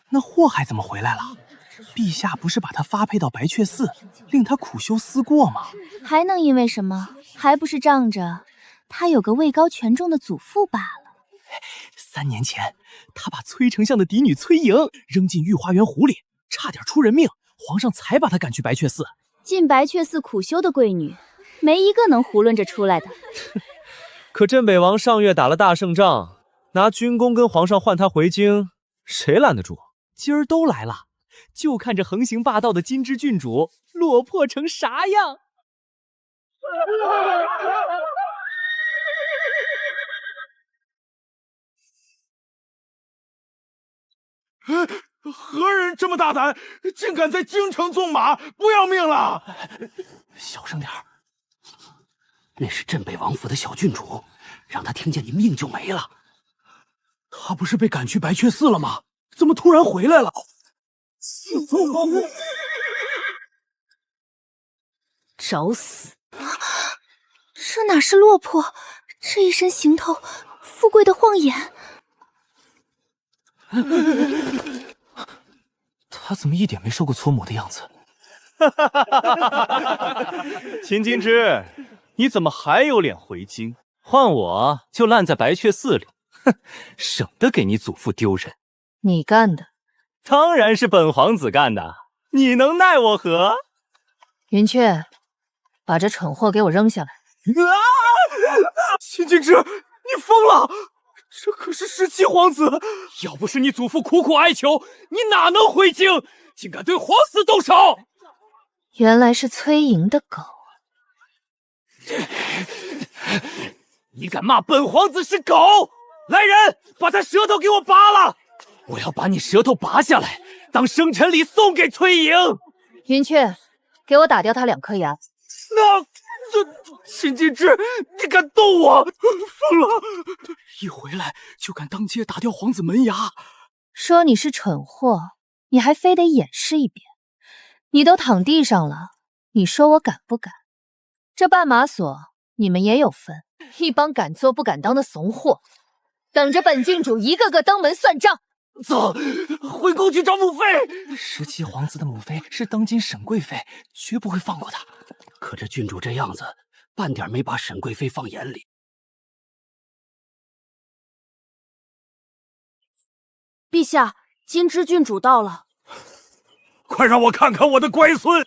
那祸害怎么回来了？陛下不是把他发配到白雀寺，令他苦修思过吗？还能因为什么？还不是仗着他有个位高权重的祖父罢了。3年前，他把崔丞相的嫡女崔莹扔进御花园湖里，差点出人命，皇上才把他赶去白雀寺。进白雀寺苦修的贵女，没一个能囫囵着出来的。可镇北王上月打了大胜仗，拿军功跟皇上换他回京，谁拦得住？今儿都来了，就看这横行霸道的金枝郡主落魄成啥样。何人这么大胆，竟敢在京城纵马，不要命了？小声点儿，那是镇北王府的小郡主，让他听见你命就没了。他不是被赶去白雀寺了吗？怎么突然回来了？找死！这哪是落魄，这一身行头，富贵的晃眼。他怎么一点没受过搓磨的样子？秦金枝，你怎么还有脸回京？换我就烂在白雀寺里，哼，省得给你祖父丢人。你干的？当然是本皇子干的，你能奈我何？云雀，把这蠢货给我扔下来！秦金枝，你疯了！这可是17皇子，要不是你祖父苦苦哀求，你哪能回京？竟敢对皇子动手！原来是崔莹的狗。你敢骂本皇子是狗？来人，把他舌头给我拔了！我要把你舌头拔下来，当生辰礼送给崔莹。云雀，给我打掉他2颗牙。秦金枝，你敢动我？疯了！一回来就敢当街打掉皇子门牙。说你是蠢货，你还非得掩饰一遍。你都躺地上了，你说我敢不敢？这绊马索你们也有份，一帮敢做不敢当的怂货，等着本郡主一个个登门算账。走，回宫去找母妃。17皇子的母妃是当今沈贵妃，绝不会放过她。可这郡主这样子，半点没把沈贵妃放眼里。陛下，金枝郡主到了。快让我看看我的乖孙！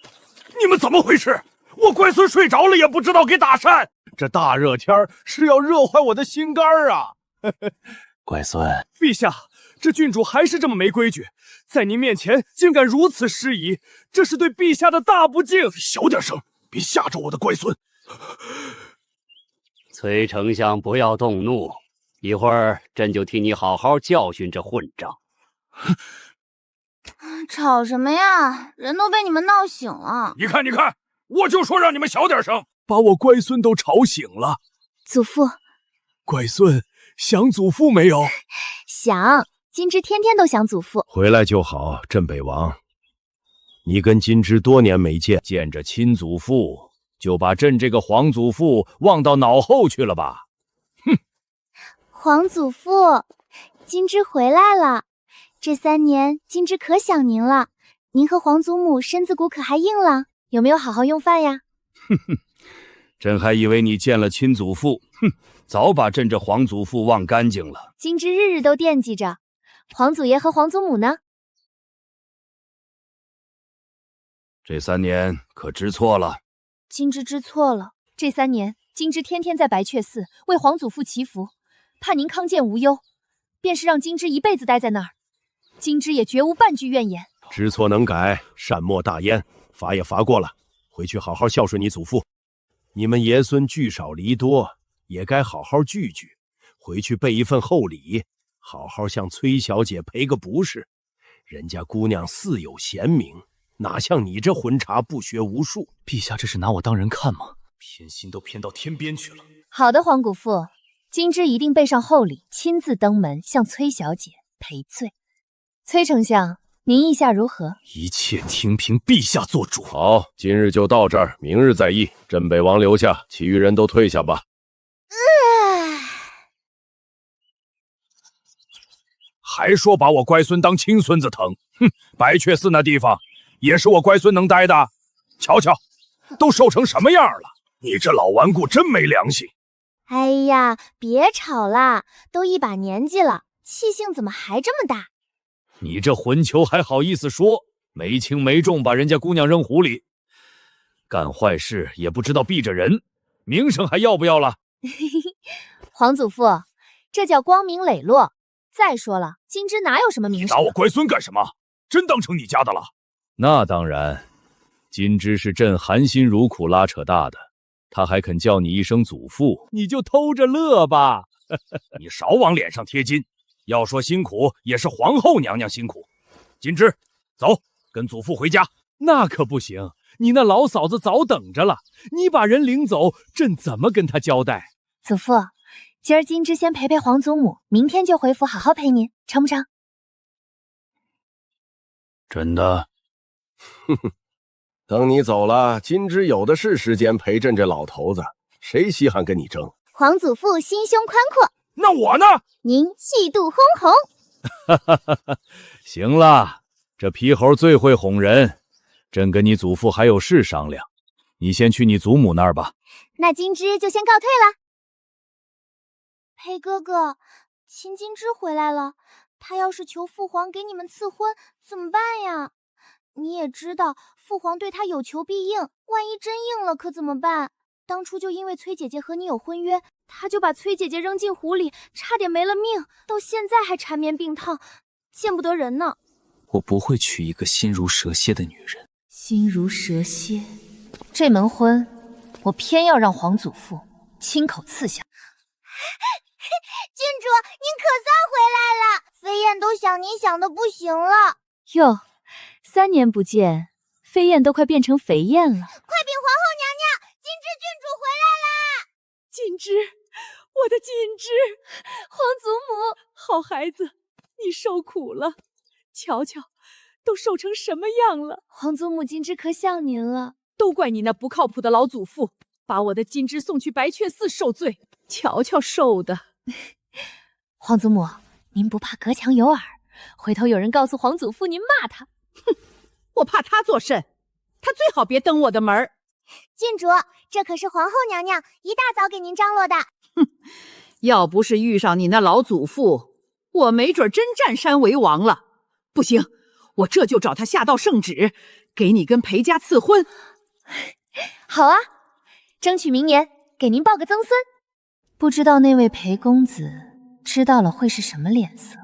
你们怎么回事？我乖孙睡着了也不知道给打扇。这大热天是要热坏我的心肝啊！乖孙，陛下，这郡主还是这么没规矩，在您面前竟敢如此失仪，这是对陛下的大不敬。小点声，别吓着我的乖孙。崔丞相，不要动怒，一会儿朕就替你好好教训这混账。吵什么呀？人都被你们闹醒了。你看，我就说让你们小点声，把我乖孙都吵醒了。祖父，乖孙想祖父没有？想，金枝天天都想祖父。回来就好，镇北王。你跟金枝多年没见，见着亲祖父，就把朕这个皇祖父忘到脑后去了吧？哼！皇祖父，金枝回来了。这3年，金枝可想您了。您和皇祖母身子骨可还硬朗？有没有好好用饭呀？哼哼，朕还以为你见了亲祖父，哼，早把朕这皇祖父忘干净了。金枝日日都惦记着。皇祖爷和皇祖母呢？这3年可知错了？金枝知错了。这3年，金枝天天在白雀寺为皇祖父祈福，盼您康健无忧，便是让金枝一辈子待在那儿。金枝也绝无半句怨言。知错能改，善莫大焉，罚也罚过了，回去好好孝顺你祖父。你们爷孙聚少离多，也该好好聚聚，回去备一份厚礼，好好向崔小姐赔个不是。人家姑娘似有贤名，哪像你这混茶不学无术？陛下这是拿我当人看吗？偏心都偏到天边去了。好的，皇姑父，金枝一定备上厚礼，亲自登门向崔小姐赔罪。崔丞相，您意下如何？一切听凭陛下做主。好，今日就到这儿，明日再议。镇北王留下，其余人都退下吧。还说把我乖孙当亲孙子疼。哼，白雀寺那地方也是我乖孙能待的。瞧瞧，都瘦成什么样了！你这老顽固真没良心。哎呀，别吵啦，都一把年纪了，气性怎么还这么大？你这混球还好意思说？没轻没重把人家姑娘扔湖里，干坏事也不知道避着人，名声还要不要了？皇祖父，这叫光明磊落。再说了，金枝哪有什么名声？打我乖孙干什么？真当成你家的了？那当然，金枝是朕含辛茹苦拉扯大的，他还肯叫你一声祖父，你就偷着乐吧。你少往脸上贴金，要说辛苦也是皇后娘娘辛苦。金枝，走，跟祖父回家。那可不行，你那老嫂子早等着了，你把人领走，朕怎么跟她交代？祖父，今儿金枝先陪陪皇祖母，明天就回府好好陪您，成不成？真的？哼哼，等你走了，金枝有的是时间陪朕这老头子，谁稀罕跟你争？皇祖父心胸宽阔，那我呢？您气度恢宏。行了，这皮猴最会哄人，朕跟你祖父还有事商量，你先去你祖母那儿吧。那金枝就先告退了。裴哥哥，秦金枝回来了，他要是求父皇给你们赐婚，怎么办呀？你也知道，父皇对他有求必应，万一真应了可怎么办？当初就因为崔姐姐和你有婚约，他就把崔姐姐扔进湖里，差点没了命，到现在还缠绵病榻，见不得人呢。我不会娶一个心如蛇蝎的女人。心如蛇蝎，这门婚我偏要让皇祖父亲口赐下。郡主，您可算回来了，飞燕都想您想的不行了。哟，3年不见，飞燕都快变成肥燕了。快禀皇后娘娘，金枝郡主回来啦！金枝，我的金枝，皇祖母，好孩子，你受苦了。瞧瞧，都瘦成什么样了！皇祖母，金枝可想您了。都怪你那不靠谱的老祖父，把我的金枝送去白雀寺受罪。瞧瞧瘦的。皇祖母，您不怕隔墙有耳，回头有人告诉皇祖父您骂他。哼，我怕他做甚？他最好别登我的门儿。郡主，这可是皇后娘娘一大早给您张罗的。哼，要不是遇上你那老祖父，我没准真占山为王了。不行，我这就找他下道圣旨，给你跟裴家赐婚。好啊，争取明年给您抱个曾孙。不知道那位裴公子知道了会是什么脸色？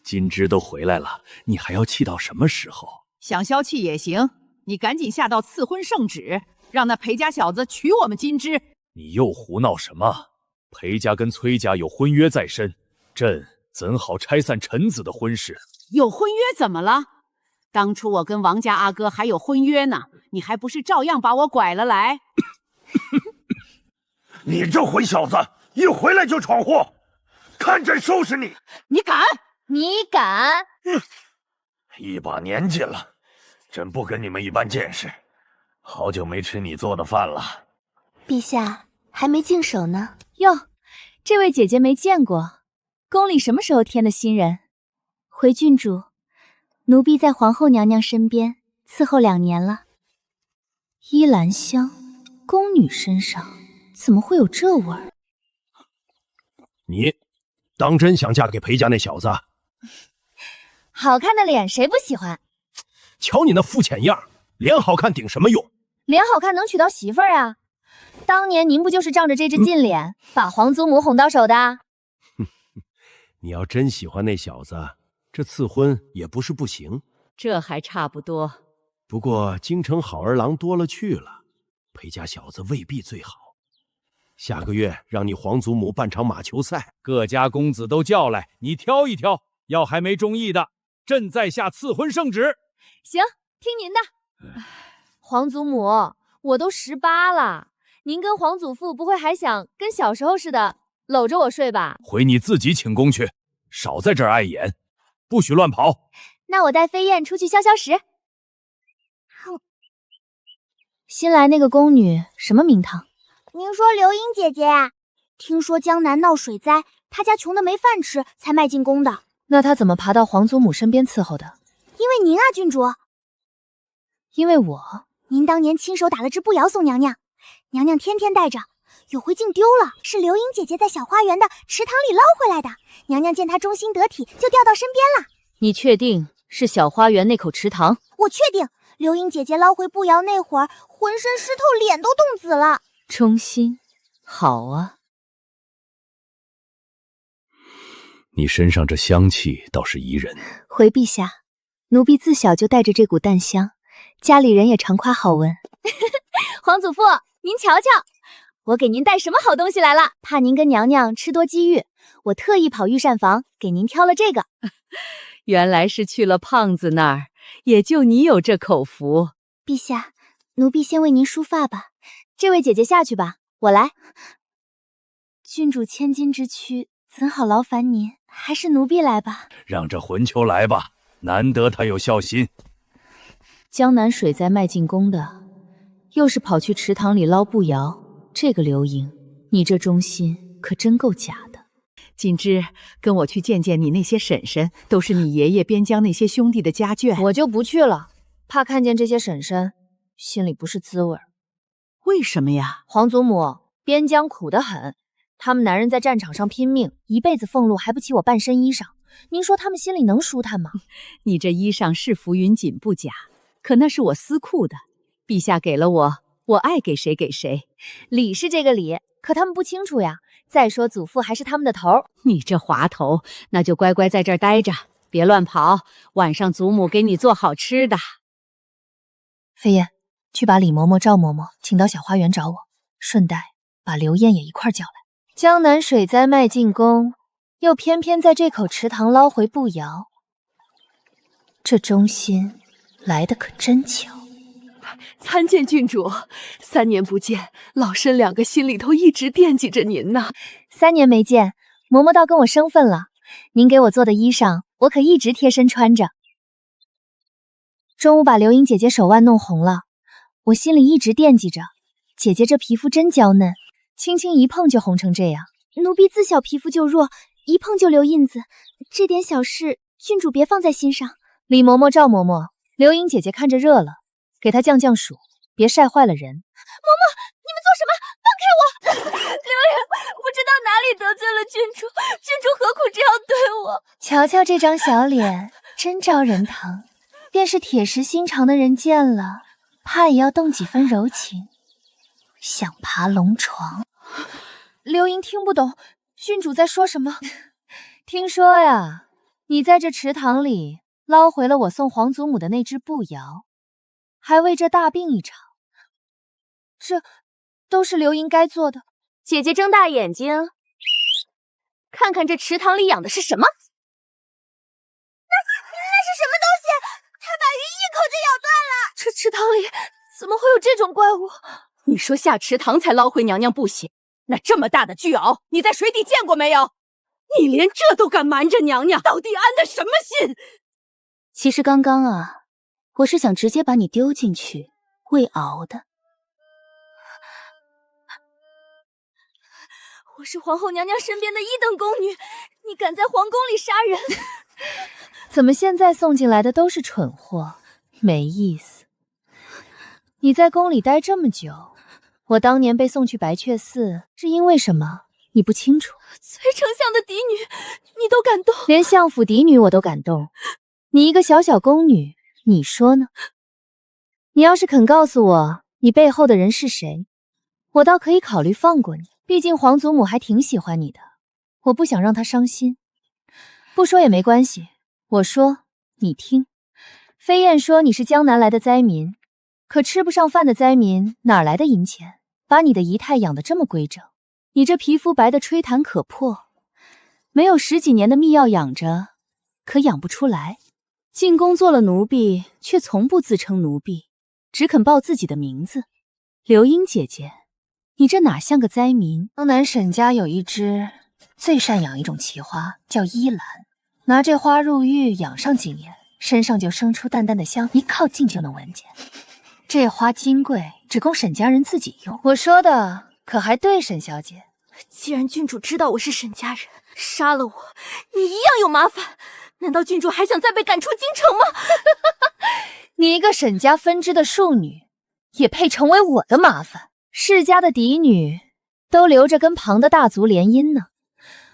金枝都回来了，你还要气到什么时候？想消气也行，你赶紧下道赐婚圣旨，让那裴家小子娶我们金枝。你又胡闹什么？裴家跟崔家有婚约在身，朕怎好拆散臣子的婚事？有婚约怎么了？当初我跟王家阿哥还有婚约呢，你还不是照样把我拐了来？你这混小子，一回来就闯祸，看朕收拾你！你敢？你敢？一把年纪了，朕不跟你们一般见识。好久没吃你做的饭了。陛下还没净手呢。哟，这位姐姐没见过，宫里什么时候添的新人？回郡主，奴婢在皇后娘娘身边伺候2年了。依兰香，宫女身上怎么会有这味儿？你当真想嫁给裴家那小子？好看的脸谁不喜欢？瞧你那肤浅样，脸好看顶什么用？脸好看能娶到媳妇儿啊？当年您不就是仗着这只劲脸，把皇祖母哄到手的？你要真喜欢那小子，这赐婚也不是不行。这还差不多。不过京城好儿郎多了去了，裴家小子未必最好。下个月让你皇祖母办场马球赛，各家公子都叫来，你挑一挑。要还没中意的，朕再下赐婚圣旨。行，听您的。皇祖母，我都18了，您跟皇祖父不会还想跟小时候似的搂着我睡吧？回你自己寝宫去，少在这儿碍眼，不许乱跑。那我带飞燕出去消消食。新来那个宫女什么名堂？您说刘英姐姐呀？听说江南闹水灾，他家穷的没饭吃，才卖进宫的。那他怎么爬到皇祖母身边伺候的？因为您啊，郡主。因为我。您当年亲手打了只步摇送娘娘，娘娘天天带着。有回竟丢了，是流英姐姐在小花园的池塘里捞回来的。娘娘见她忠心得体，就调到身边了。你确定是小花园那口池塘？我确定。流英姐姐捞回步摇那会儿，浑身湿透，脸都冻紫了。忠心，好啊。你身上这香气倒是宜人。回陛下，奴婢自小就带着这股淡香，家里人也常夸好闻。皇祖父，您瞧瞧，我给您带什么好东西来了？怕您跟娘娘吃多积玉，我特意跑御膳房给您挑了这个。原来是去了胖子那儿，也就你有这口福。陛下，奴婢先为您梳发吧。这位姐姐下去吧，我来。郡主千金之躯，怎好劳烦您？还是奴婢来吧。让这混球来吧，难得他有孝心。江南水灾卖进宫的，又是跑去池塘里捞步摇。这个流英，你这忠心可真够假的。锦芝，跟我去见见你那些婶婶，都是你爷爷边疆那些兄弟的家眷。我就不去了，怕看见这些婶婶，心里不是滋味。为什么呀？皇祖母，边疆苦得很，他们男人在战场上拼命，一辈子俸禄还不起我半身衣裳。您说他们心里能舒坦吗？你这衣裳是浮云锦不假，可那是我私库的，陛下给了我，我爱给谁给谁。理是这个理，可他们不清楚呀。再说祖父还是他们的头。你这滑头，那就乖乖在这儿待着，别乱跑。晚上祖母给你做好吃的。飞燕，去把李嬷嬷、赵嬷嬷请到小花园找我，顺带把刘燕也一块叫来。江南水灾卖进宫，又偏偏在这口池塘捞回步摇，这忠心来得可真巧。参见郡主，3年不见，老身2个心里头一直惦记着您呢。3年没见，嬷嬷倒跟我生分了。您给我做的衣裳，我可一直贴身穿着。中午把刘英姐姐手腕弄红了，我心里一直惦记着。姐姐这皮肤真娇嫩，轻轻一碰就红成这样。奴婢自小皮肤就弱，一碰就留印子，这点小事，郡主别放在心上。李嬷嬷、赵嬷嬷，刘英姐姐看着热了，给她降暑，别晒坏了人。嬷嬷，你们做什么？放开我！刘英，不知道哪里得罪了郡主，郡主何苦这样对我？瞧瞧这张小脸，真招人疼。便是铁石心肠的人见了，怕也要动几分柔情，想爬龙床。刘英听不懂郡主在说什么。听说呀，你在这池塘里捞回了我送皇祖母的那只步摇，还为这大病一场。这都是刘英该做的。姐姐睁大眼睛，看看这池塘里养的是什么？那是什么东西？它把鱼一口就咬断了。这池塘里怎么会有这种怪物？你说下池塘才捞回娘娘不行，那这么大的巨鳌，你在水底见过没有？你连这都敢瞒着娘娘，到底安的什么心？其实刚刚啊，我是想直接把你丢进去喂熬的。我是皇后娘娘身边的1等宫女，你敢在皇宫里杀人？怎么现在送进来的都是蠢货，没意思。你在宫里待这么久，我当年被送去白雀寺是因为什么？你不清楚？崔丞相的嫡女，你都敢动？连相府嫡女我都敢动，你一个小小宫女，你说呢？你要是肯告诉我你背后的人是谁，我倒可以考虑放过你。毕竟皇祖母还挺喜欢你的，我不想让她伤心。不说也没关系，我说你听。飞燕说你是江南来的灾民，可吃不上饭的灾民哪来的银钱？把你的姨太养得这么规整，你这皮肤白得吹弹可破，没有10几年的秘药养着，可养不出来。进宫做了奴婢，却从不自称奴婢，只肯报自己的名字。刘英姐姐，你这哪像个灾民？江南沈家有一只最善养一种奇花，叫依兰，拿这花入浴，养上几年，身上就生出淡淡的香，一靠近就能闻见。这花金贵，只供沈家人自己用。我说的可还对，沈小姐？既然郡主知道我是沈家人，杀了我也一样有麻烦。难道郡主还想再被赶出京城吗？你一个沈家分支的庶女，也配成为我的麻烦？世家的嫡女都留着跟旁的大族联姻呢，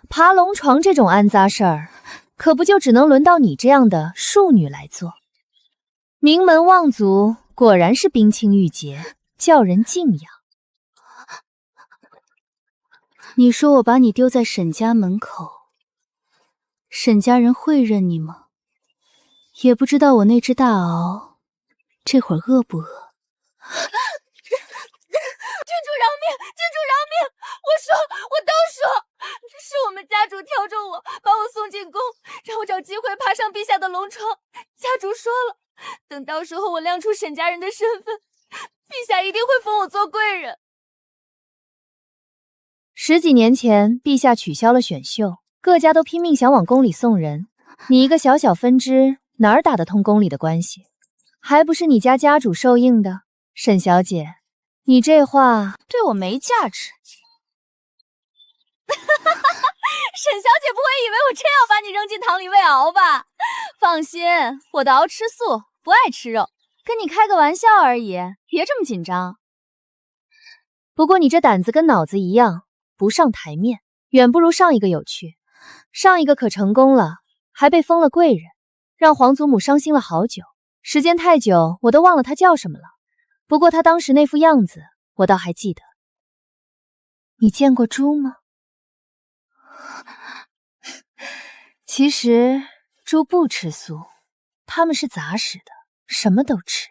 爬龙床这种安杂事儿，可不就只能轮到你这样的庶女来做？名门望族果然是冰清玉洁，叫人敬仰。你说我把你丢在沈家门口，沈家人会认你吗？也不知道我那只大獒这会儿饿不饿。郡主饶命！郡主饶命！我都说，是我们家主挑中我，把我送进宫，让我找机会爬上陛下的龙床。家主说了，等到时候我亮出沈家人的身份，陛下一定会封我做贵人。10几年前，陛下取消了选秀，各家都拼命想往宫里送人。你一个小小分支，哪儿打得通宫里的关系？还不是你家家主受应的？沈小姐，你这话对我没价值。沈小姐不会以为我真要把你扔进塘里喂獒吧？放心，我的獒吃素，不爱吃肉，跟你开个玩笑而已，别这么紧张。不过你这胆子跟脑子一样，不上台面，远不如上一个有趣。上一个可成功了，还被封了贵人，让皇祖母伤心了好久。时间太久，我都忘了他叫什么了。不过他当时那副样子，我倒还记得。你见过猪吗？其实猪不吃素，它们是杂食的，什么都吃。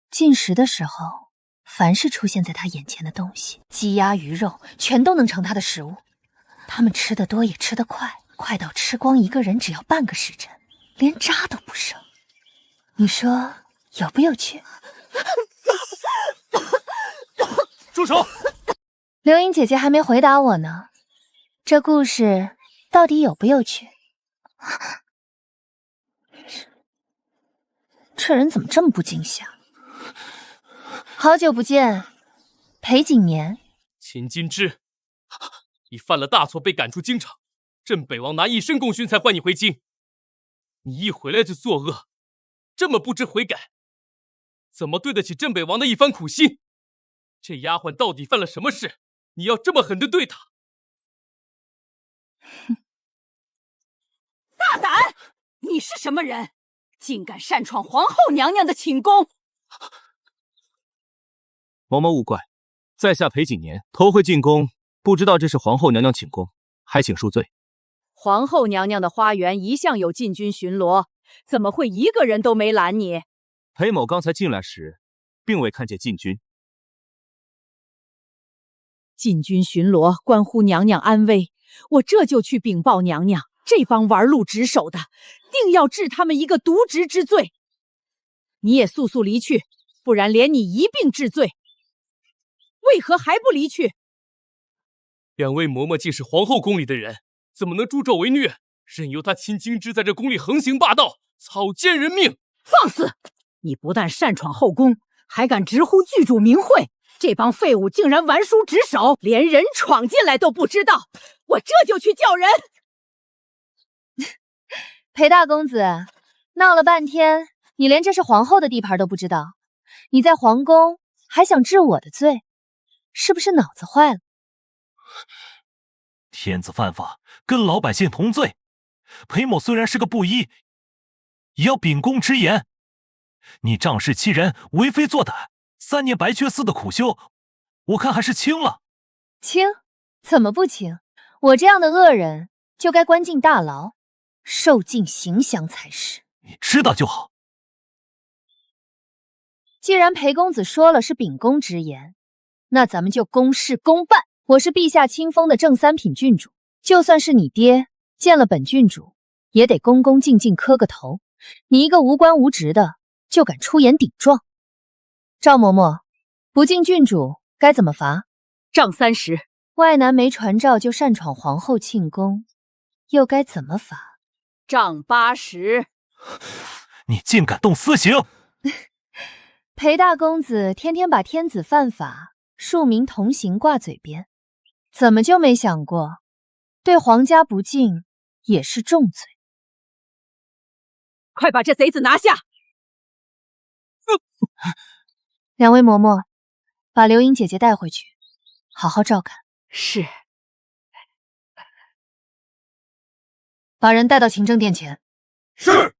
进食的时候，凡是出现在它眼前的东西，鸡鸭鱼肉，全都能成它的食物。它们吃得多也吃得快，快到吃光一个人只要半个时辰，连渣都不剩。你说有不有趣？住手！刘英姐姐还没回答我呢，这故事到底有不有趣？这人怎么这么不惊吓？好久不见，裴景年。秦金枝，你犯了大错，被赶出京城。镇北王拿一身功勋才换你回京，你一回来就作恶，这么不知悔改，怎么对得起镇北王的一番苦心？这丫鬟到底犯了什么事？你要这么狠地对她？哼！大胆！你是什么人？竟敢擅闯皇后娘娘的寝宫！嬷嬷勿怪，在下裴景年头回进宫，不知道这是皇后娘娘寝宫，还请恕罪。皇后娘娘的花园一向有禁军巡逻，怎么会一个人都没拦你？裴某刚才进来时，并未看见禁军。禁军巡逻关乎娘娘安危，我这就去禀报娘娘。这帮玩路职守的，定要治他们一个渎职之罪。你也速速离去，不然连你一并治罪。为何还不离去？两位嬷嬷既是皇后宫里的人，怎么能助纣为虐，任由他秦京之在这宫里横行霸道，草菅人命？放肆！你不但擅闯后宫，还敢直呼剧主名讳！这帮废物竟然玩书职守，连人闯进来都不知道！我这就去叫人。裴大公子，闹了半天，你连这是皇后的地盘都不知道，你在皇宫还想治我的罪，是不是脑子坏了？天子犯法，跟老百姓同罪。裴某虽然是个布衣，也要秉公直言。你仗势欺人，为非作歹，3年白雀寺的苦修，我看还是轻了。轻？怎么不轻？我这样的恶人就该关进大牢，受尽刑香才是。你知道就好。既然裴公子说了是秉公直言，那咱们就公事公办。我是陛下亲封的正3品郡主，就算是你爹见了本郡主，也得恭恭敬敬磕个头。你一个无官无职的，就敢出言顶撞？赵嬷嬷，不敬郡主该怎么罚？杖30。外男没传诏就擅闯皇后庆宫，又该怎么罚？杖80。你竟敢动私刑！裴大公子天天把天子犯法、庶民同刑挂嘴边，怎么就没想过，对皇家不敬也是重罪？快把这贼子拿下！两位嬷嬷，把刘英姐姐带回去，好好照看。是。把人带到勤政殿前。是。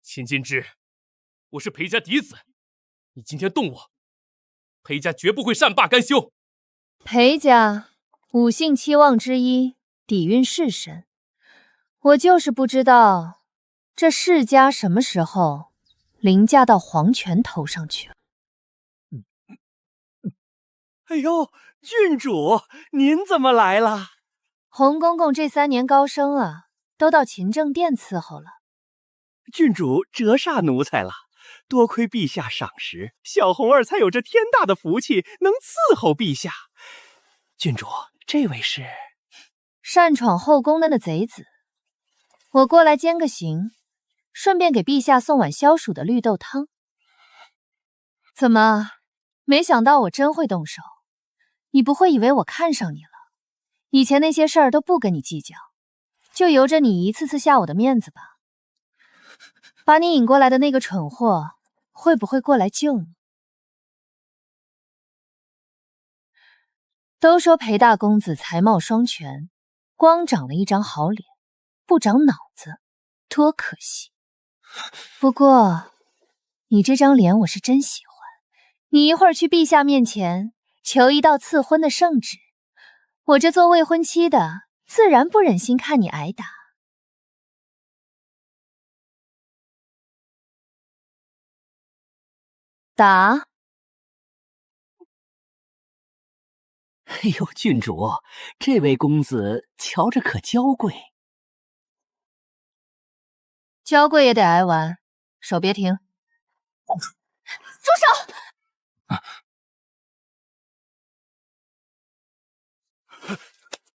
秦金枝，我是裴家嫡子，你今天动我，裴家绝不会善罢甘休。裴家五姓七望之一，底蕴甚深。我就是不知道这世家什么时候凌驾到皇权头上去了。哎呦，郡主，您怎么来了？洪公公这3年高升了，都到勤政殿伺候了。郡主折煞奴才了，多亏陛下赏识，小红儿才有这天大的福气，能伺候陛下。郡主，这位是擅闯后宫的那贼子，我过来监个刑，顺便给陛下送碗消暑的绿豆汤。怎么，没想到我真会动手？你不会以为我看上你了？以前那些事儿都不跟你计较，就由着你一次次下我的面子吧。把你引过来的那个蠢货，会不会过来救你？都说裴大公子才貌双全，光长了一张好脸，不长脑子，多可惜。不过，你这张脸我是真喜欢。你一会儿去陛下面前求一道赐婚的圣旨，我这做未婚妻的自然不忍心看你挨打。打！哎呦，郡主，这位公子瞧着可娇贵。娇贵也得挨完，手别停。住手！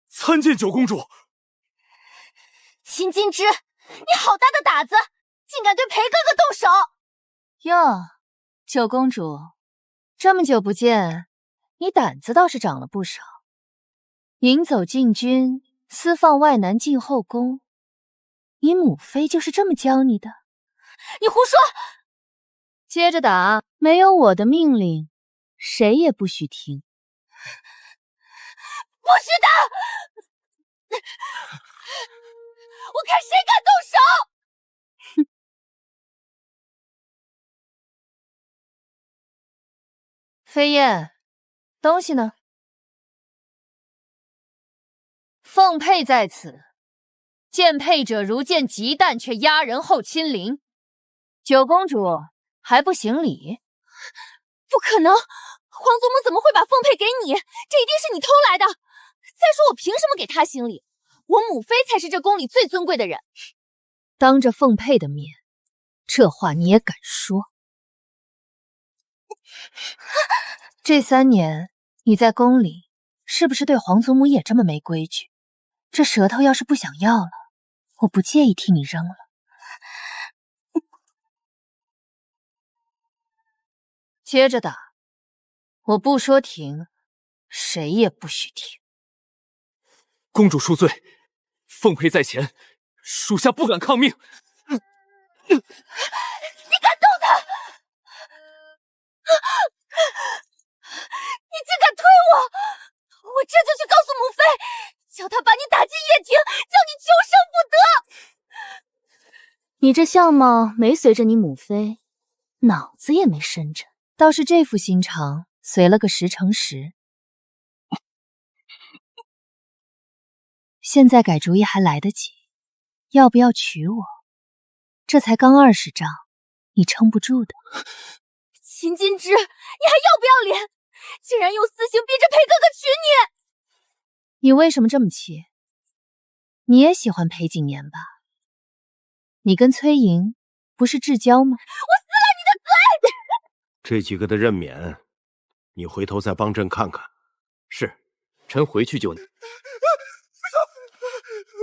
参见九公主。秦金枝，你好大的胆子，竟敢对裴哥哥动手！哟，九公主，这么久不见，你胆子倒是长了不少。引走禁军，私放外男进后宫，你母妃就是这么教你的？你胡说！接着打，没有我的命令，谁也不许停。不许打！我看谁敢动手！哼！飞燕，东西呢？奉佩在此，见佩者如见鸡蛋，却压人后亲临。九公主还不行礼？不可能！皇祖母怎么会把凤佩给你？这一定是你偷来的！再说我凭什么给她行礼？我母妃才是这宫里最尊贵的人。当着凤佩的面，这话你也敢说？这3年你在宫里，是不是对皇祖母也这么没规矩？这舌头要是不想要了，我不介意替你扔了。接着打，我不说停，谁也不许停。公主恕罪，凤佩在前，属下不敢抗命。你敢动他！你竟敢推我！我这就去告诉母妃，叫她把你打进掖庭，叫你求生不得。你这相貌没随着你母妃，脑子也没深着，倒是这副心肠随了个10成10。现在改主意还来得及，要不要娶我？这才刚20丈，你撑不住的。秦金枝，你还要不要脸？竟然用私刑逼着裴哥哥娶你！你为什么这么气？你也喜欢裴景年吧？你跟崔莹不是至交吗？我撕了你的嘴！这几个的任免，你回头再帮朕看看。是，臣回去就。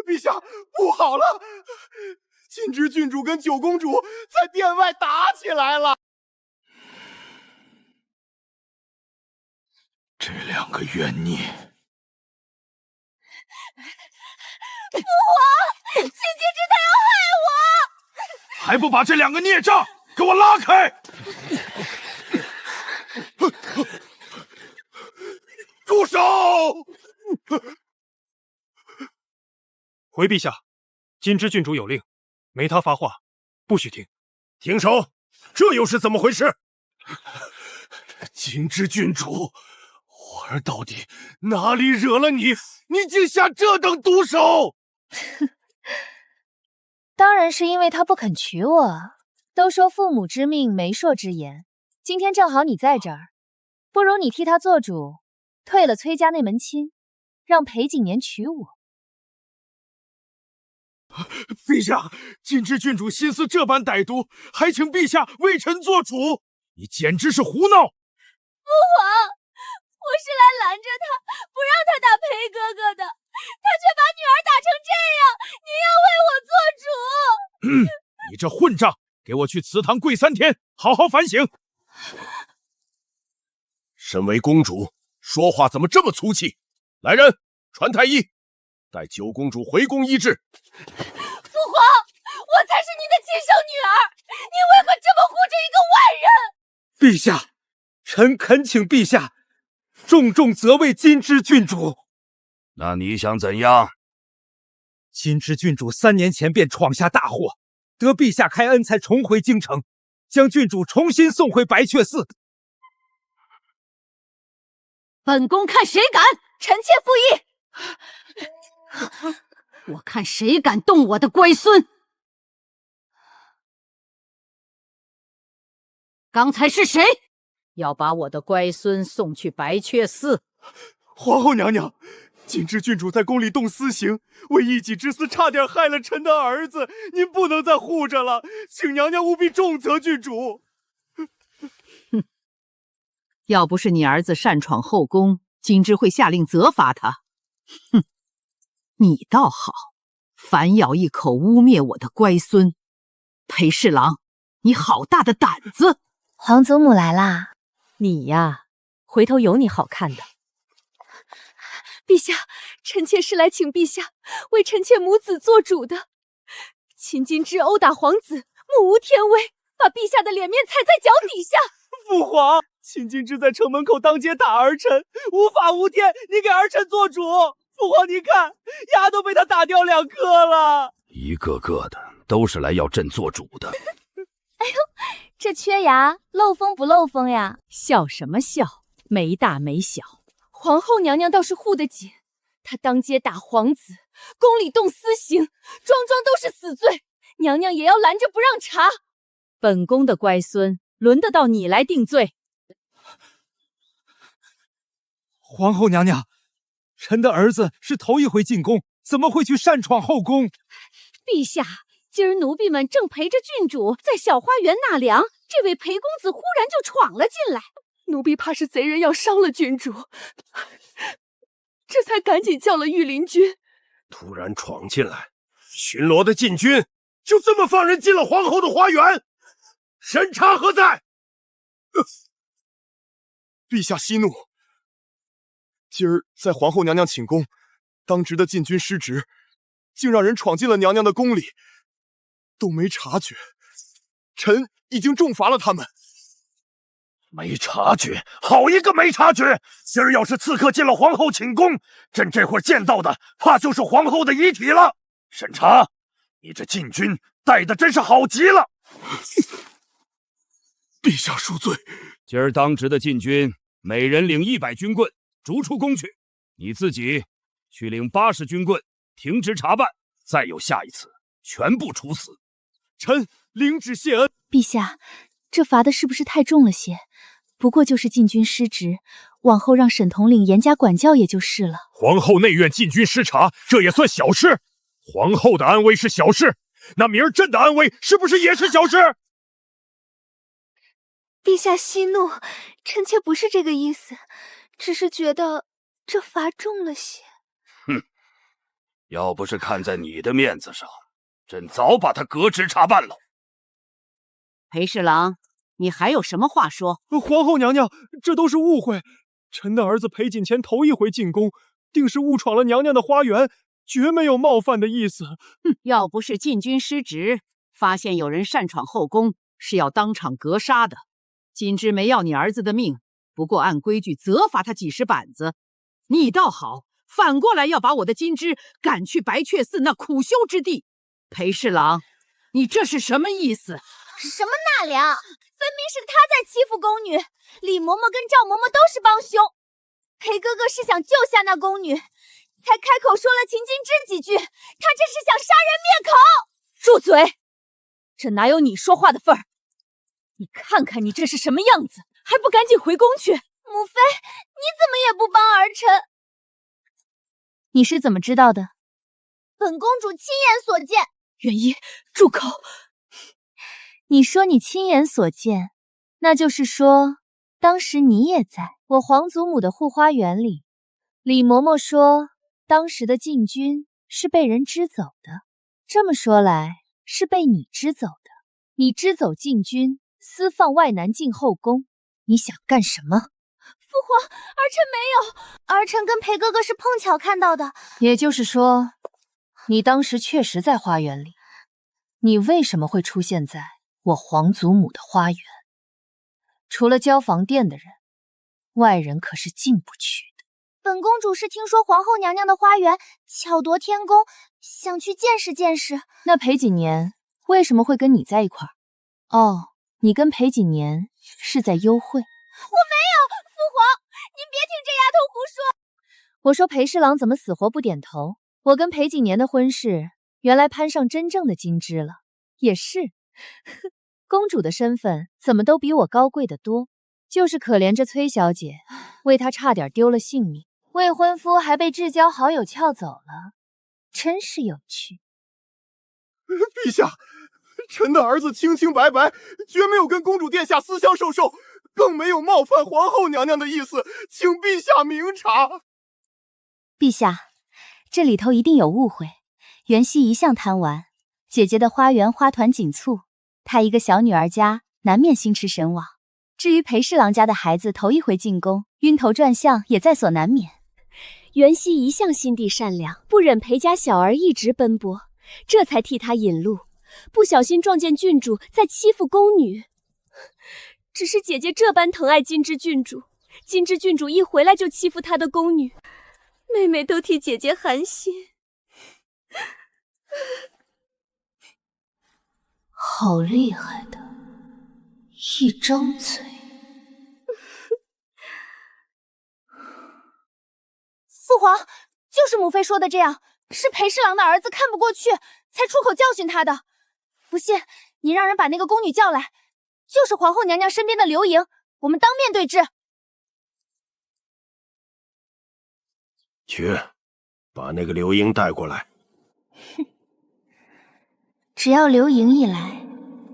陛下，不好了！金枝郡主跟九公主在殿外打起来了。两个冤孽！父皇，秦金枝他要害我！还不把这两个孽障给我拉开！住手！回陛下，金枝郡主有令，没他发话，不许听。停手！这又是怎么回事？金枝郡主，我儿到底哪里惹了你？你竟下这等毒手！当然是因为他不肯娶我。都说父母之命，媒妁之言，今天正好你在这儿，不如你替他做主，退了崔家那门亲，让裴景年娶我。陛下，金枝郡主心思这般歹毒，还请陛下为臣做主，你简直是胡闹！父皇，我是来拦着他，不让他打裴哥哥的，他却把女儿打成这样，您要为我做主。你这混账，给我去祠堂跪3天，好好反省。身为公主，说话怎么这么粗气？来人，传太医，带九公主回宫医治。父皇，我才是您的亲生女儿，您为何这么护着一个外人？陛下，臣恳请陛下重重责为金枝郡主。那你想怎样？金枝郡主3年前便闯下大祸，得陛下开恩才重回京城，将郡主重新送回白雀寺。本宫看谁敢！臣妾附议。我看谁敢动我的乖孙！刚才是谁要把我的乖孙送去白雀寺？皇后娘娘，金枝郡主在宫里动私刑，为一己之私差点害了臣的儿子，您不能再护着了，请娘娘务必重责郡主。哼，要不是你儿子擅闯后宫，金枝会下令责罚他。哼，你倒好，反咬一口污蔑我的乖孙。裴侍郎，你好大的胆子！皇祖母来啦。你呀，回头有你好看的。陛下，臣妾是来请陛下为臣妾母子做主的。秦金枝殴打皇子，目无天威，把陛下的脸面踩在脚底下。父皇，秦金枝在城门口当街打儿臣，无法无天，你给儿臣做主。父皇，你看，牙都被他打掉2颗了。一个个的都是来要朕做主的。哎呦，这缺牙漏风不漏风呀？笑什么笑，没大没小。皇后娘娘倒是护得紧，她当街打皇子，宫里动私刑，桩桩都是死罪，娘娘也要拦着不让查。本宫的乖孙，轮得到你来定罪？皇后娘娘，臣的儿子是头一回进宫，怎么会去擅闯后宫？陛下，今儿奴婢们正陪着郡主在小花园纳凉，这位裴公子忽然就闯了进来，奴婢怕是贼人要伤了郡主，这才赶紧叫了御林军。突然闯进来，巡逻的禁军就这么放人进了皇后的花园，审查何在？陛下息怒，今儿在皇后娘娘寝宫，当值的禁军失职，竟让人闯进了娘娘的宫里，都没察觉。臣已经重罚了他们。没察觉，好一个没察觉！今儿要是刺客进了皇后寝宫，朕这会儿见到的怕就是皇后的遗体了。审查，你这禁军带的真是好极了。陛下恕罪。今儿当值的禁军，每人领100军棍，逐出宫去。你自己去领80军棍，停职查办。再有下一次，全部处死。臣领旨谢恩。陛下，这罚的是不是太重了些？不过就是禁军失职，往后让沈统领严加管教也就是了。皇后内院禁军失察，这也算小事。皇后的安危是小事，那明儿朕的安危是不是也是小事？陛下息怒，臣妾不是这个意思，只是觉得这罚重了些。哼，要不是看在你的面子上，朕早把他革职查办了。裴侍郎，你还有什么话说？皇后娘娘，这都是误会，臣的儿子裴锦前头一回进宫，定是误闯了娘娘的花园，绝没有冒犯的意思。哼，要不是禁军失职，发现有人擅闯后宫，是要当场格杀的。金枝没要你儿子的命，不过按规矩责罚他几十板子。你倒好，反过来要把我的金枝赶去白雀寺那苦修之地。裴侍郎，你这是什么意思？什么纳凉？分明是他在欺负宫女，李嬷嬷跟赵嬷嬷都是帮凶。裴哥哥是想救下那宫女，才开口说了秦金枝几句，他这是想杀人灭口！住嘴！这哪有你说话的份儿？你看看你这是什么样子，还不赶紧回宫去！母妃，你怎么也不帮儿臣？你是怎么知道的？本公主亲眼所见。元一，住口！你说你亲眼所见，那就是说，当时你也在我皇祖母的护花园里。李嬷嬷说，当时的禁军是被人支走的。这么说来，是被你支走的。你支走禁军，私放外男进后宫，你想干什么？父皇，儿臣没有，儿臣跟裴哥哥是碰巧看到的。也就是说，你当时确实在花园里。你为什么会出现在我皇祖母的花园？除了交房殿的人，外人可是进不去的。本公主是听说皇后娘娘的花园巧夺天工，想去见识见识。那裴锦年为什么会跟你在一块儿？哦，你跟裴锦年是在幽会。我没有，父皇，您别听这丫头胡说。我说裴侍郎怎么死活不点头？我跟裴锦年的婚事，原来攀上真正的金枝了。也是，公主的身份怎么都比我高贵得多。就是可怜这崔小姐，为她差点丢了性命，未婚夫还被至交好友撬走了，真是有趣。陛下，臣的儿子清清白白，绝没有跟公主殿下私相授受，更没有冒犯皇后娘娘的意思，请陛下明察。陛下，这里头一定有误会。元熙一向贪玩，姐姐的花园花团锦簇，她一个小女儿家难免心驰神往。至于裴侍郎家的孩子头一回进宫，晕头转向也在所难免。元熙一向心地善良，不忍裴家小儿一直奔波，这才替他引路，不小心撞见郡主在欺负宫女。只是姐姐这般疼爱金枝郡主，金枝郡主一回来就欺负她的宫女，妹妹都替姐姐寒心。好厉害的，一张嘴。父皇，就是母妃说的这样，是裴侍郎的儿子看不过去，才出口教训他的。不信，你让人把那个宫女叫来，就是皇后娘娘身边的刘盈，我们当面对质。去，把那个刘盈带过来。只要刘盈一来，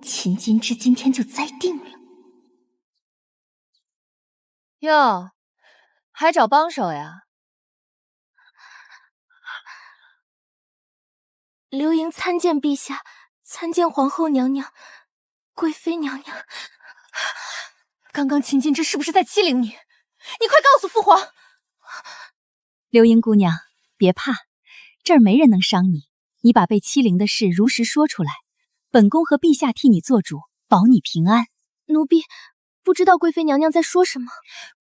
秦金枝今天就栽定了。哟，还找帮手呀？刘盈参见陛下，参见皇后娘娘、贵妃娘娘。刚刚秦金枝是不是在欺凌你？你快告诉父皇！刘盈姑娘，别怕，这儿没人能伤你。你把被欺凌的事如实说出来，本宫和陛下替你做主，保你平安。奴婢不知道贵妃娘娘在说什么。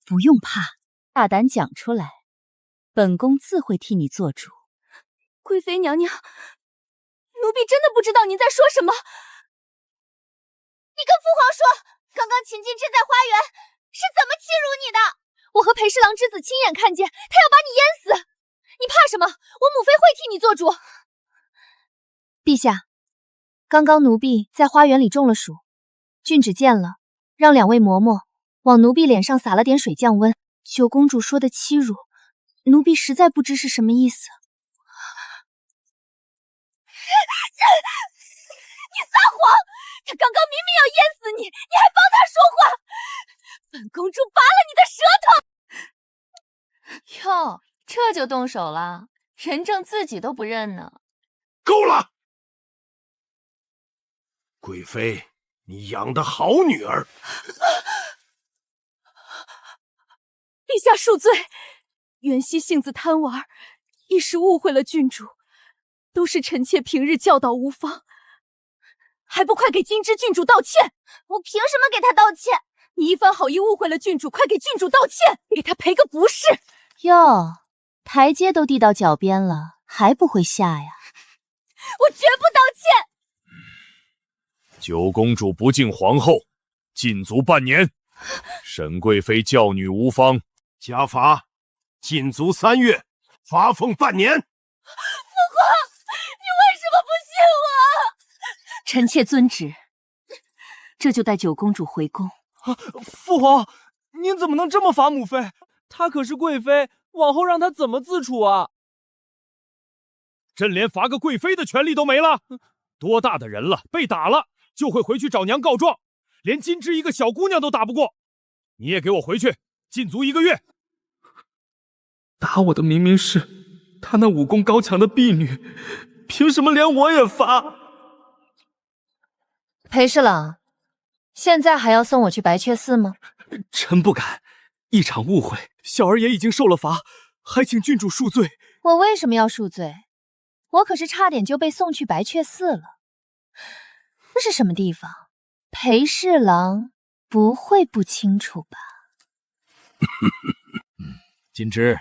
不用怕，大胆讲出来，本宫自会替你做主。贵妃娘娘，奴婢真的不知道您在说什么。你跟父皇说，刚刚秦金枝在花园是怎么欺辱你的？我和裴侍郎之子亲眼看见，他要把你淹死。你怕什么？我母妃会替你做主。陛下，刚刚奴婢在花园里中了暑，郡旨见了，让两位嬷嬷往奴婢脸上撒了点水降温。九公主说的欺辱，奴婢实在不知是什么意思。你撒谎！他刚刚明明要淹死你，你还帮他说话！本公主拔了你的舌头！哟，这就动手了，人证自己都不认呢。够了！贵妃，你养的好女儿。陛陛下恕罪，元熙性子贪玩，一时误会了郡主，都是臣妾平日教导无方，还不快给金枝郡主道歉！我凭什么给他道歉？你一番好意误会了郡主，快给郡主道歉，给他赔个不是！哟，台阶都递到脚边了，还不会下呀？我绝不道歉！九公主不敬皇后，禁足半年。沈贵妃教女无方，加罚，禁足3月，罚俸半年。父皇，你为什么不信我？臣妾遵旨，这就带九公主回宫。父皇，您怎么能这么罚母妃？她可是贵妃，往后让她怎么自处啊？朕连罚个贵妃的权利都没了。多大的人了，被打了就会回去找娘告状，连金枝一个小姑娘都打不过。你也给我回去，禁足1个月。打我的明明是她那武功高强的婢女，凭什么连我也罚？裴侍郎，现在还要送我去白雀寺吗？臣不敢，一场误会，小儿也已经受了罚，还请郡主恕罪。我为什么要恕罪？我可是差点就被送去白雀寺了。那是什么地方？裴侍郎不会不清楚吧？金枝，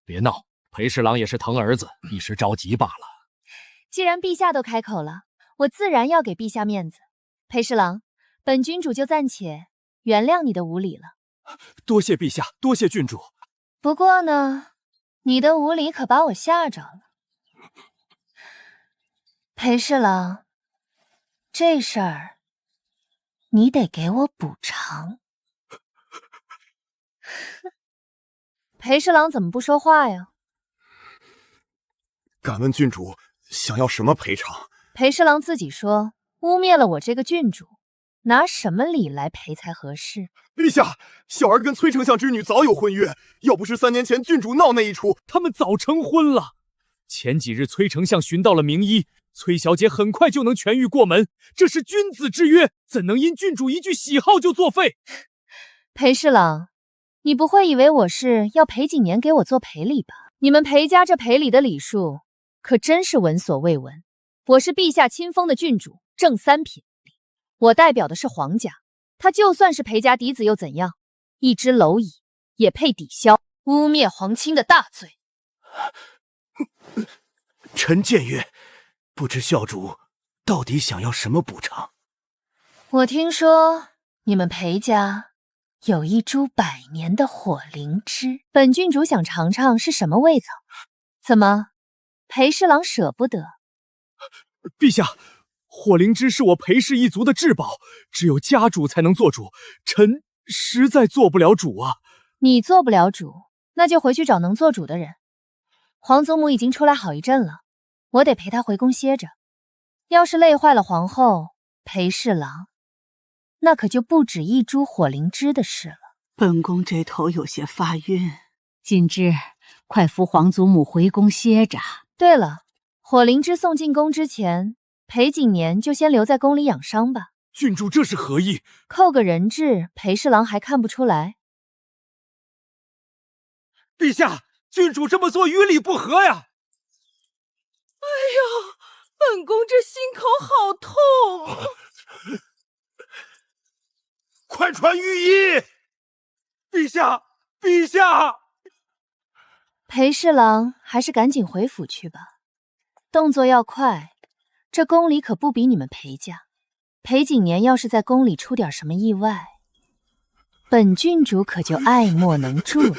别闹，裴侍郎也是疼儿子，一时着急罢了。既然陛下都开口了，我自然要给陛下面子。裴侍郎，本君主就暂且原谅你的无礼了。多谢陛下，多谢郡主。不过呢，你的无礼可把我吓着了。裴侍郎，这事儿你得给我补偿。裴侍郎怎么不说话呀？敢问郡主想要什么赔偿？裴侍郎自己说污蔑了我这个郡主，拿什么礼来赔才合适？陛下，小儿跟崔丞相之女早有婚约，要不是3年前郡主闹那一出，他们早成婚了。前几日崔丞相寻到了名医，崔小姐很快就能痊愈过门，这是君子之约，怎能因郡主一句喜好就作废？裴侍郎，你不会以为我是要裴景年给我做赔礼吧？你们裴家这赔礼的礼数可真是闻所未闻。我是陛下亲封的郡主，正3品，我代表的是皇家，他就算是裴家嫡子又怎样？一只蝼蚁也配抵消污蔑皇亲的大罪。臣僭越，不知校主到底想要什么补偿？我听说你们裴家有一株100年的火灵芝，本郡主想尝尝是什么味道。怎么，裴侍郎舍不得？陛下，火灵芝是我裴氏一族的至宝，只有家主才能做主，臣实在做不了主啊。你做不了主，那就回去找能做主的人。皇祖母已经出来好一阵了，我得陪她回宫歇着。要是累坏了皇后，裴侍郎，那可就不止一株火灵芝的事了。本宫这头有些发晕，锦芝，快扶皇祖母回宫歇着。对了，火灵芝送进宫之前，裴景年就先留在宫里养伤吧。郡主这是何意？扣个人质，裴侍郎还看不出来？陛下，郡主这么做于理不合呀！哎呀，本宫这心口好痛！快传御医！陛下，陛下！裴侍郎还是赶紧回府去吧，动作要快。这宫里可不比你们裴家。裴景年要是在宫里出点什么意外，本郡主可就爱莫能助了。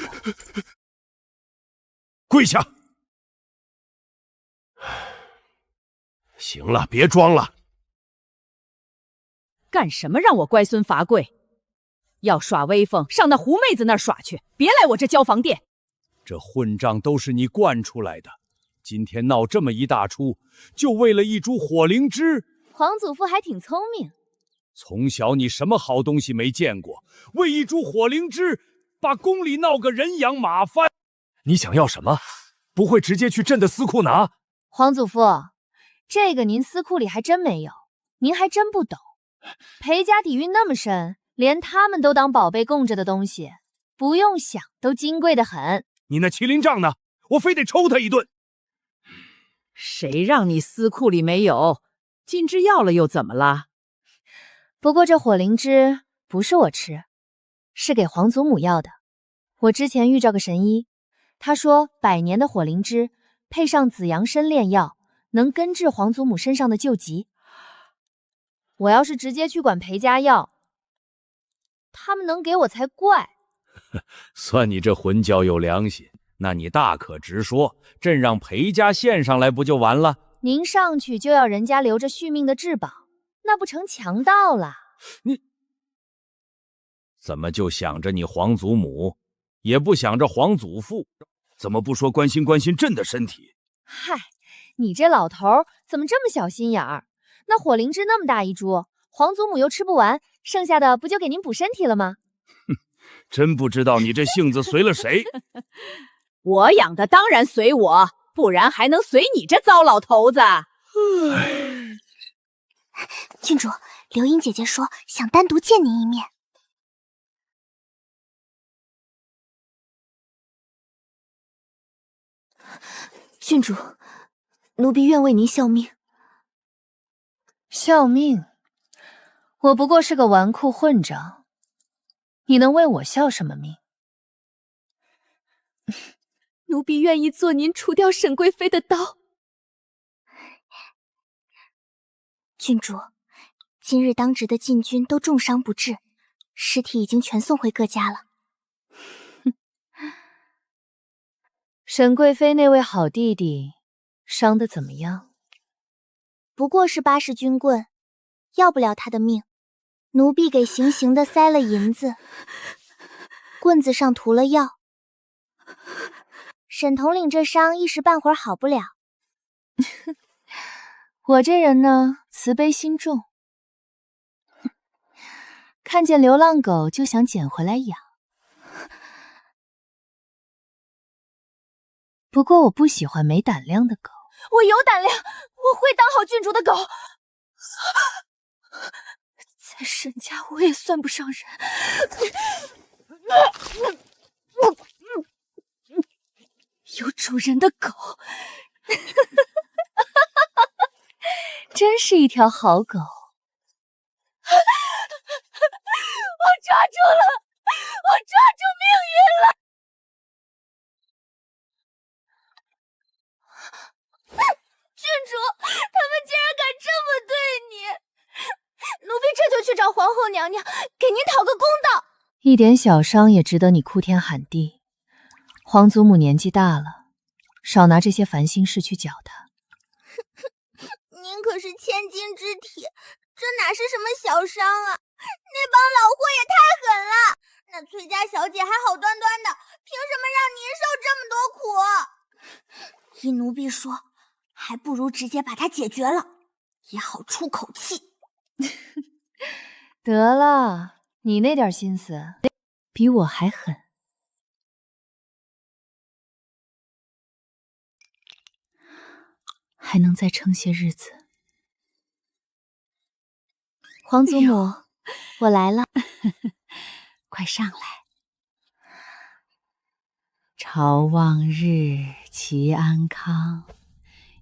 跪下！行了，别装了。干什么让我乖孙罚跪？要耍威风，上那胡妹子那儿耍去，别来我这交房殿。这混账都是你惯出来的，今天闹这么一大出，就为了一株火灵芝。皇祖父还挺聪明，从小你什么好东西没见过，为一株火灵芝把宫里闹个人仰马翻。你想要什么？不会直接去朕的私库拿？皇祖父，这个您私库里还真没有，您还真不懂。裴家底蕴那么深，连他们都当宝贝供着的东西，不用想，都金贵得很。你那麒麟杖呢？我非得抽他一顿。谁让你司库里没有？金枝要了又怎么了？不过这火灵芝不是我吃，是给皇祖母要的。我之前遇着个神医，他说100年的火灵芝配上紫阳参炼药，能根治皇祖母身上的旧疾。我要是直接去管裴家要，他们能给我才怪。算你这魂教有良心，那你大可直说，朕让裴家献上来不就完了？您上去就要人家留着续命的至宝，那不成强盗了？你怎么就想着你皇祖母，也不想着皇祖父？怎么不说关心关心朕的身体？嗨，你这老头怎么这么小心眼儿？那火灵芝那么大一株，皇祖母又吃不完，剩下的不就给您补身体了吗？真不知道你这性子随了谁。我养的当然随我，不然还能随你这糟老头子？郡主，流英姐姐说想单独见您一面。郡主，奴婢愿为您效命。效命？我不过是个纨绔混账，你能为我效什么命？奴婢愿意做您除掉沈贵妃的刀。郡主，今日当值的禁军都重伤不治，尸体已经全送回各家了。沈贵妃那位好弟弟伤得怎么样？不过是80军棍，要不了他的命。奴婢给行刑的塞了银子，棍子上涂了药。沈统领这伤一时半会儿好不了。我这人呢，慈悲心重，看见流浪狗就想捡回来养。不过我不喜欢没胆量的狗。我有胆量，我会当好郡主的狗。在沈家我也算不上人。有主人的狗。真是一条好狗。我抓住了，我抓住命运了。郡主，他们竟然敢这么对你！奴婢这就去找皇后娘娘，给您讨个公道。一点小伤也值得你哭天喊地。皇祖母年纪大了，少拿这些烦心事去搅她。您可是千金之体，这哪是什么小伤啊？那帮老货也太狠了！那崔家小姐还好端端的，凭什么让您受这么多苦？依奴婢说，还不如直接把它解决了，也好出口气。得了，你那点心思比我还狠。还能再撑些日子。皇祖母，我来了，快上来。朝望日，齐安康。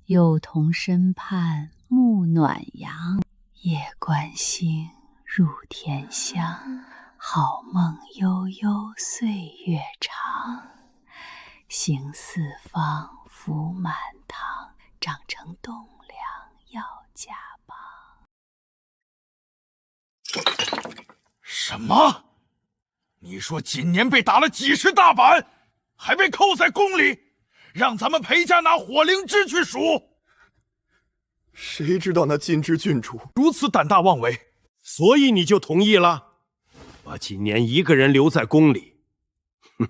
幼童身畔暮暖阳。夜观星，入天香。好梦悠悠，岁月长。行四方，福满堂。长成栋梁，要加帮。什么？你说今年被打了几十大板，还被扣在宫里，让咱们裴家拿火灵芝去赎？谁知道那禁之郡主如此胆大妄为，所以你就同意了，把今年一个人留在宫里。哼，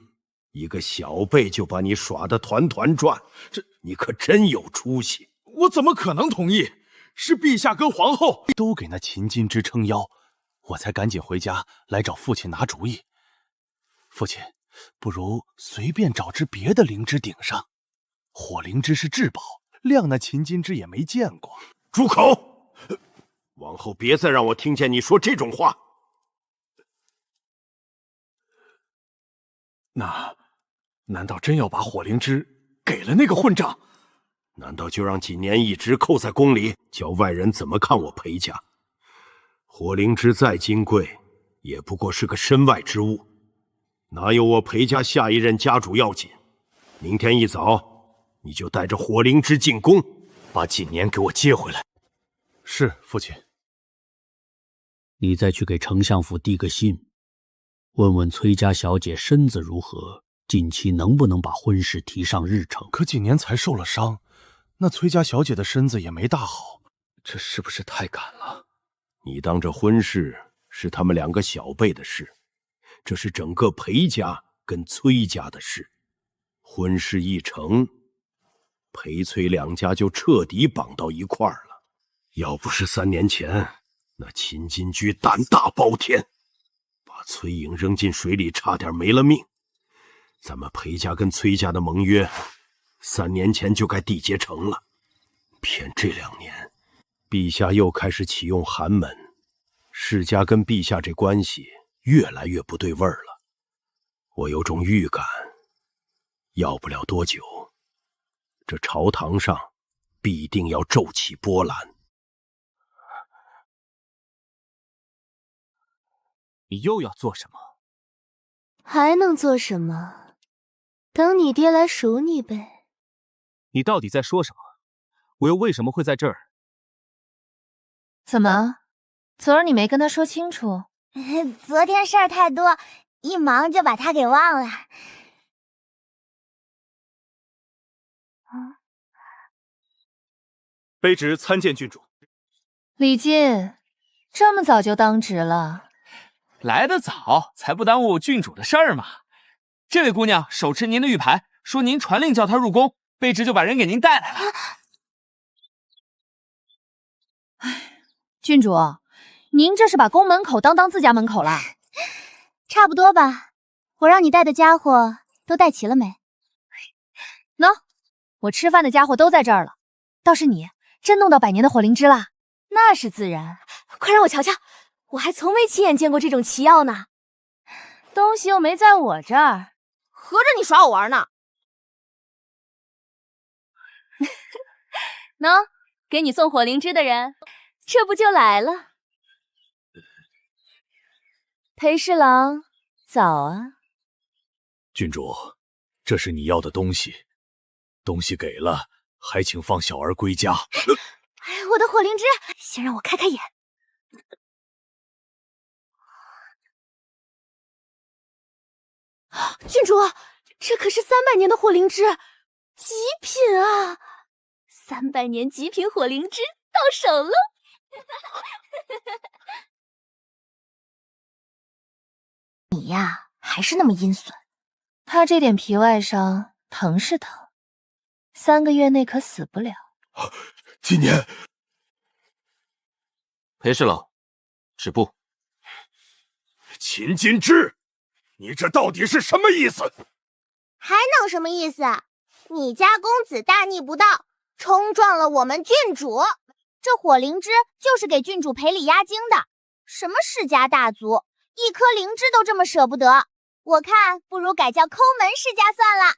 一个小辈就把你耍得团团转，这你可真有出息！我怎么可能同意？是陛下跟皇后都给那秦金枝撑腰，我才赶紧回家来找父亲拿主意。父亲，不如随便找只别的灵芝顶上。火灵芝是至宝，亮那秦金枝也没见过。住口！往后别再让我听见你说这种话。难道真要把火灵芝给了那个混账？难道就让锦年一直扣在宫里，叫外人怎么看我裴家？火灵芝再金贵，也不过是个身外之物，哪有我裴家下一任家主要紧？明天一早，你就带着火灵芝进宫，把锦年给我接回来。是，父亲。你再去给丞相府递个信，问问崔家小姐身子如何，近期能不能把婚事提上日程。可锦年才受了伤，那崔家小姐的身子也没大好，这是不是太赶了？你当这婚事是他们两个小辈的事，这是整个裴家跟崔家的事。婚事一成，裴崔两家就彻底绑到一块儿了。要不是3年前那秦金驹胆大包天，把崔颖扔进水里差点没了命，咱们裴家跟崔家的盟约3年前就该缔结成了。偏这2年陛下又开始启用寒门，世家跟陛下这关系越来越不对味儿了。我有种预感，要不了多久，这朝堂上必定要骤起波澜。你又要做什么？还能做什么？等你爹来赎你呗。你到底在说什么？我又为什么会在这儿？怎么，昨儿你没跟他说清楚？昨天事儿太多，一忙就把他给忘了。卑职参见郡主。李靖，这么早就当值了？来得早，才不耽误郡主的事儿嘛。这位姑娘手持您的玉牌，说您传令叫她入宫，卑职就把人给您带来了。郡主，您这是把宫门口当自家门口了？差不多吧。我让你带的家伙都带齐了没？喏，我吃饭的家伙都在这儿了。倒是你，真弄到100年的火灵芝啦？那是自然。快让我瞧瞧，我还从没亲眼见过这种奇药呢。东西又没在我这儿，合着你耍我玩呢？喏，给你送火灵芝的人，这不就来了？裴侍郎，早啊。郡主，这是你要的东西，东西给了，还请放小儿归家。哎，我的火灵芝，先让我开开眼。郡主，这可是300年的火灵芝，极品啊！300年极品火灵芝到手了。你呀，还是那么阴损。他这点皮外伤，疼是疼，3个月内可死不了。今年，裴侍郎，止步。秦金枝，你这到底是什么意思？还能什么意思？你家公子大逆不道，冲撞了我们郡主。这火灵芝就是给郡主赔礼压惊的。什么世家大族，一颗灵芝都这么舍不得，我看不如改叫抠门世家算了。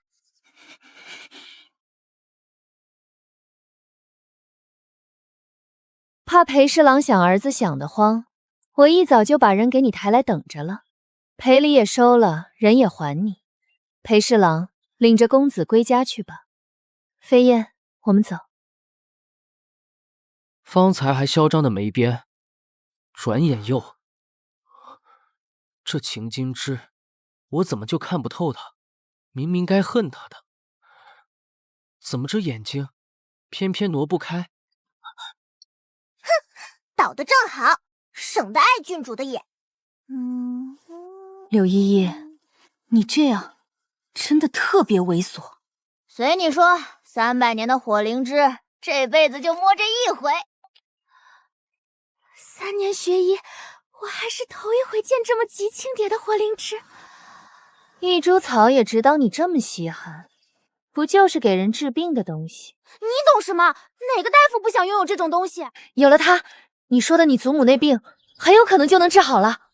怕裴侍郎想儿子想得慌，我一早就把人给你抬来等着了，赔礼也收了，人也还你。裴侍郎，领着公子归家去吧。飞燕，我们走。方才还嚣张的没边，转眼又……这秦金枝，我怎么就看不透他？明明该恨他的，怎么这眼睛偏偏挪不开？哼，倒得正好，省得碍郡主的眼。柳依依，你这样真的特别猥琐。随你说，300年的火灵芝，这辈子就摸这一回。3年学医，我还是头一回见这么极清点的火灵芝。一株草也值当你这么稀罕，不就是给人治病的东西？你懂什么？哪个大夫不想拥有这种东西？有了它，你说的你祖母那病很有可能就能治好了。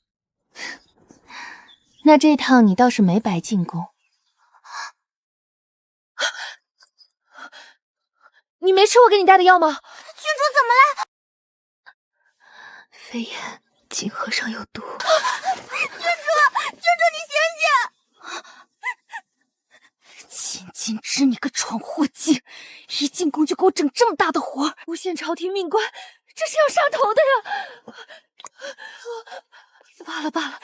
那这趟你倒是没白进宫，你没吃我给你带的药吗？郡主怎么了？飞檐，锦盒上有毒。郡主，你醒醒！秦金枝，你个闯祸精！一进宫就给我整这么大的活儿，诬陷朝廷命官，这是要杀头的呀！罢了罢了，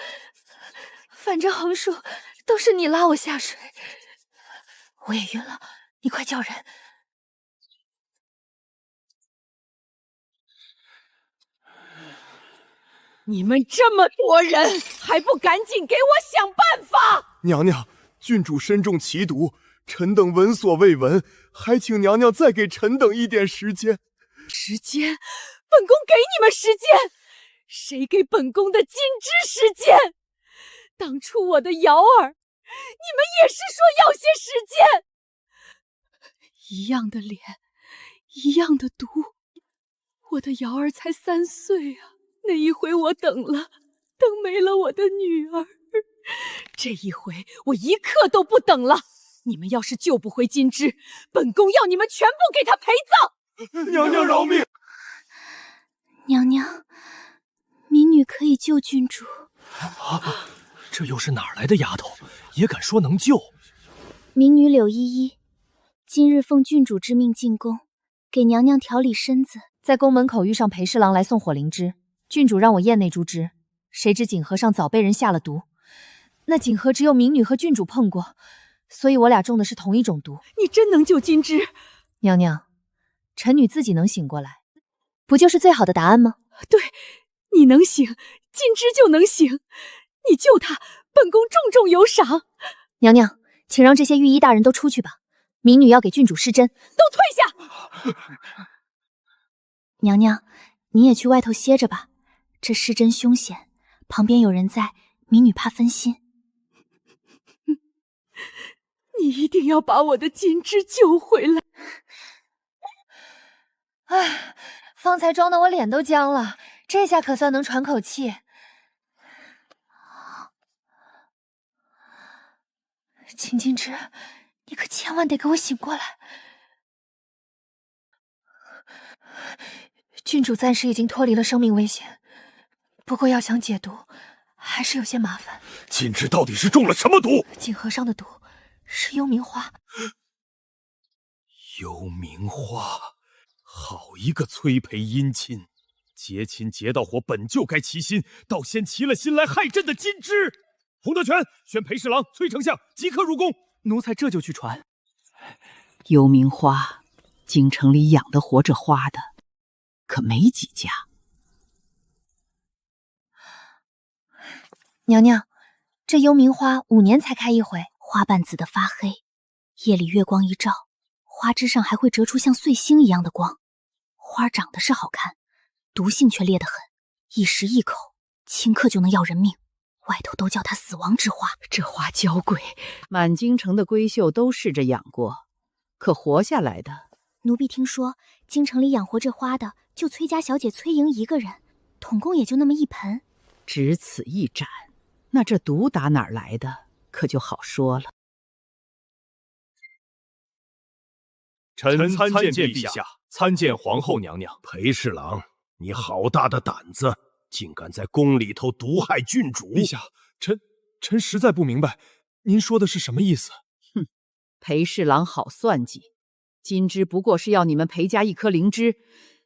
反正横竖都是你拉我下水，我也晕了，你快叫人。你们这么多人，还不赶紧给我想办法！娘娘，郡主身中奇毒，臣等闻所未闻，还请娘娘再给臣等一点时间。时间？本宫给你们时间？谁给本宫的金枝时间？当初我的瑶儿，你们也是说要些时间。一样的脸，一样的毒，我的瑶儿才3岁啊！那一回我等没了我的女儿，这一回我一刻都不等了。你们要是救不回金枝，本宫要你们全部给她陪葬。娘娘饶命！娘娘，民女可以救郡主。啊，这又是哪儿来的丫头，也敢说能救？民女柳依依，今日奉郡主之命进宫，给娘娘调理身子。在宫门口遇上裴侍郎来送火灵芝，郡主让我验那株枝，谁知锦盒上早被人下了毒。那锦盒只有民女和郡主碰过，所以我俩中的是同一种毒。你真能救金枝？娘娘，臣女自己能醒过来，不就是最好的答案吗？对，你能醒，金枝就能醒。你救她，本宫重重有赏。娘娘，请让这些御医大人都出去吧，民女要给郡主施针。都退下！娘娘，你也去外头歇着吧，这施针凶险，旁边有人在，民女怕分心。你一定要把我的金枝救回来。唉，方才装的我脸都僵了，这下可算能喘口气。秦金枝，你可千万得给我醒过来。郡主暂时已经脱离了生命危险，不过要想解毒，还是有些麻烦。金枝到底是中了什么毒？锦盒上的毒是幽冥花。幽冥花，好一个催培姻亲！结亲结到火，本就该齐心，倒先齐了心来害朕的金枝。洪德全，宣裴侍郎、崔丞相即刻入宫。奴才这就去传。幽冥花，京城里养得活这花的可没几家。娘娘，这幽冥花5年才开一回，花瓣紫得发黑，夜里月光一照，花枝上还会折出像碎星一样的光。花长得是好看，毒性却烈得很，一时一口，顷刻就能要人命。外头都叫它死亡之花。这花娇贵，满京城的闺秀都试着养过，可活下来的。奴婢听说，京城里养活这花的，就崔家小姐崔莹一个人，统共也就那么1盆。只此一盏，那这毒打哪儿来的，可就好说了。臣参见陛下，参见皇后娘娘。裴侍郎，你好大的胆子，竟敢在宫里头毒害郡主！陛下，臣实在不明白，您说的是什么意思？哼，裴侍郎好算计，金枝不过是要你们裴家一颗灵芝，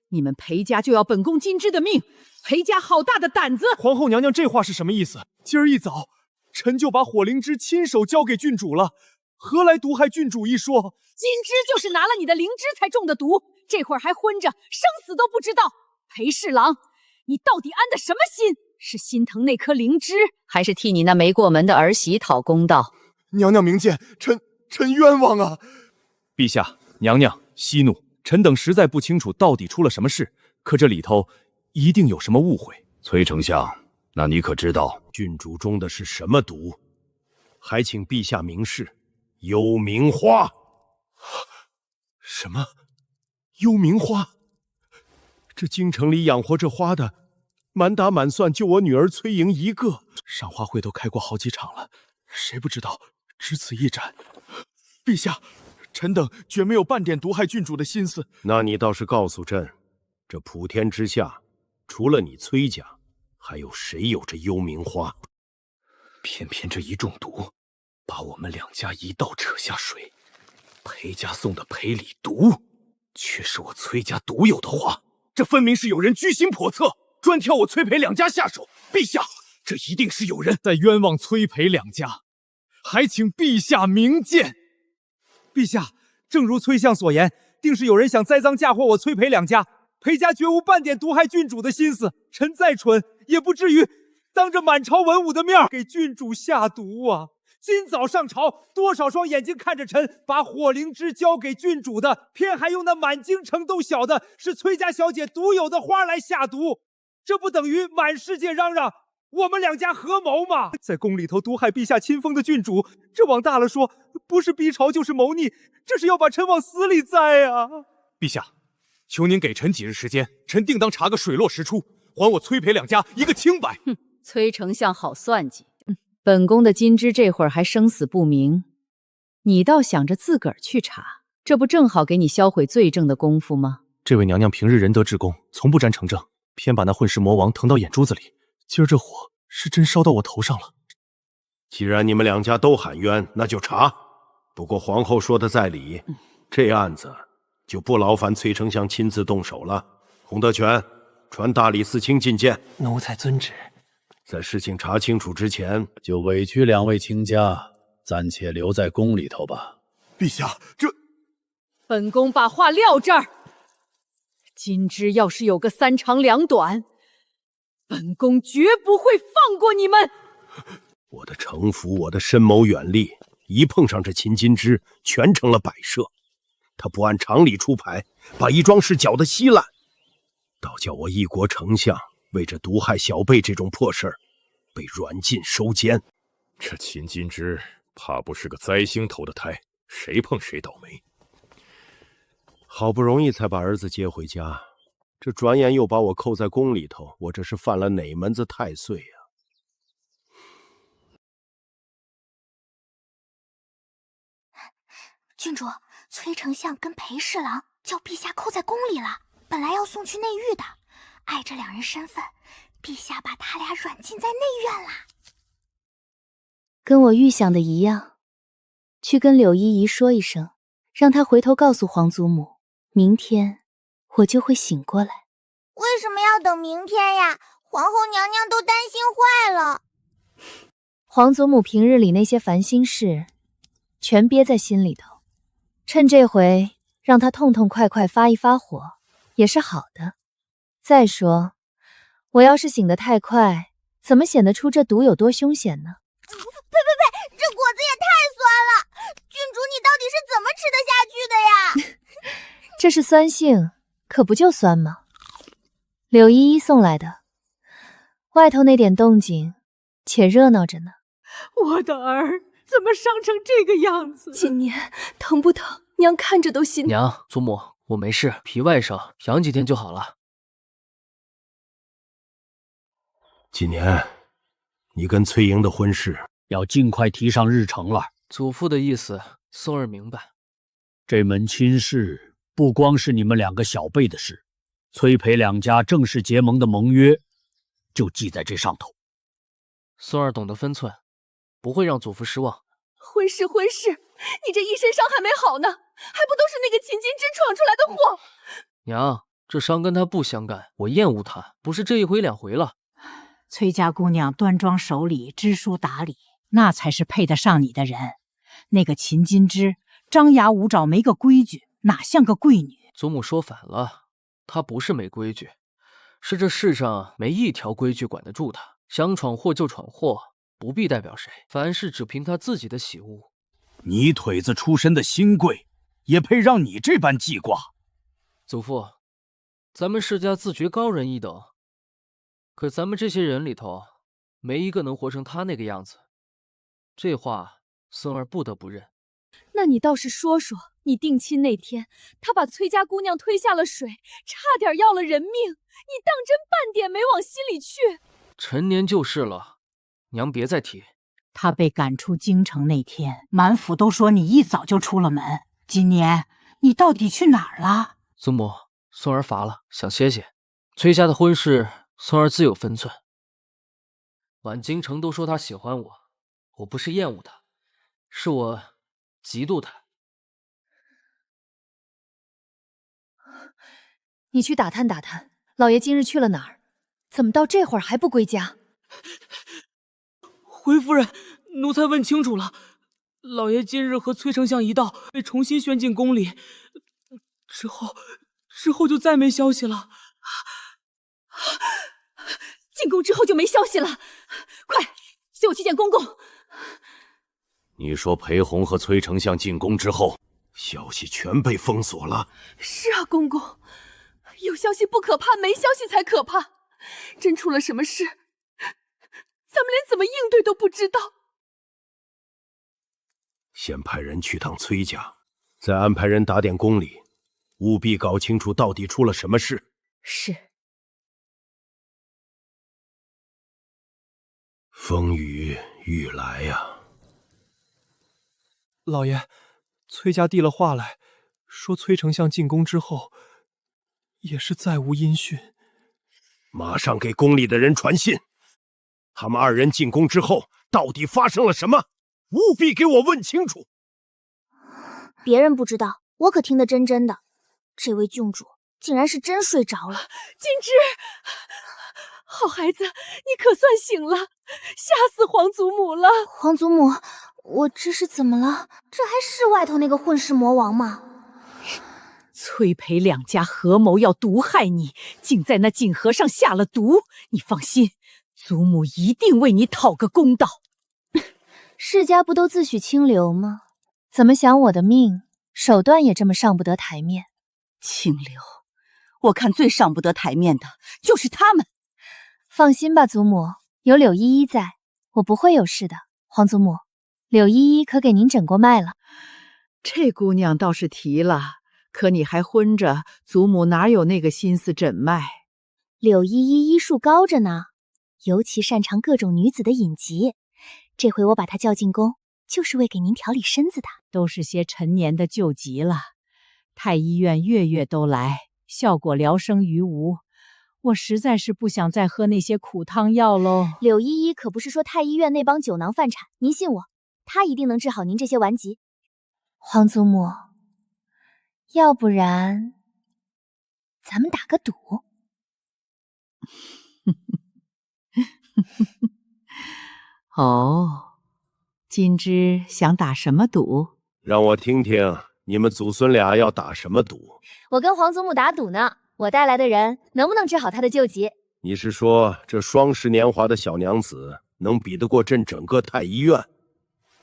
你们裴家就要本宫金枝的命，裴家好大的胆子！皇后娘娘这话是什么意思？今儿一早，臣就把火灵芝亲手交给郡主了，何来毒害郡主一说？金枝就是拿了你的灵芝才中的毒，这会儿还昏着，生死都不知道。裴侍郎，你到底安的什么心？是心疼那颗灵芝，还是替你那没过门的儿媳讨公道？娘娘明鉴，臣冤枉啊！陛下、娘娘息怒，臣等实在不清楚到底出了什么事，可这里头一定有什么误会。崔丞相，那你可知道郡主中的是什么毒？还请陛下明示。幽冥花。什么？幽冥花？这京城里养活这花的，满打满算就我女儿崔莹一个。赏花会都开过好几场了，谁不知道只此一盏？陛下，臣等绝没有半点毒害郡主的心思。那你倒是告诉朕，这普天之下，除了你崔家，还有谁有这幽冥花？偏偏这一中毒，把我们两家一道扯下水。裴家送的赔礼毒，却是我崔家独有的花。这分明是有人居心叵测，专挑我崔裴两家下手。陛下，这一定是有人在冤枉崔裴两家，还请陛下明鉴。陛下，正如崔相所言，定是有人想栽赃嫁祸我崔裴两家。裴家绝无半点毒害郡主的心思，臣再蠢也不至于当着满朝文武的面给郡主下毒啊！今早上朝，多少双眼睛看着臣把火灵芝交给郡主的，偏还用那满京城都晓得是崔家小姐独有的花来下毒，这不等于满世界嚷嚷我们两家合谋吗？在宫里头毒害陛下亲封的郡主，这往大了说，不是逼朝就是谋逆，这是要把臣往死里栽啊！陛下，求您给臣几日时间，臣定当查个水落石出，还我崔裴两家一个清白。哼，崔丞相好算计。本宫的金枝这会儿还生死不明，你倒想着自个儿去查，这不正好给你销毁罪证的功夫吗？这位娘娘平日仁德至公，从不沾成正，偏把那混世魔王腾到眼珠子里。今儿这火是真烧到我头上了。既然你们两家都喊冤，那就查。不过皇后说的在理，这案子就不劳烦崔丞相亲自动手了。洪德全，传大理寺卿觐见。奴才遵旨。在事情查清楚之前，就委屈两位卿家暂且留在宫里头吧。陛下，这……本宫把话撂这儿。金枝要是有个三长两短，本宫绝不会放过你们。我的城府，我的深谋远虑，一碰上这秦金枝，全成了摆设。他不按常理出牌，把一桩事搅得稀烂，倒叫我一国丞相为这毒害小辈这种破事儿，被软禁收监。这秦金枝怕不是个灾星投的胎，谁碰谁倒霉。好不容易才把儿子接回家，这转眼又把我扣在宫里头，我这是犯了哪门子太岁呀？郡主，崔丞相跟裴侍郎叫陛下扣在宫里了，本来要送去内狱的。碍着两人身份，陛下把他俩软禁在内院啦。跟我预想的一样，去跟柳依依说一声，让她回头告诉皇祖母，明天我就会醒过来。为什么要等明天呀？皇后娘娘都担心坏了。皇祖母平日里那些烦心事，全憋在心里头，趁这回让她痛痛快快发一发火，也是好的。再说，我要是醒得太快，怎么显得出这毒有多凶险呢？呸！这果子也太酸了！郡主，你到底是怎么吃得下去的呀？这是酸性，可不就酸吗？柳依依送来的，外头那点动静，且热闹着呢。我的儿怎么伤成这个样子？今年疼不疼？娘看着都心。娘，祖母，我没事，皮外伤，养几天就好了。今年你跟崔莹的婚事要尽快提上日程了。祖父的意思，松儿明白。这门亲事不光是你们两个小辈的事，崔裴两家正式结盟的盟约就记在这上头。松儿懂得分寸，不会让祖父失望。婚事，你这一身伤还没好呢，还不都是那个秦金枝闯出来的祸？娘，这伤跟他不相干，我厌恶他，不是这一回两回了。崔家姑娘端庄守礼，知书达理，那才是配得上你的人。那个秦金枝张牙舞爪，没个规矩，哪像个贵女？祖母说反了，她不是没规矩，是这世上没一条规矩管得住她。想闯祸就闯祸，不必代表谁，凡事只凭她自己的喜恶。泥腿子出身的新贵，也配让你这般记挂？祖父，咱们世家自觉高人一等，可咱们这些人里头，没一个能活成他那个样子。这话，孙儿不得不认。那你倒是说说，你定亲那天，他把崔家姑娘推下了水，差点要了人命，你当真半点没往心里去？陈年旧事了，娘别再提。他被赶出京城那天，满府都说你一早就出了门，今年你到底去哪儿了？祖母，松儿乏了，想歇歇。崔家的婚事，松儿自有分寸。晚京城都说他喜欢我，我不是厌恶他，是我嫉妒他。你去打探打探，老爷今日去了哪儿？怎么到这会儿还不归家？回夫人，奴才问清楚了，老爷今日和崔丞相一道被重新选进宫里，之后就再没消息了。进宫之后就没消息了，快随我去见公公。你说裴红和崔丞相进宫之后，消息全被封锁了？是啊，公公，有消息不可怕，没消息才可怕。真出了什么事，咱们连怎么应对都不知道。先派人去趟崔家，再安排人打点宫里，务必搞清楚到底出了什么事。是。风雨欲来呀！老爷，崔家递了话来，说崔丞相进宫之后，也是再无音讯。马上给宫里的人传信，他们二人进宫之后到底发生了什么？务必给我问清楚。别人不知道，我可听得真真的。这位郡主竟然是真睡着了。金枝，好孩子，你可算醒了，吓死皇祖母了。皇祖母，我这是怎么了？这还是外头那个混世魔王吗？崔裴两家合谋要毒害你，竟在那锦盒上下了毒。你放心，祖母一定为你讨个公道。世家不都自诩清流吗？怎么想我的命，手段也这么上不得台面？清流，我看最上不得台面的就是他们。放心吧，祖母，有柳依依在，我不会有事的。皇祖母，柳依依可给您诊过脉了。这姑娘倒是提了，可你还昏着，祖母哪有那个心思诊脉？柳依依医术高着呢，尤其擅长各种女子的隐疾。这回我把她叫进宫，就是为给您调理身子的。都是些陈年的旧疾了，太医院月月都来，效果聊生于无。我实在是不想再喝那些苦汤药喽。柳依依可不是说太医院那帮酒囊饭铲，您信我，她一定能治好您这些顽疾。皇祖母，要不然咱们打个赌。哦，金枝想打什么赌？让我听听你们祖孙俩要打什么赌。我跟皇祖母打赌呢，我带来的人能不能治好他的旧疾？你是说这双十年华的小娘子能比得过朕整个太医院？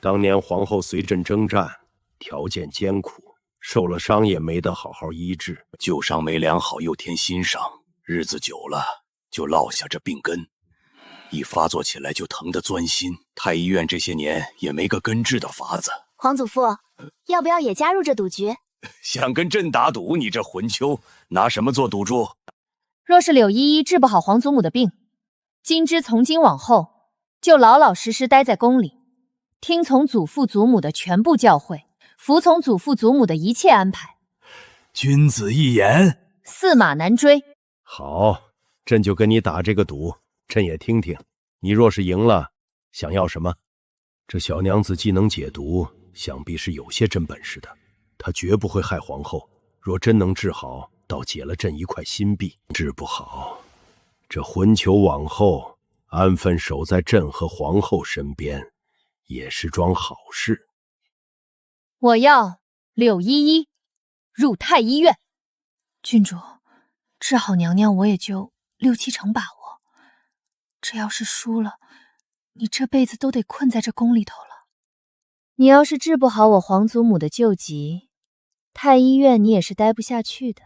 当年皇后随朕征战，条件艰苦，受了伤也没得好好医治，旧伤没养好又添新伤，日子久了就落下这病根，一发作起来就疼得钻心。太医院这些年也没个根治的法子。皇祖父，要不要也加入这赌局？想跟朕打赌，你这混球拿什么做赌注？若是柳依依治不好皇祖母的病，金枝从今往后就老老实实待在宫里，听从祖父祖母的全部教诲，服从祖父祖母的一切安排。君子一言，驷马难追。好，朕就跟你打这个赌，朕也听听，你若是赢了，想要什么？这小娘子既能解毒，想必是有些真本事的，她绝不会害皇后。若真能治好，倒解了朕一块心壁；治不好，这魂球往后安分守在朕和皇后身边，也是桩好事。我要柳依依入太医院。郡主，治好娘娘我也就6、7成把握，这要是输了，你这辈子都得困在这宫里头了。你要是治不好我皇祖母的旧疾，太医院你也是待不下去的。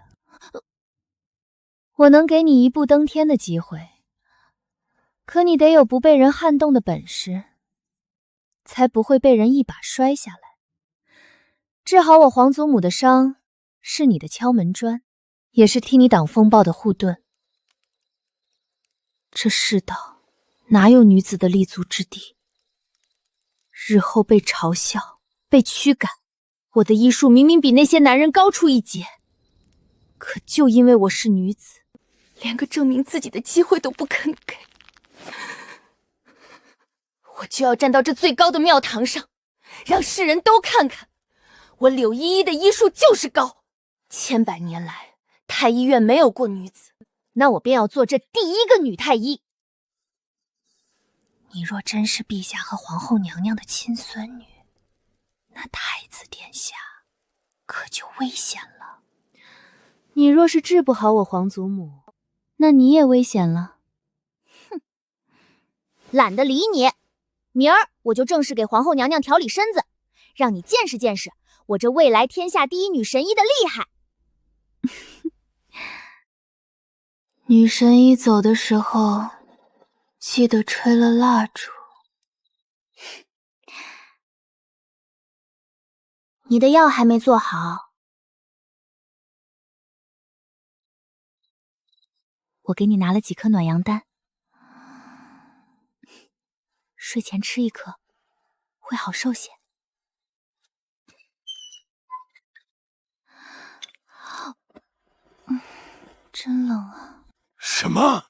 我能给你一步登天的机会，可你得有不被人撼动的本事，才不会被人一把摔下来。治好我皇祖母的伤，是你的敲门砖，也是替你挡风暴的护盾。这世道哪有女子的立足之地？日后被嘲笑、被驱赶，我的医术明明比那些男人高出一截，可就因为我是女子，连个证明自己的机会都不肯给。我就要站到这最高的庙堂上，让世人都看看，我柳依依的医术就是高。千百年来，太医院没有过女子，那我便要做这第一个女太医。你若真是陛下和皇后娘娘的亲孙女，那太子殿下可就危险了。你若是治不好我皇祖母，那你也危险了。哼，懒得理你。明儿我就正式给皇后娘娘调理身子，让你见识见识我这未来天下第一女神医的厉害。女神医走的时候，记得吹了蜡烛。你的药还没做好，我给你拿了几颗暖阳丹，睡前吃一颗，会好受些。真冷啊！什么？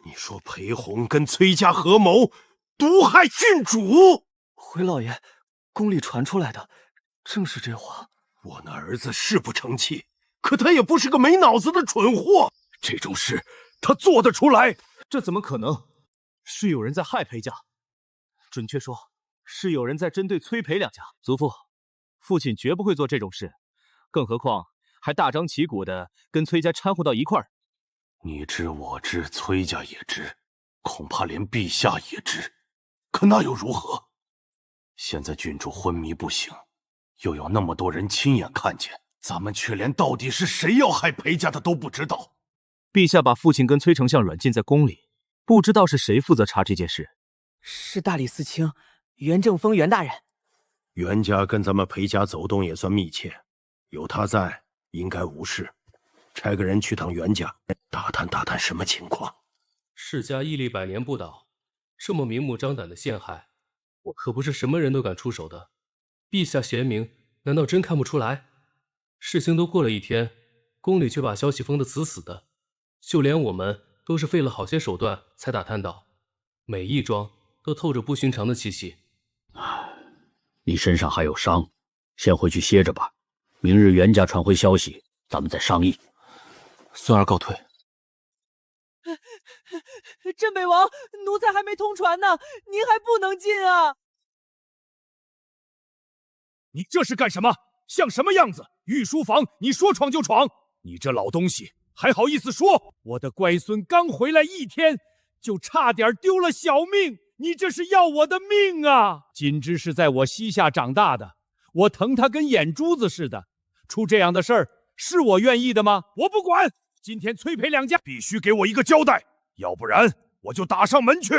你说裴红跟崔家合谋毒害郡主？回老爷，宫里传出来的正是这话。我那儿子是不成器，可他也不是个没脑子的蠢货。这种事他做得出来？这怎么可能？是有人在害裴家，准确说，是有人在针对崔裴两家。祖父，父亲绝不会做这种事，更何况还大张旗鼓的跟崔家掺和到一块儿。你知我知，崔家也知，恐怕连陛下也知，可那又如何？现在郡主昏迷不醒，又有那么多人亲眼看见，咱们却连到底是谁要害裴家的都不知道。陛下把父亲跟崔丞相软禁在宫里，不知道是谁负责查这件事。是大理寺卿袁正风袁大人。袁家跟咱们裴家走动也算密切，有他在，应该无事。差个人去趟袁家，打探什么情况。世家屹立100年不倒，这么明目张胆的陷害，我可不是什么人都敢出手的。陛下贤明，难道真看不出来？事情都过了1天，宫里却把消息封得死死的，就连我们都是费了好些手段才打探到，每一桩都透着不寻常的气息。你身上还有伤，先回去歇着吧。明日袁家传回消息，咱们再商议。孙儿告退。镇北王，奴才还没通传呢，您还不能进啊！你这是干什么？像什么样子？御书房，你说闯就闯！你这老东西，还好意思说？我的乖孙刚回来1天，就差点丢了小命，你这是要我的命啊！锦芝是在我膝下长大的，我疼她跟眼珠子似的，出这样的事儿，是我愿意的吗？我不管！今天崔裴两家必须给我一个交代，要不然我就打上门去。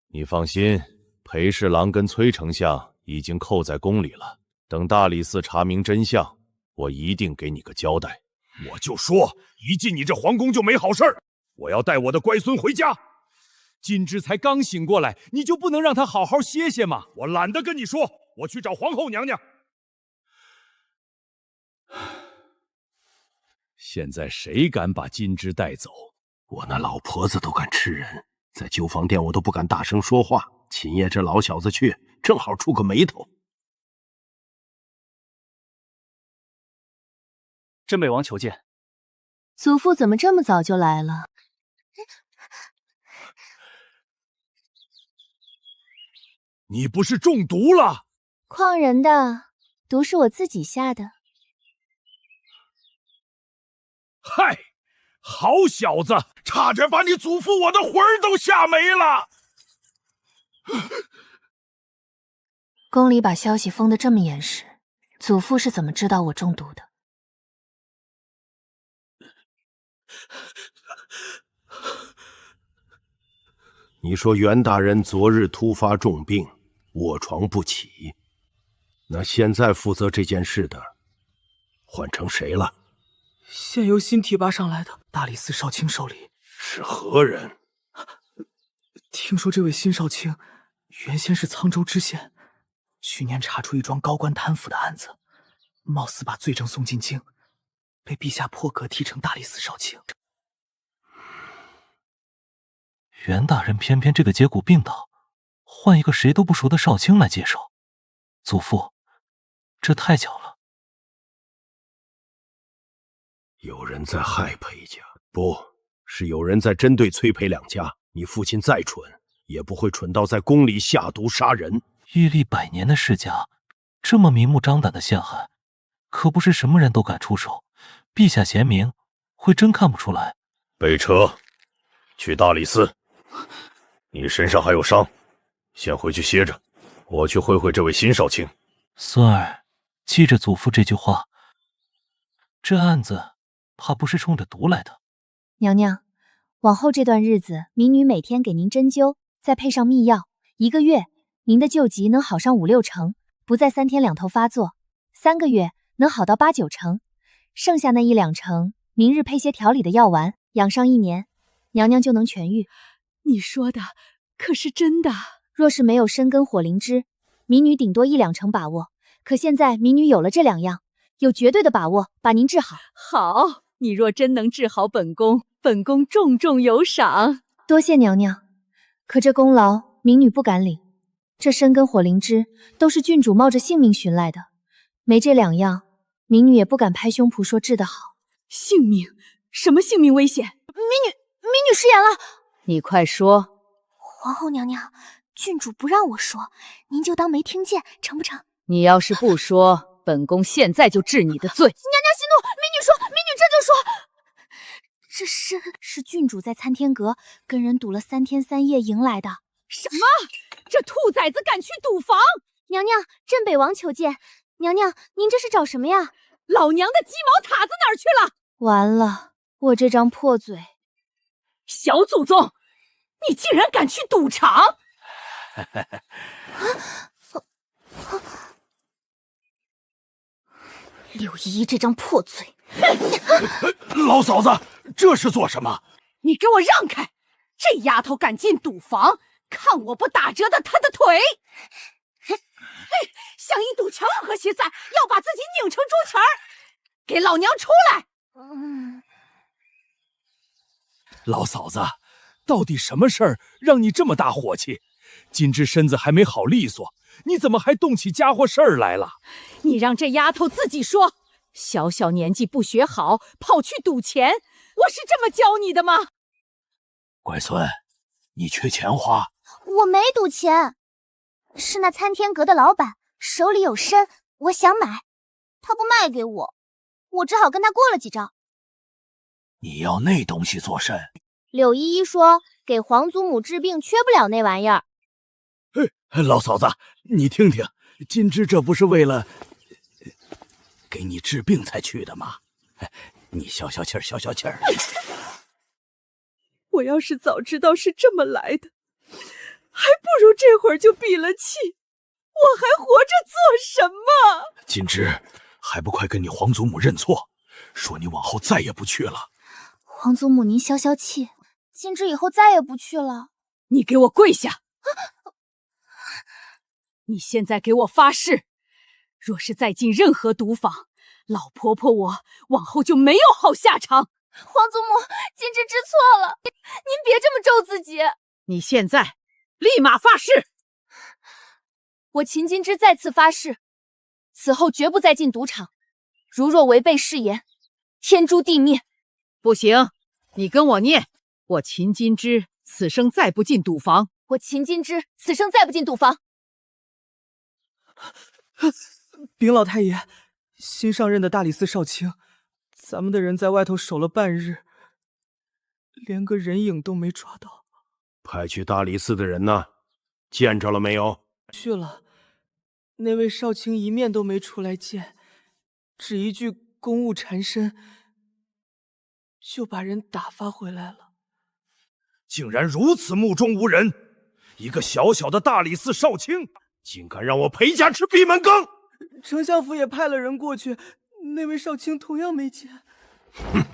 你放心，裴侍郎跟崔丞相已经扣在宫里了，等大理寺查明真相，我一定给你个交代。我就说，一进你这皇宫就没好事儿，我要带我的乖孙回家。锦芝才刚醒过来，你就不能让他好好歇歇吗？我懒得跟你说，我去找皇后娘娘。现在谁敢把金枝带走？我那老婆子都敢吃人，在旧房店我都不敢大声说话。秦叶这老小子去，正好出个眉头。镇北王求见。祖父怎么这么早就来了？你不是中毒了？诓人的，毒是我自己下的。嗨，好小子，差点把你祖父我的魂儿都吓没了。宫里把消息封得这么严实，祖父是怎么知道我中毒的？你说袁大人昨日突发重病，卧床不起，那现在负责这件事的换成谁了？现由新提拔上来的大理寺少卿手里。是何人？听说这位新少卿原先是沧州知县，去年查出一桩高官贪腐的案子，貌似把罪证送进京，被陛下破格提成大理寺少卿。袁大人偏偏这个节骨病倒，换一个谁都不熟的少卿来接手。祖父，这太巧了。有人在害裴家，不是有人在针对崔裴两家。你父亲再蠢，也不会蠢到在宫里下毒杀人。屹立100年的世家，这么明目张胆的陷害，可不是什么人都敢出手。陛下贤明，会真看不出来。备车，去大理寺。你身上还有伤，先回去歇着。我去会会这位新少卿。孙儿，记着祖父这句话。这案子怕不是冲着毒来的。娘娘，往后这段日子，民女每天给您针灸，再配上秘药，1个月，您的旧疾能好上5、6成，不再3天2头发作；3个月能好到8、9成，剩下那1、2成，明日配些调理的药丸，养上1年，娘娘就能痊愈。你说的可是真的？若是没有参根火灵芝，民女顶多1、2成把握，可现在民女有了这2样，有绝对的把握把您治好。好，你若真能治好本宫，本宫重重有赏。多谢娘娘，可这功劳民女不敢领。这参根火灵芝都是郡主冒着性命寻来的，没这2样，民女也不敢拍胸脯说治得好。性命？什么性命危险？民女失言了。你快说。皇后娘娘，郡主不让我说，您就当没听见，成不成？你要是不说，本宫现在就治你的罪。娘娘息怒，民女说，民女这就说。这是郡主在参天阁跟人赌了3天3夜赢来的。什么？这兔崽子敢去赌房？娘娘，镇北王求见。娘娘，您这是找什么呀？老娘的鸡毛塔子哪儿去了？完了，我这张破嘴。小祖宗，你竟然敢去赌场！柳依依这张破嘴！老嫂子，这是做什么？你给我让开！这丫头敢进赌房，看我不打折的她的腿！想以赌强和谐赛，要把自己拧成猪蹄儿！给老娘出来！老嫂子，到底什么事儿让你这么大火气？金枝身子还没好利索，你怎么还动起家伙事儿来了？你让这丫头自己说。小小年纪不学好，跑去赌钱，我是这么教你的吗？乖孙，你缺钱花？我没赌钱，是那参天阁的老板手里有参，我想买，他不卖给我，我只好跟他过了几招。你要那东西做甚？柳依依说给皇祖母治病缺不了那玩意儿。老嫂子，你听听，金枝这不是为了给你治病才去的吗？你消消气儿，消消气儿。我要是早知道是这么来的，还不如这会儿就闭了气，我还活着做什么？金枝，还不快跟你皇祖母认错，说你往后再也不去了。皇祖母您消消气，金枝以后再也不去了。你给我跪下！你现在给我发誓，若是再进任何赌坊，老婆婆我往后就没有好下场。皇祖母，金枝知错了，您别这么咒自己。你现在立马发誓！我秦金枝再次发誓，此后绝不再进赌场，如若违背誓言，天诛地灭。不行，你跟我念：我秦金枝此生再不进赌房。我秦金枝此生再不进赌房。禀老太爷，新上任的大理寺少卿，咱们的人在外头守了半日，连个人影都没抓到。派去大理寺的人呢？见着了没有？去了，那位少卿一面都没出来见，只一句公务缠身，就把人打发回来了。竟然如此目中无人！一个小小的大理寺少卿，竟敢让我裴家吃闭门羹！丞相府也派了人过去，那位少卿同样没见。哼，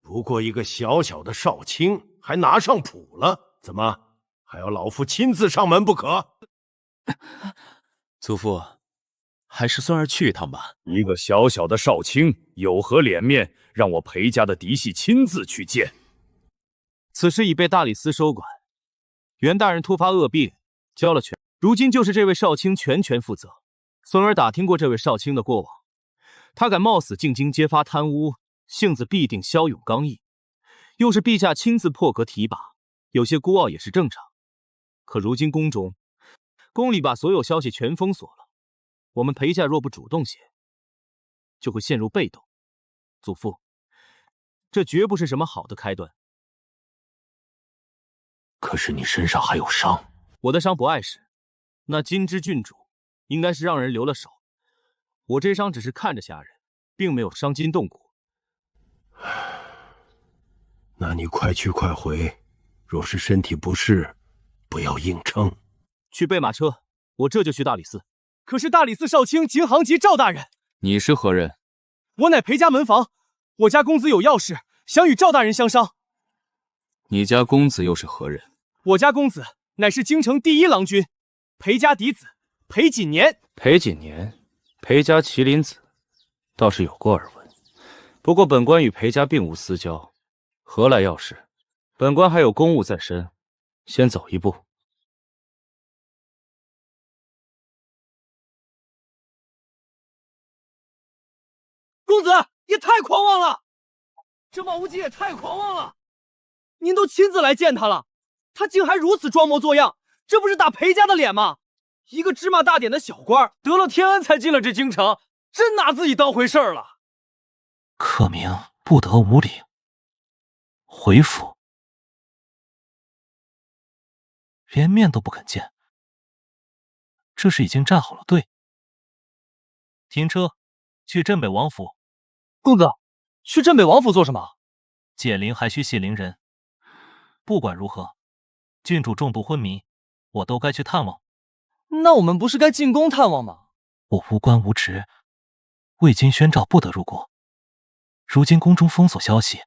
不过一个小小的少卿，还拿上谱了？怎么还要老夫亲自上门不可？祖父，还是孙儿去一趟吧。一个小小的少卿，有何脸面让我裴家的嫡系亲自去见？此事已被大理寺收管。袁大人突发恶病，交了权，如今就是这位少卿全权负责。孙儿打听过这位少卿的过往，他敢冒死进京揭发贪污，性子必定骁勇刚毅。又是陛下亲自破格提拔，有些孤傲也是正常。可如今宫里把所有消息全封锁了，我们裴家若不主动些，就会陷入被动。祖父，这绝不是什么好的开端。可是你身上还有伤。我的伤不碍事，那金枝郡主应该是让人留了手。我这伤只是看着吓人，并没有伤筋动骨。那你快去快回，若是身体不适，不要硬撑。去备马车，我这就去大理寺。可是大理寺少卿景行及赵大人。你是何人？我乃裴家门房，我家公子有要事，想与赵大人相商。你家公子又是何人？我家公子乃是京城第一郎君，裴家嫡子裴锦年。裴锦年，裴家麒麟子，倒是有过耳闻。不过本官与裴家并无私交，何来要事？本官还有公务在身，先走一步。公子也太狂妄了，这马无忌也太狂妄了！您都亲自来见他了，他竟还如此装模作样，这不是打裴家的脸吗？一个芝麻大点的小官，得了天恩才进了这京城，真拿自己当回事儿了。克明不得无礼，回府连面都不肯见，这是已经站好了队。停车，去镇北王府。公子，去镇北王府做什么？解铃还须系铃人。不管如何，郡主重度昏迷，我都该去探望。那我们不是该进宫探望吗？我无官无职，未经宣召不得入宫。如今宫中封锁消息，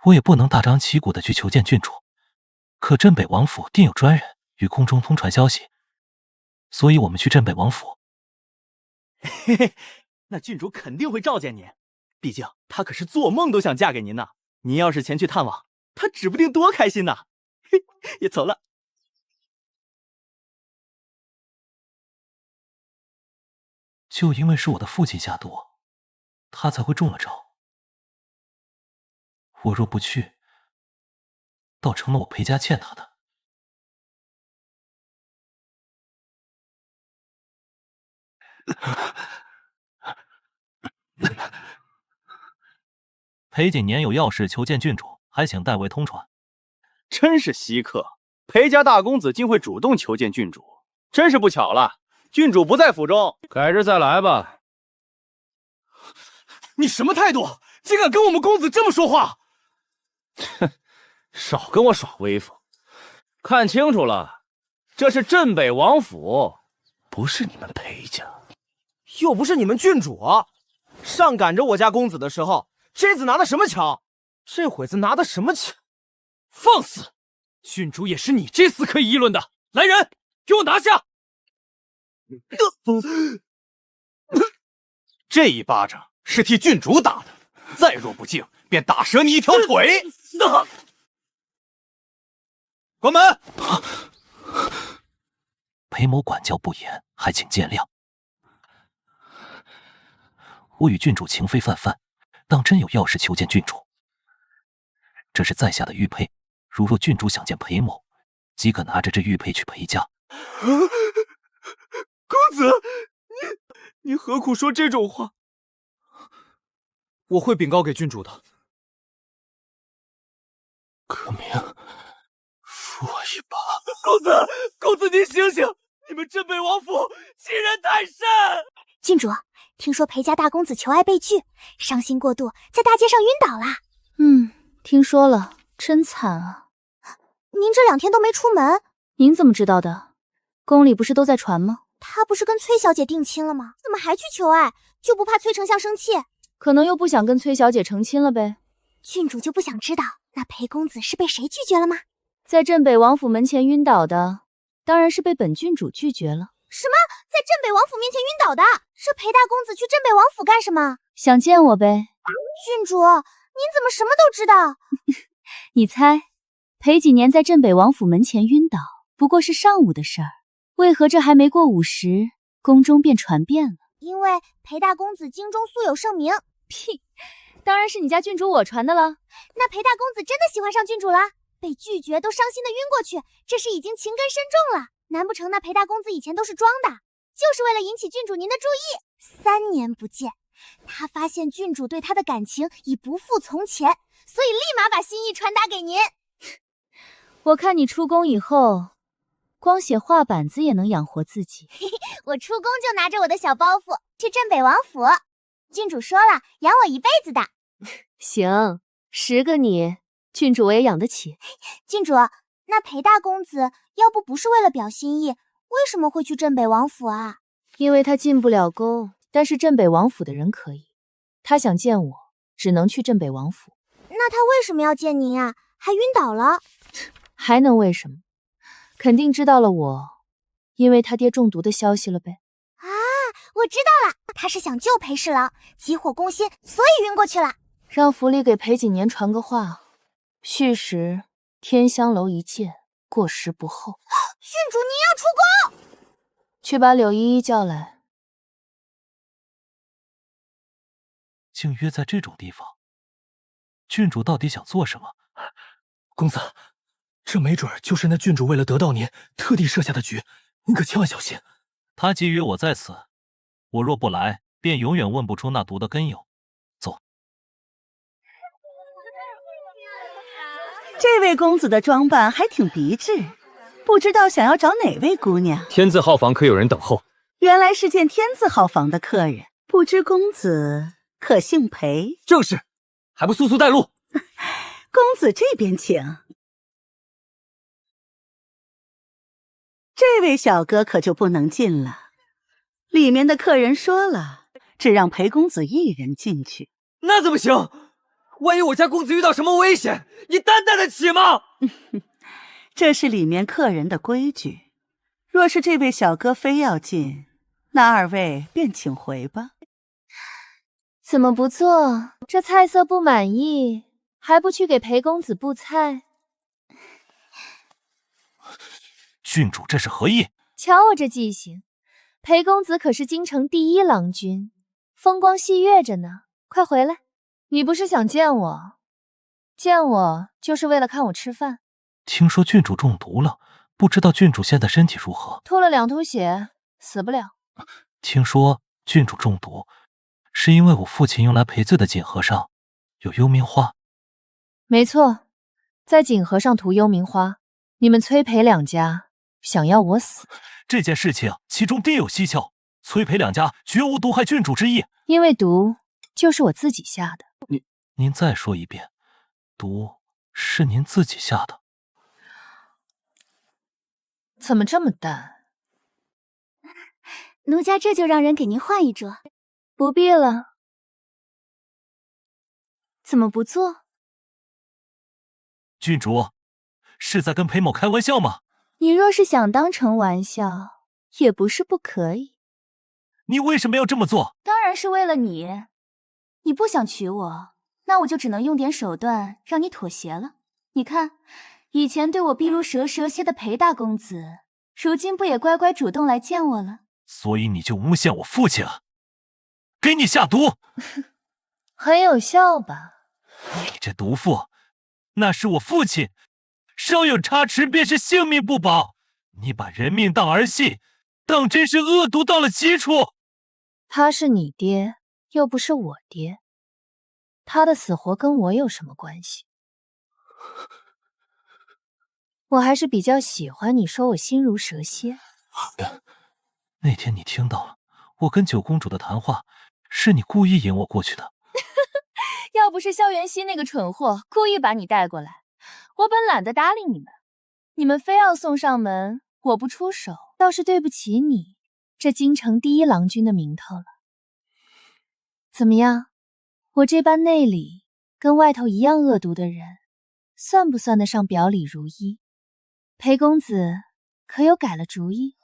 我也不能大张旗鼓的去求见郡主。可镇北王府定有专人与宫中通传消息，所以我们去镇北王府。嘿嘿，那郡主肯定会召见您，毕竟她可是做梦都想嫁给您呢。您要是前去探望，她指不定多开心呢。嘿，也走了。就因为是我的父亲下毒，他才会中了招。我若不去，倒成了我裴家欠他的。裴锦年有要事求见郡主，还请代为通传。真是稀客，裴家大公子竟会主动求见郡主，真是不巧了。郡主不在府中，改日再来吧。你什么态度？竟敢跟我们公子这么说话！哼，少跟我耍威风！看清楚了，这是镇北王府，不是你们裴家，又不是你们郡主，上赶着我家公子的时候，这次拿的什么枪？这会子拿的什么枪？放肆！郡主也是你这厮可以议论的。来人，给我拿下！这一巴掌是替郡主打的，再若不敬，便打折你一条腿！关门！裴某管教不严，还请见谅。我与郡主情非泛泛，当真有要事求见郡主。这是在下的玉佩，如若郡主想见裴某，即可拿着这玉佩去裴家。公子，你何苦说这种话？我会禀告给郡主的。可明，扶我一把。公子您醒醒！你们镇北王府欺人太甚！郡主，听说裴家大公子求爱被拒，伤心过度，在大街上晕倒了。听说了，真惨啊！您这2天都没出门，您怎么知道的？宫里不是都在传吗？他不是跟崔小姐定亲了吗？怎么还去求爱？就不怕崔丞相生气？可能又不想跟崔小姐成亲了呗。郡主就不想知道那裴公子是被谁拒绝了吗？在镇北王府门前晕倒的，当然是被本郡主拒绝了。什么？在镇北王府面前晕倒的？这裴大公子去镇北王府干什么？想见我呗。郡主，您怎么什么都知道？你猜，裴几年在镇北王府门前晕倒，不过是上午的事儿，为何这还没过午时，宫中便传遍了？因为裴大公子京中素有盛名。屁，当然是你家郡主我传的了。那裴大公子真的喜欢上郡主了？被拒绝都伤心的晕过去，这是已经情根深重了。难不成那裴大公子以前都是装的，就是为了引起郡主您的注意？3年不见，他发现郡主对他的感情已不复从前，所以立马把心意传达给您。我看你出宫以后，光写画板子也能养活自己。我出宫就拿着我的小包袱去镇北王府，郡主说了，养我一辈子的。行，10个你，郡主我也养得起。郡主，那裴大公子要不是为了表心意，为什么会去镇北王府啊？因为他进不了宫，但是镇北王府的人可以。他想见我，只能去镇北王府。那他为什么要见您啊？还晕倒了？还能为什么？肯定知道了我因为他爹中毒的消息了呗。啊，我知道了，他是想救裴侍郎，急火攻心，所以晕过去了。让府里给裴几年传个话，续时天香楼一见，过时不候。郡主您要出宫，去把柳依依叫来。竟约在这种地方，郡主到底想做什么？公子，这没准就是那郡主为了得到您特地设下的局，您可千万小心。他既约我在此，我若不来，便永远问不出那毒的根由。走。这位公子的装扮还挺别致，不知道想要找哪位姑娘？天字号房可有人等候？原来是见天字号房的客人，不知公子可姓裴？正是，还不速速带路。公子这边请。这位小哥可就不能进了，里面的客人说了，只让裴公子一人进去。那怎么行？万一我家公子遇到什么危险，你担待得起吗？这是里面客人的规矩。若是这位小哥非要进，那2位便请回吧。怎么不做？这菜色不满意，还不去给裴公子布菜？郡主这是何意？瞧我这记性，裴公子可是京城第1郎君，风光细月着呢。快回来！你不是想见我？见我就是为了看我吃饭。听说郡主中毒了，不知道郡主现在身体如何？吐了2吐血，死不了。听说郡主中毒，是因为我父亲用来赔罪的锦盒上有幽冥花。没错，在锦盒上涂幽冥花，你们崔裴2家想要我死。这件事情其中定有蹊跷，崔裴2家绝无毒害郡主之意。因为毒就是我自己下的。您再说一遍，毒是您自己下的？怎么这么淡？奴家这就让人给您换一桌。不必了。怎么不做？郡主是在跟裴某开玩笑吗？你若是想当成玩笑，也不是不可以。你为什么要这么做？当然是为了你。你不想娶我，那我就只能用点手段让你妥协了。你看，以前对我避如蛇蝎的裴大公子，如今不也乖乖主动来见我了？所以你就诬陷我父亲了，给你下毒。很有效吧？你这毒妇，那是我父亲，稍有差池便是性命不保。你把人命当儿戏，当真是恶毒到了极处。他是你爹，又不是我爹，他的死活跟我有什么关系？我还是比较喜欢你说我心如蛇蝎。那天你听到了我跟九公主的谈话，是你故意引我过去的。要不是萧元熙那个蠢货故意把你带过来，我本懒得搭理你们。你们非要送上门，我不出手，倒是对不起你这京城第1郎君的名头了。怎么样，我这般内里跟外头一样恶毒的人，算不算得上表里如一？裴公子可有改了主意？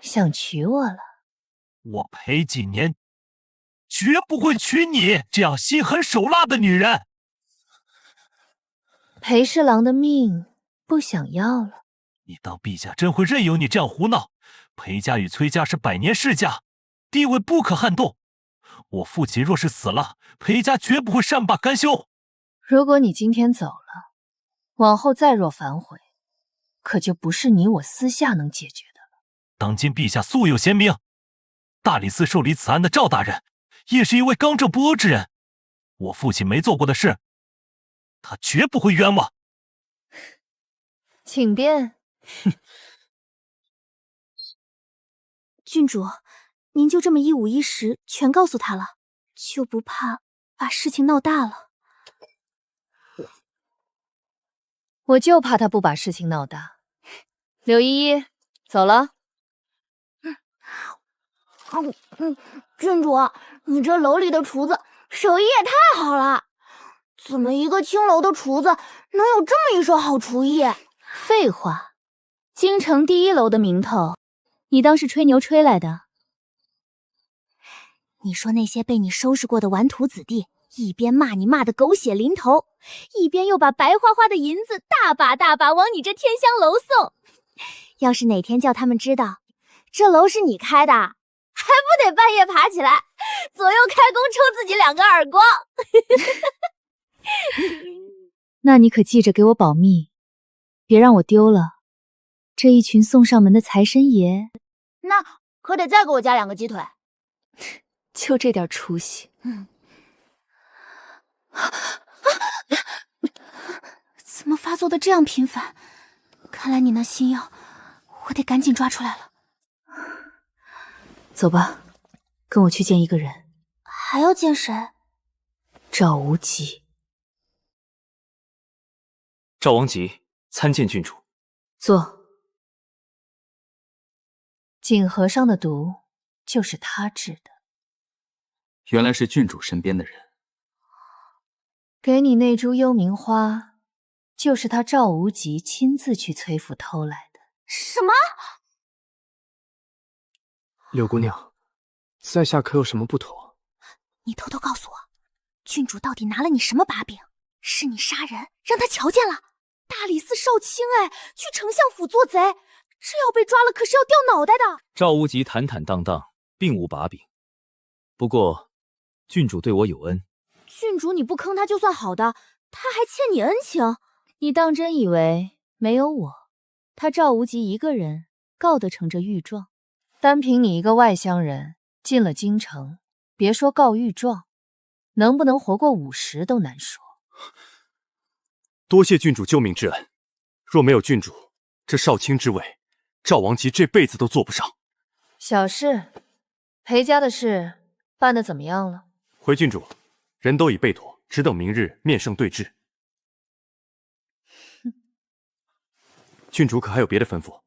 想娶我了？我裴几年绝不会娶你这样心狠手辣的女人。裴侍郎的命不想要了？你当陛下真会任由你这样胡闹？裴家与崔家是百年世家，地位不可撼动。我父亲若是死了，裴家绝不会善罢甘休。如果你今天走了，往后再若反悔，可就不是你我私下能解决的了。当今陛下素有贤名，大理寺受理此案的赵大人，也是一位刚正不阿之人。我父亲没做过的事，他绝不会冤枉。请便。郡主，您就这么一五一十全告诉他了，就不怕把事情闹大了？我就怕他不把事情闹大。柳依依，走了。郡主，你这楼里的厨子手艺也太好了，怎么一个青楼的厨子能有这么一手好厨艺？废话，京城第一楼的名头，你当是吹牛吹来的？你说那些被你收拾过的纨绔子弟，一边骂你骂得狗血淋头，一边又把白花花的银子大把大把往你这天香楼送。要是哪天叫他们知道这楼是你开的，还不得半夜爬起来左右开弓抽自己2个耳光？那你可记着给我保密，别让我丢了这一群送上门的财神爷。那可得再给我加2个鸡腿。就这点出息。怎么发作的这样频繁？看来你那新药，我得赶紧抓出来了。走吧，跟我去见一个人。还要见谁？赵无极。赵王吉参见郡主。坐。锦盒上的毒就是他制的。原来是郡主身边的人。给你那株幽冥花，就是他赵无极亲自去崔府偷来的。什么？柳姑娘，在下可有什么不妥？你偷偷告诉我，郡主到底拿了你什么把柄？是你杀人让他瞧见了？大理寺少卿去丞相府做贼，这要被抓了可是要掉脑袋的。赵无极坦坦荡荡，并无把柄。不过郡主对我有恩。郡主你不坑他就算好的，他还欠你恩情。你当真以为没有我，他赵无极一个人告得成这御状？单凭你一个外乡人进了京城，别说告御状，能不能活过50都难说。多谢郡主救命之恩，若没有郡主，这少卿之位，赵王吉这辈子都做不上。小事，裴家的事办得怎么样了？回郡主，人都已备妥，只等明日面圣对质。郡主可还有别的吩咐？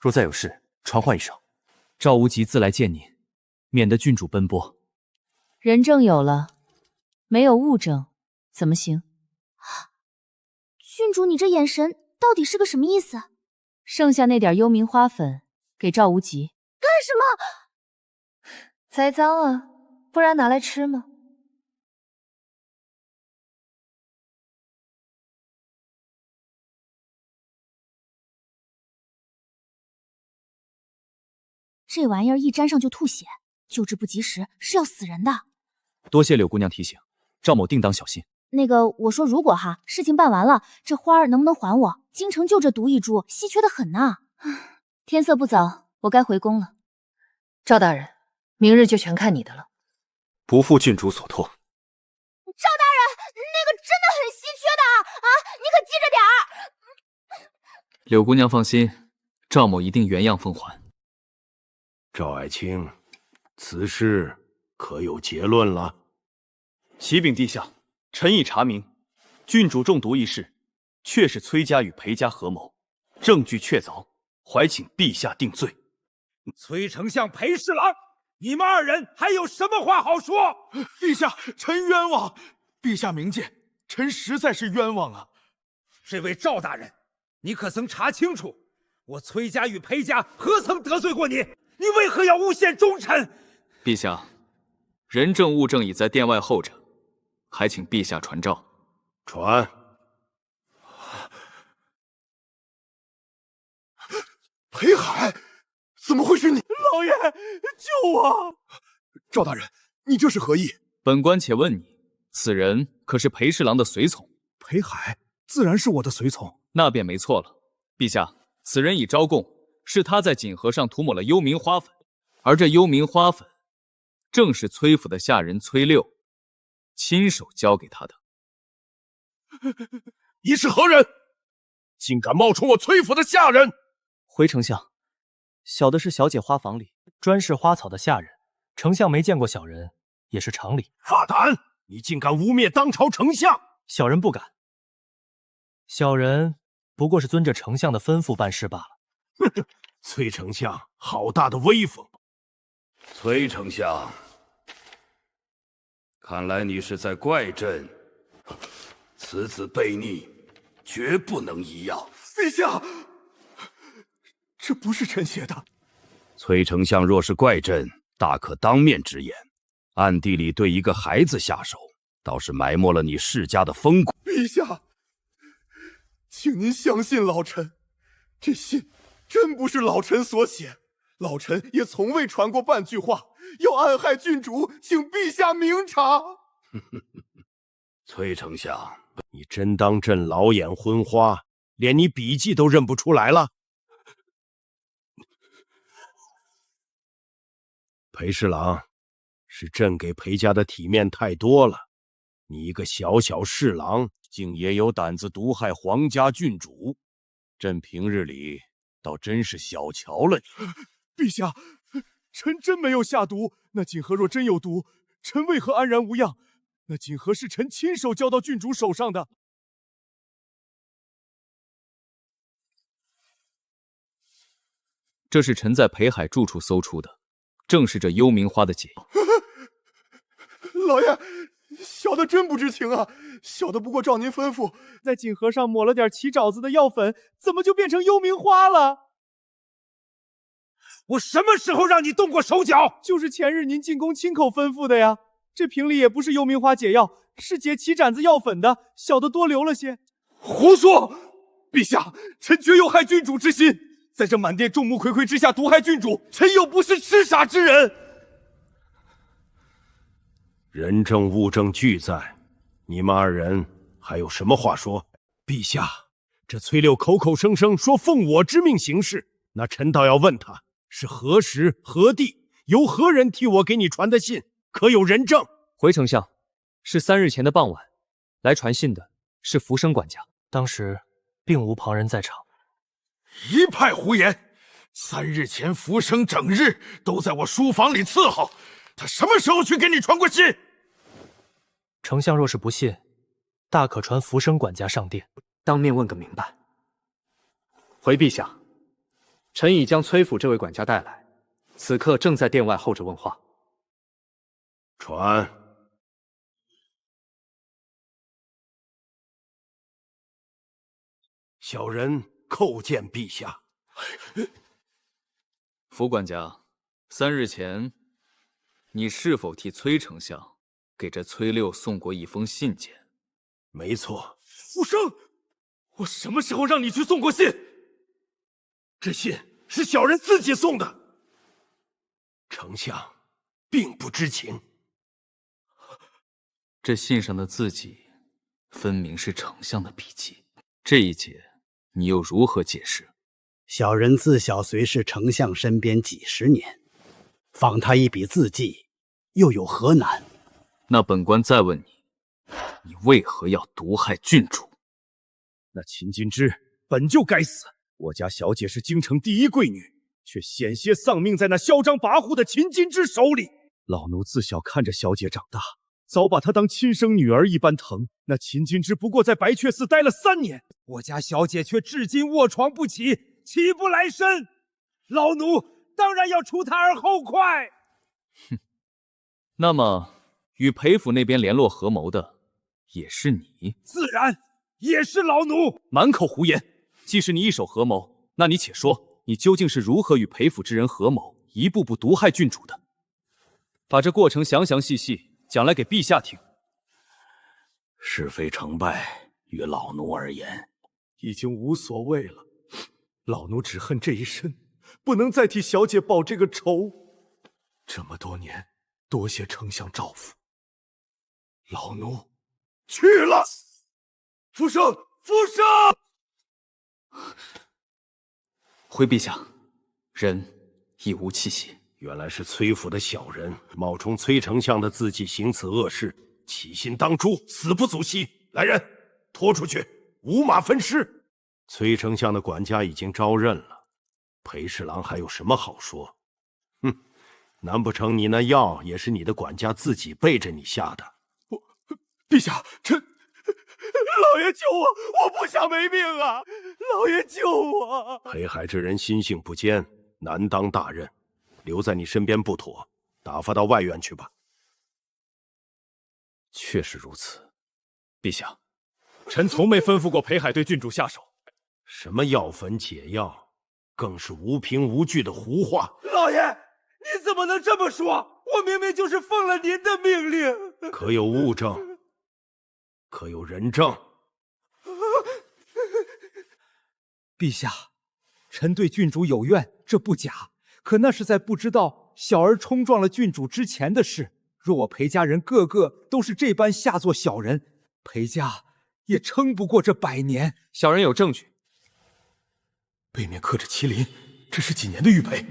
若再有事，传唤一声。赵无极自来见您，免得郡主奔波。人证有了，没有物证，怎么行？郡主，你这眼神到底是个什么意思？剩下那点幽冥花粉给赵无极。干什么？栽赃啊，不然拿来吃吗？这玩意儿一沾上就吐血，救治不及时是要死人的。多谢柳姑娘提醒，赵某定当小心。那个，我说如果事情办完了，这花儿能不能还我？京城就这毒一株，稀缺的很呢。天色不早，我该回宫了。赵大人，明日就全看你的了。不负郡主所托。赵大人，那个真的很稀缺的你可记着点儿。柳姑娘放心，赵某一定原样奉还。赵爱卿，此事可有结论了？启禀陛下，臣已查明，郡主中毒一事，确是崔家与裴家合谋，证据确凿，怀请陛下定罪。崔丞相、裴侍郎，你们2人还有什么话好说？陛下，臣冤枉！陛下明鉴，臣实在是冤枉啊！这位赵大人，你可曾查清楚，我崔家与裴家何曾得罪过你？你为何要诬陷忠臣？陛下，人证物证已在殿外候着，还请陛下传召。传。裴海，怎么会是你？老爷，救我！赵大人，你这是何意？本官且问你，此人可是裴侍郎的随从？裴海自然是我的随从，那便没错了。陛下，此人已招供，是他在锦盒上涂抹了幽冥花粉，而这幽冥花粉正是崔府的下人崔六亲手交给他的。你是何人？竟敢冒充我崔府的下人！回丞相，小的是小姐花房里专侍花草的下人，丞相没见过小人，也是常理。大胆！你竟敢污蔑当朝丞相！小人不敢，小人不过是遵着丞相的吩咐办事罢了。崔丞相，好大的威风！崔丞相，看来你是在怪朕，此子悖逆，绝不能一样。陛下，这不是臣写的。崔丞相若是怪朕，大可当面直言，暗地里对一个孩子下手，倒是埋没了你世家的风骨。陛下，请您相信老臣，这信真不是老臣所写，老臣也从未传过半句话。要暗害郡主，请陛下明察。崔丞相，你真当朕老眼昏花，连你笔迹都认不出来了？裴侍郎，是朕给裴家的体面太多了。你一个小小侍郎，竟也有胆子毒害皇家郡主，朕平日里倒真是小瞧了你。陛下，臣真没有下毒。那锦盒若真有毒，臣为何安然无恙？那锦盒是臣亲手交到郡主手上的。这是臣在裴海住处搜出的，正是这幽冥花的解药。老爷，小的真不知情啊！小的不过照您吩咐，在锦盒上抹了点起爪子的药粉，怎么就变成幽冥花了？我什么时候让你动过手脚？就是前日您进宫亲口吩咐的呀。这瓶里也不是幽冥花解药，是解起疹子药粉的，小的多留了些。胡说！陛下，臣绝有害郡主之心。在这满殿众目睽睽之下毒害郡主，臣又不是痴傻之人。人证物证俱在，你们二人还有什么话说？陛下，这崔六口口声声说奉我之命行事，那臣倒要问他是何时何地，由何人替我给你传的信，可有人证？回丞相，是3日前的傍晚，来传信的是福生管家，当时并无旁人在场。一派胡言！3日前福生整日都在我书房里伺候，他什么时候去给你传过信？丞相若是不信，大可传福生管家上殿，当面问个明白。回陛下，臣已将崔府这位管家带来，此刻正在殿外候着问话。传。小人叩见陛下。福管家，3日前，你是否替崔丞相给这崔六送过一封信件？没错。福生，我什么时候让你去送过信？这信是小人自己送的，丞相并不知情。这信上的字迹，分明是丞相的笔迹，这一节你又如何解释？小人自小随侍丞相身边几10年，仿他一笔字迹，又有何难？那本官再问你，你为何要毒害郡主？那秦金枝本就该死，我家小姐是京城第一贵女，却险些丧命在那嚣张跋扈的秦金枝手里。老奴自小看着小姐长大，早把她当亲生女儿一般疼。那秦金枝不过在白雀寺待了3年，我家小姐却至今卧床不起，起不来身。老奴当然要除她而后快。哼，那么与裴府那边联络合谋的也是你？自然也是老奴。满口胡言！既是你一手合谋，那你且说，你究竟是如何与裴府之人合谋，一步步毒害郡主的？把这过程详详细细讲来给陛下听。是非成败，于老奴而言，已经无所谓了。老奴只恨这一身，不能再替小姐报这个仇。这么多年，多谢丞相照拂，老奴去了。福生，福生！回陛下，人已无气息。原来是崔府的小人冒充崔丞相的自己行此恶事，起心当诛，死不足惜。来人，拖出去，五马分尸。崔丞相的管家已经招认了，裴侍郎还有什么好说？哼，难不成你那药也是你的管家自己背着你下的？陛下，老爷救我！我不想没命啊！老爷救我！裴海之人心性不坚，难当大任，留在你身边不妥，打发到外院去吧。确实如此，陛下，臣从没吩咐过裴海对郡主下手。什么药粉解药，更是无凭无据的胡话。老爷，你怎么能这么说？我明明就是奉了您的命令。可有物证？可有人证？陛下，臣对郡主有怨，这不假。可那是在不知道小儿冲撞了郡主之前的事。若我裴家人个个都是这般下作小人，裴家也撑不过这100年。小人有证据。背面刻着麒麟，这是几年的玉佩？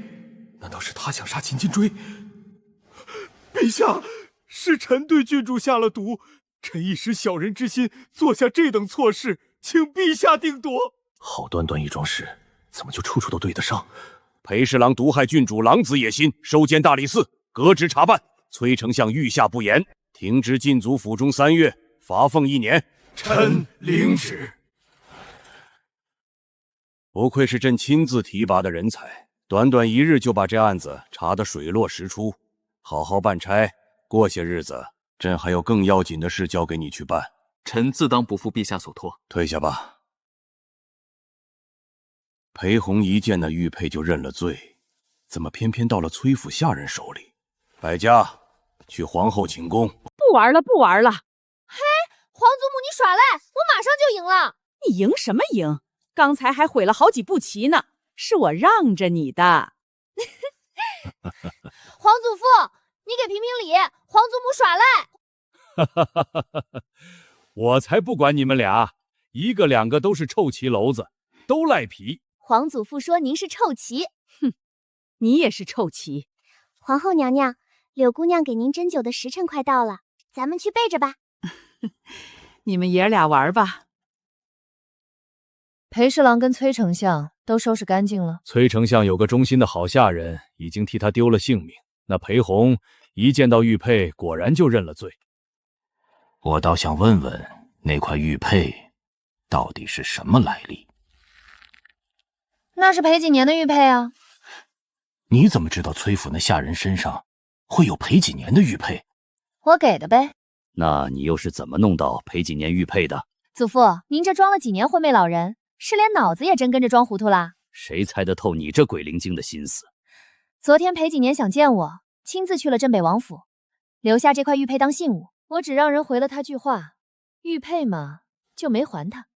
难道是他想杀秦金锥？陛下，是臣对郡主下了毒，臣一时小人之心，做下这等错事，请陛下定夺。好端端一桩事，怎么就处处都对得上？裴侍郎毒害郡主，狼子野心，收监大理寺，革职查办。崔丞相御下不严，停职禁足府中3月，罚俸1年。臣领旨。不愧是朕亲自提拔的人才，短短1日就把这案子查得水落石出。好好办差，过些日子，朕还有更要紧的事交给你去办。臣自当不负陛下所托。退下吧。裴红一见那玉佩就认了罪，怎么偏偏到了崔府下人手里？百家，去皇后请功。不玩了，不玩了。嘿，皇祖母，你耍赖，我马上就赢了。你赢什么赢？刚才还毁了好几步棋呢，是我让着你的。皇祖父，你给评评理，皇祖母耍赖。我才不管你们俩，一个两个都是臭棋篓子，都赖皮。皇祖父说您是臭棋，哼，你也是臭棋。皇后娘娘，柳姑娘给您针灸的时辰快到了，咱们去备着吧。你们爷俩玩吧。裴侍郎跟崔丞相都收拾干净了。崔丞相有个忠心的好下人，已经替他丢了性命。那裴红一见到玉佩，果然就认了罪。我倒想问问，那块玉佩到底是什么来历？那是裴几年的玉佩啊。你怎么知道崔府那下人身上会有裴几年的玉佩？我给的呗。那你又是怎么弄到裴几年玉佩的？祖父，您这装了几年混妹老人，是连脑子也真跟着装糊涂啦？谁猜得透你这鬼灵精的心思？昨天裴几年想见我，亲自去了镇北王府，留下这块玉佩当信物。我只让人回了他句话，玉佩嘛，就没还他。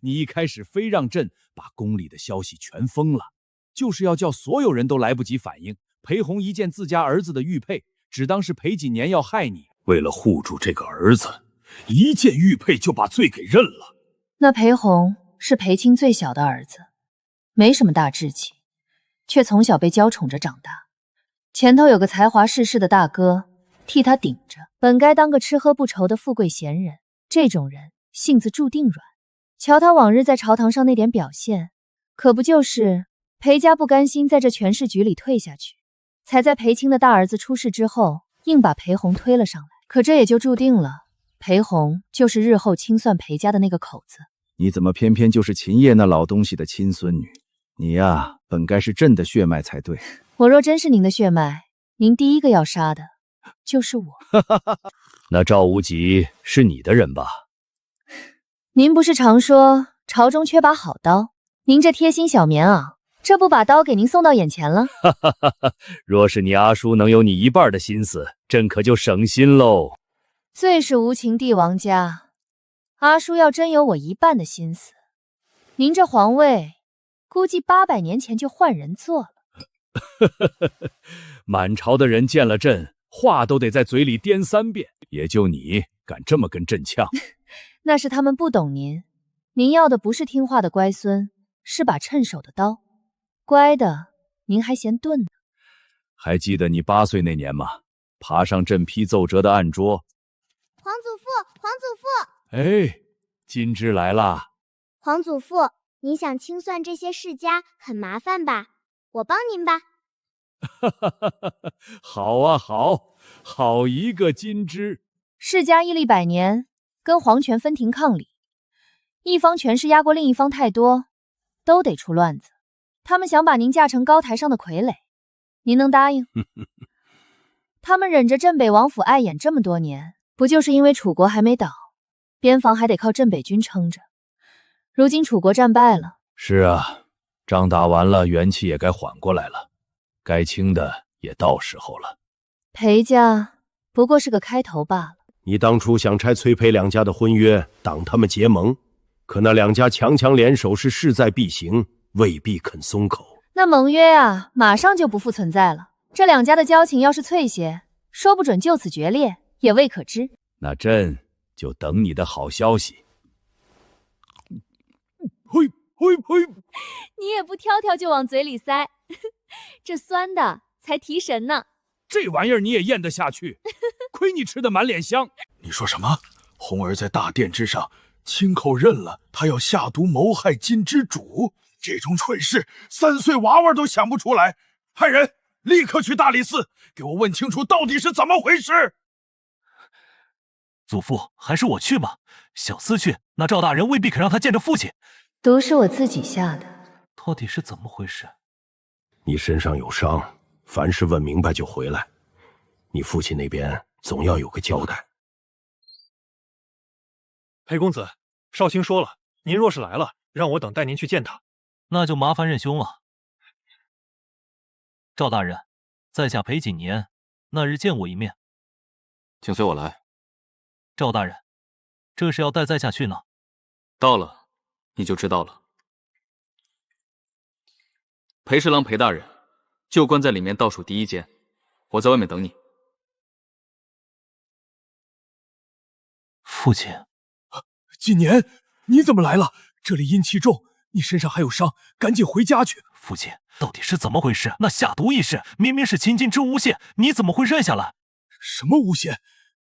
你一开始非让朕把宫里的消息全封了，就是要叫所有人都来不及反应。裴红一见自家儿子的玉佩，只当是裴几年要害你。为了护住这个儿子，一见玉佩就把罪给认了。那裴红是裴青最小的儿子，没什么大志气，却从小被娇宠着长大。前头有个才华世事的大哥替他顶着，本该当个吃喝不愁的富贵闲人，这种人性子注定软。瞧他往日在朝堂上那点表现，可不就是裴家不甘心在这权势局里退下去，才在裴青的大儿子出事之后，硬把裴红推了上来。可这也就注定了，裴红就是日后清算裴家的那个口子。你怎么偏偏就是秦叶那老东西的亲孙女？你呀，本该是朕的血脉才对。我若真是您的血脉，您第一个要杀的就是我。那赵无极是你的人吧？您不是常说朝中缺把好刀，您这贴心小棉袄，这不把刀给您送到眼前了？哈哈哈哈！若是你阿叔能有你一半的心思，朕可就省心喽。最是无情帝王家，阿叔要真有我一半的心思，您这皇位估计800年前就换人做了。满朝的人见了朕，话都得在嘴里颠3遍，也就你敢这么跟朕呛。那是他们不懂您，您要的不是听话的乖孙，是把趁手的刀。乖的，您还嫌钝呢。还记得你8岁那年吗？爬上朕批奏折的案桌。皇祖父，皇祖父，哎，金枝来啦！皇祖父，您想清算这些世家很麻烦吧？我帮您吧。好啊，好一个金枝！世家屹立100年，跟皇权分庭抗礼，一方权势压过另一方太多，都得出乱子。他们想把您架成高台上的傀儡，您能答应？他们忍着镇北王府碍眼这么多年，不就是因为楚国还没倒，边防还得靠镇北军撑着。如今楚国战败了，是啊，仗打完了，元气也该缓过来了，该清的也到时候了。裴家不过是个开头罢了。你当初想拆崔裴两家的婚约，挡他们结盟，可那两家强强联手是势在必行，未必肯松口。那盟约啊，马上就不复存在了。这两家的交情要是脆些，说不准就此决裂，也未可知。那朕就等你的好消息。呸！你也不挑挑就往嘴里塞，这酸的才提神呢。这玩意儿你也咽得下去？亏你吃的满脸香。你说什么？红儿在大殿之上亲口认了他要下毒谋害金之主，这种蠢事3岁娃娃都想不出来。派人立刻去大理寺，给我问清楚到底是怎么回事。祖父，还是我去吧。小厮去，那赵大人未必肯让他见着父亲。毒是我自己下的，到底是怎么回事？你身上有伤，凡事问明白就回来。你父亲那边总要有个交代。裴公子，少卿说了，您若是来了，让我等带您去见他。那就麻烦任兄了。赵大人，在下裴景年，那日见我一面。请随我来。赵大人，这是要带在下去呢。到了，你就知道了。裴侍郎裴大人，就关在里面倒数第1间，我在外面等你。父亲，景年，你怎么来了？这里阴气重，你身上还有伤，赶紧回家去。父亲，到底是怎么回事？那下毒一事，明明是秦金之诬陷，你怎么会认下来？什么诬陷？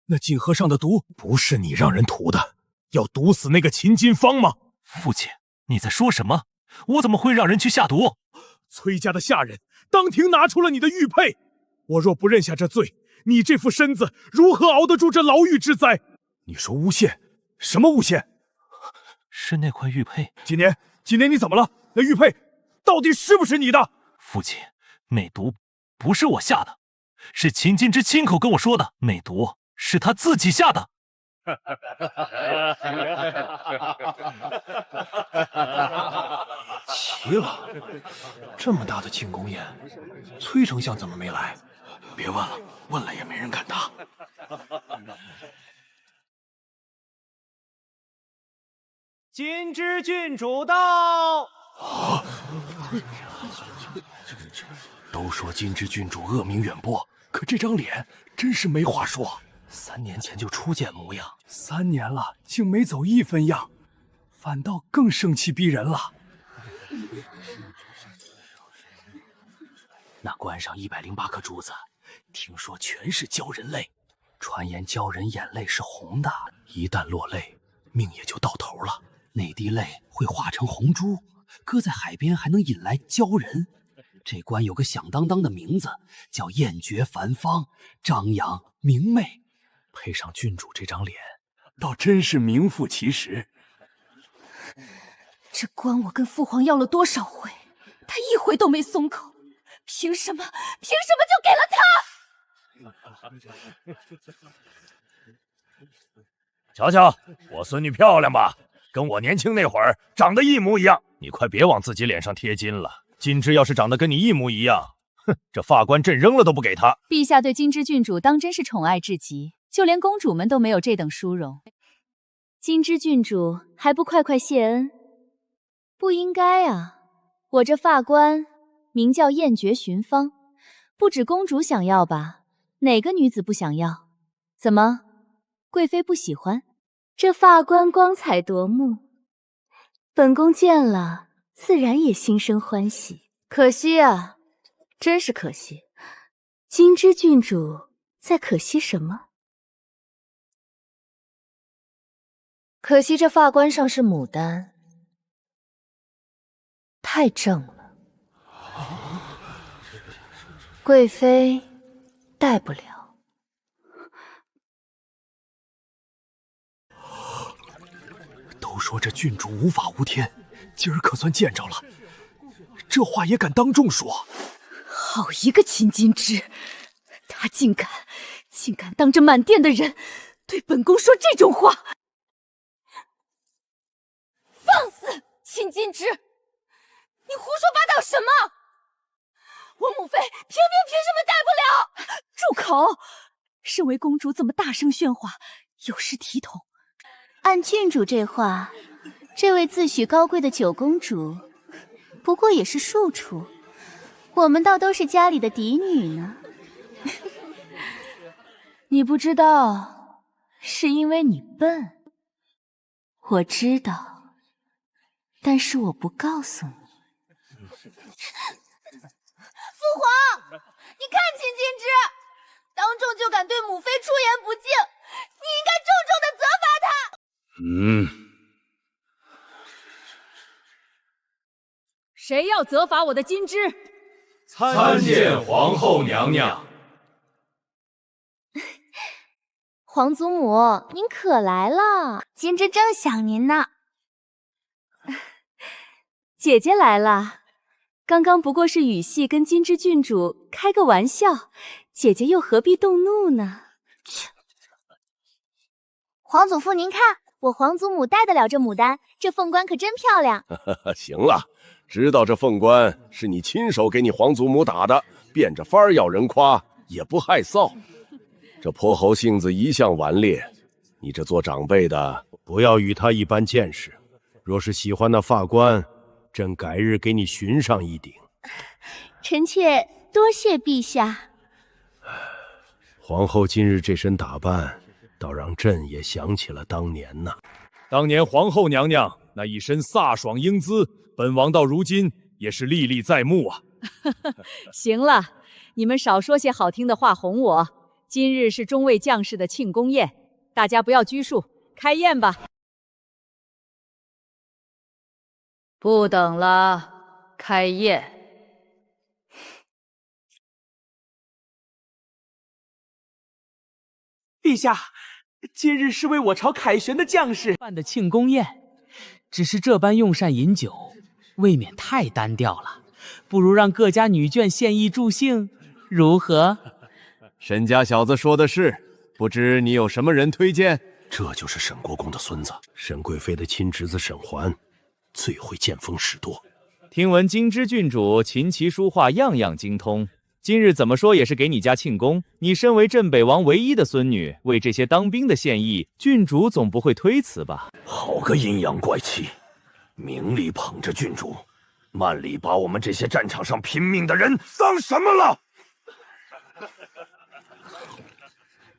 那锦盒上的毒不是你让人涂的，要毒死那个秦金芳吗？父亲，你在说什么？我怎么会让人去下毒？崔家的下人当庭拿出了你的玉佩，我若不认下这罪，你这副身子如何熬得住这牢狱之灾？你说诬陷？什么诬陷？是那块玉佩。景年，你怎么了？那玉佩到底是不是你的？父亲，美毒不是我下的，是秦金之亲口跟我说的，美毒是他自己下的。奇了，这么大的庆功宴，崔丞相怎么没来？别问了，问了也没人敢答。金之郡主到。都说金之郡主恶名远播，可这张脸真是没话说。3年前就初见模样，3年了竟没走一分样，反倒更生气逼人了。那棺上108颗珠子，听说全是鲛人泪，传言鲛人眼泪是红的，一旦落泪，命也就到头了。那滴泪会化成红珠，搁在海边还能引来鲛人。这棺有个响当当的名字，叫艳绝凡芳，张扬明媚。配上郡主这张脸，倒真是名副其实。这棺我跟父皇要了多少回，他一回都没松口，凭什么就给了他？瞧瞧，我孙女漂亮吧？跟我年轻那会儿长得一模一样。你快别往自己脸上贴金了。金枝要是长得跟你一模一样，哼，这发冠朕扔了都不给他。陛下对金枝郡主当真是宠爱至极，就连公主们都没有这等殊荣。金枝郡主还不快快谢恩？不应该啊！我这发冠名叫燕绝寻芳，不止公主想要吧？哪个女子不想要？怎么，贵妃不喜欢？这发冠光彩夺目，本宫见了自然也心生欢喜。可惜啊，真是可惜。金枝郡主在可惜什么？可惜这发冠上是牡丹，太正了，贵妃戴不了。都说这郡主无法无天，今儿可算见着了，这话也敢当众说。好一个秦金枝，他竟敢当着满殿的人对本宫说这种话！放肆！秦金枝，你胡说八道什么？我母妃凭什么戴不了？住口！身为公主怎么大声喧哗，有失体统。按郡主这话，这位自诩高贵的九公主，不过也是庶出，我们倒都是家里的嫡女呢。你不知道，是因为你笨。我知道，但是我不告诉你。父皇，你看秦金枝，当众就敢对母妃出言不敬，你应该重重的责罚她。谁要责罚我的金枝？参见皇后娘娘。皇祖母，您可来了，金枝正想您呢。姐姐来了。刚刚不过是语系跟金枝郡主开个玩笑，姐姐又何必动怒呢？皇祖父，您看，我皇祖母戴得了这牡丹，这凤冠可真漂亮。行了，知道这凤冠是你亲手给你皇祖母打的，变着法儿要人夸，也不害臊。这泼猴性子一向顽劣，你这做长辈的不要与他一般见识。若是喜欢那发冠，朕改日给你寻上一顶。臣妾多谢陛下。皇后今日这身打扮，倒让朕也想起了当年呐。当年皇后娘娘那一身飒爽英姿，本王到如今也是历历在目啊。行了，你们少说些好听的话哄我。今日是中尉将士的庆功宴，大家不要拘束，开宴吧。不等了，开宴。陛下，今日是为我朝凯旋的将士办的庆功宴，只是这般用膳饮酒，未免太单调了，不如让各家女眷献艺助兴，如何？沈家小子说的是，不知你有什么人推荐？这就是沈国公的孙子，沈贵妃的亲侄子沈环，最会见风使舵。听闻金枝郡主琴棋书画样样精通，今日怎么说也是给你家庆功。你身为镇北王唯一的孙女，为这些当兵的献艺，郡主总不会推辞吧？好个阴阳怪气，明里捧着郡主，暗里把我们这些战场上拼命的人当什么了？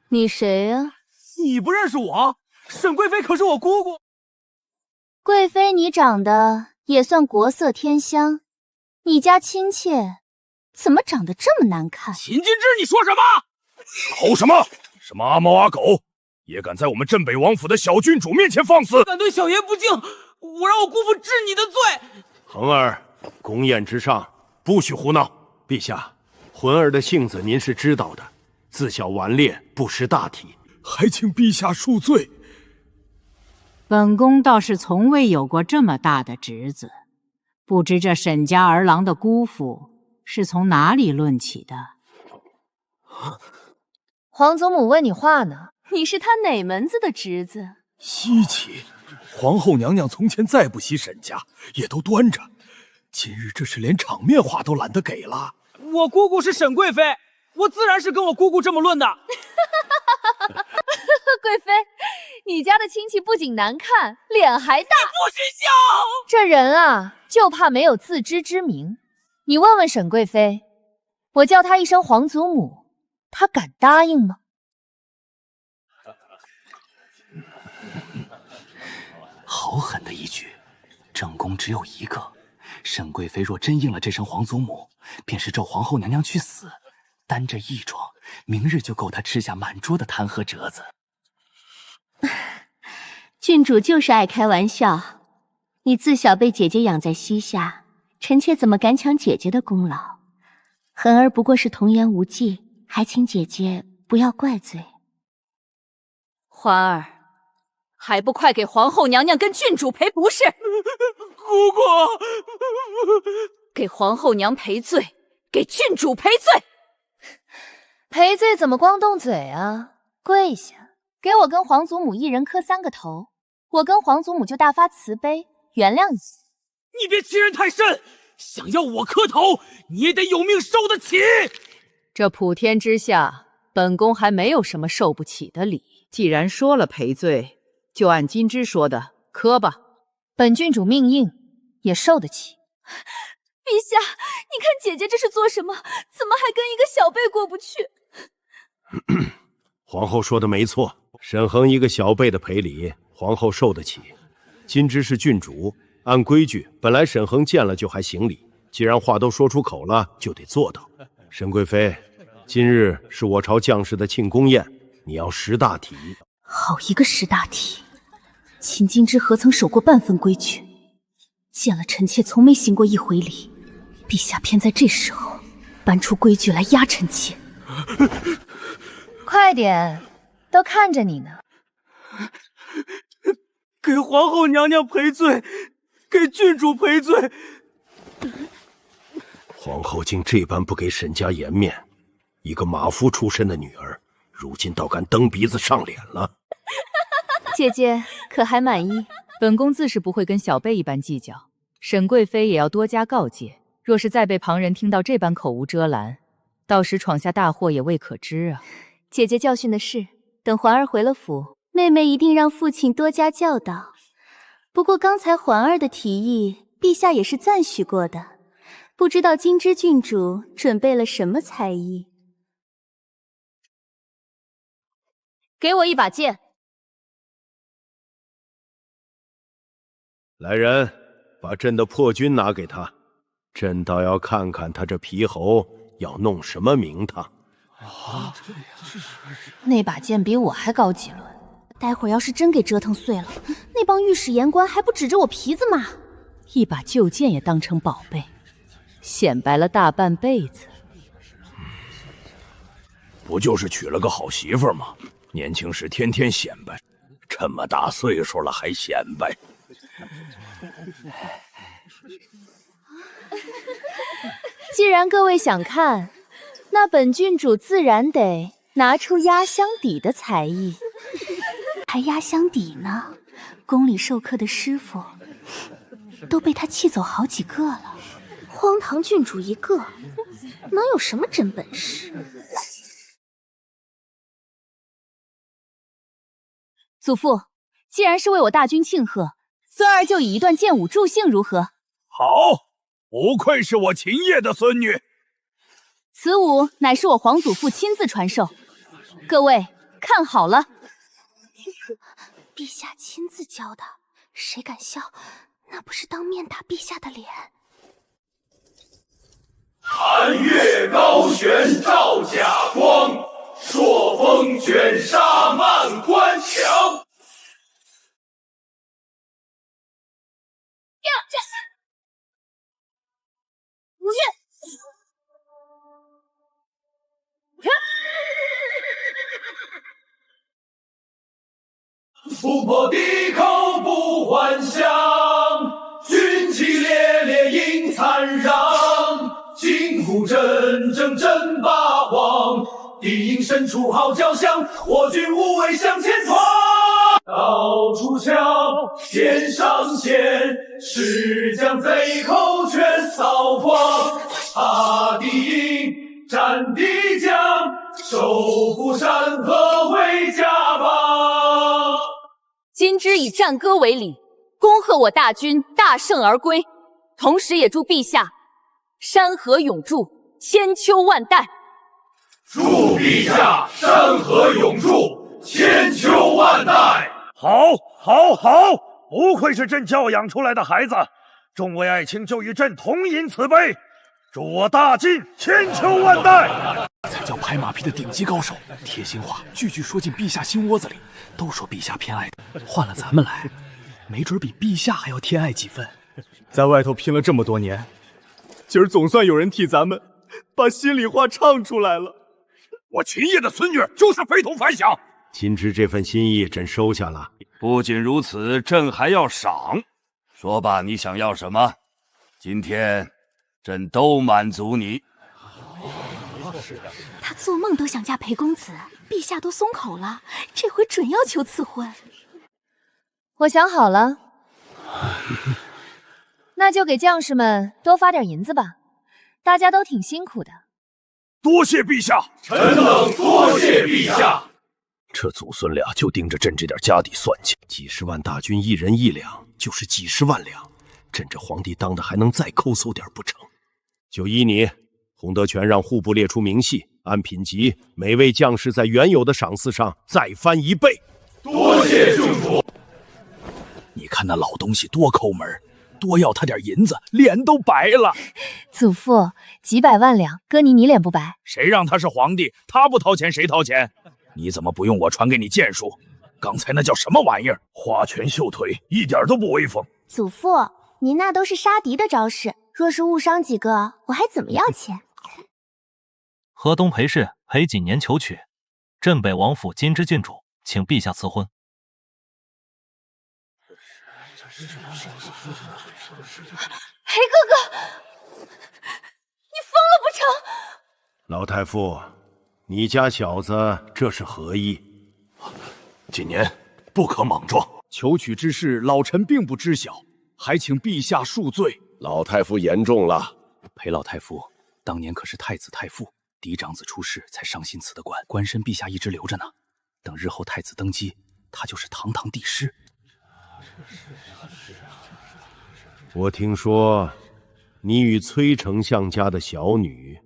你谁呀？你不认识我？沈贵妃可是我姑姑。贵妃，你长得也算国色天香，你家亲妾怎么长得这么难看？秦金枝，你说什么？吼什么？什么阿猫阿狗，也敢在我们镇北王府的小郡主面前放肆！敢对小爷不敬，我让我姑父治你的罪。恒儿，宫宴之上不许胡闹。陛下，浑儿的性子您是知道的，自小顽劣，不识大体，还请陛下恕罪。本宫倒是从未有过这么大的侄子，不知这沈家儿郎的姑父是从哪里论起的？皇祖母问你话呢。你是他哪门子的侄子？稀奇，皇后娘娘从前再不喜沈家，也都端着，今日这是连场面话都懒得给了。我姑姑是沈贵妃，我自然是跟我姑姑这么论的。贵妃，你家的亲戚不仅难看，脸还大。不许笑！这人啊，就怕没有自知之明。你问问沈贵妃，我叫她一声皇祖母，她敢答应吗？好狠的一举，正宫只有一个。沈贵妃若真应了这声皇祖母，便是咒皇后娘娘去死。单这一桩，明日就够她吃下满桌的弹劾折子。郡主就是爱开玩笑。你自小被姐姐养在膝下，臣妾怎么敢抢姐姐的功劳？恒儿不过是童言无忌，还请姐姐不要怪罪。环儿，还不快给皇后娘娘跟郡主赔不是？姑姑，给皇后娘赔罪，给郡主赔罪。赔罪怎么光动嘴啊？跪下，给我跟皇祖母一人磕3个头，我跟皇祖母就大发慈悲，原谅你。你别欺人太甚，想要我磕头，你也得有命受得起。这普天之下，本宫还没有什么受不起的礼。既然说了赔罪，就按金枝说的磕吧。本郡主命硬，也受得起。陛下，你看姐姐这是做什么？怎么还跟一个小辈过不去？皇后说的没错，沈恒一个小辈的赔礼，皇后受得起。金枝是郡主，按规矩，本来沈恒见了就还行礼，既然话都说出口了，就得做到。沈贵妃，今日是我朝将士的庆功宴，你要识大体。好一个识大体！秦金枝何曾守过半分规矩？见了臣妾从没行过一回礼，陛下偏在这时候搬出规矩来压臣妾。快点，都看着你呢。给皇后娘娘赔罪，给郡主赔罪。皇后竟这般不给沈家颜面，一个马夫出身的女儿，如今倒敢蹬鼻子上脸了。姐姐可还满意？本宫自是不会跟小辈一般计较，沈贵妃也要多加告诫。若是再被旁人听到这般口无遮拦，到时闯下大祸也未可知啊。姐姐教训的是，等环儿回了府，妹妹一定让父亲多加教导。不过刚才环儿的提议，陛下也是赞许过的。不知道金枝郡主准备了什么才艺？给我一把剑。来人，把朕的破军拿给他，朕倒要看看他这皮猴要弄什么名堂。啊，那把剑比我还高几轮，待会儿要是真给折腾碎了，那帮御史言官还不指着我皮子骂？一把旧剑也当成宝贝，显摆了大半辈子。不就是娶了个好媳妇吗？年轻时天天显摆，这么大岁数了还显摆。既然各位想看，那本郡主自然得拿出压箱底的才艺。还压箱底呢？宫里授课的师傅都被他气走好几个了，荒唐郡主一个，能有什么真本事？祖父，既然是为我大军庆贺，孙儿就以一段剑舞助兴，如何？好，不愧是我秦业的孙女。此舞乃是我皇祖父亲自传授，各位看好了。陛下亲自教的，谁敢笑，那不是当面打陛下的脸。寒月高悬照甲光，朔风卷沙漫关墙。突破敌口不还乡，军旗烈烈映惨嚷，金鼓铮铮震八荒，敌营深处号角响，我军无畏向前闯。到处瞧，线上线，是将贼寇全扫光。踏敌营，斩敌将，收复山河为家邦。今之以战歌为礼，恭贺我大军大胜而归，同时也祝陛下山河永驻，千秋万代。祝陛下山河永驻，千秋万代。好，好，好！不愧是朕教养出来的孩子，众位爱卿就与朕同饮此杯，祝我大晋千秋万代！才叫拍马屁的顶级高手，贴心话句句说进陛下心窝子里。都说陛下偏爱，换了咱们来，没准比陛下还要偏爱几分。在外头拼了这么多年，今儿总算有人替咱们把心里话唱出来了。我秦业的孙女就是非同凡响。金枝这份心意，朕收下了。不仅如此，朕还要赏。说吧，你想要什么？今天朕都满足你。他做梦都想嫁裴公子，陛下都松口了，这回准要求赐婚。我想好了，那就给将士们多发点银子吧，大家都挺辛苦的。多谢陛下，臣等多谢陛下。这祖孙俩就盯着朕这点家底算计，几十万大军，一人1两，就是几十万两，朕这皇帝当的还能再抠搜点不成？就依你，洪德全让户部列出明细，按品级，每位将士在原有的赏赐上再翻1倍。多谢郡主。你看那老东西多抠门，多要他点银子，脸都白了。祖父，几百万两，哥你脸不白？谁让他是皇帝？他不掏钱谁掏钱？你怎么不用我传给你剑术？刚才那叫什么玩意儿？花拳绣腿，一点都不威风。祖父，您那都是杀敌的招式，若是误伤几个，我还怎么要钱？河东裴氏裴锦年求娶，镇北王府金枝郡主，请陛下赐婚。裴哥哥，你疯了不成？老太傅，你家小子这是何意？今年不可莽撞，求娶之事，老臣并不知晓，还请陛下恕罪。老太傅言重了。裴老太傅当年可是太子太傅，嫡长子出世才上新辞的官，官身陛下一直留着呢。等日后太子登基，他就是堂堂帝师。我听说你与崔丞相家的小女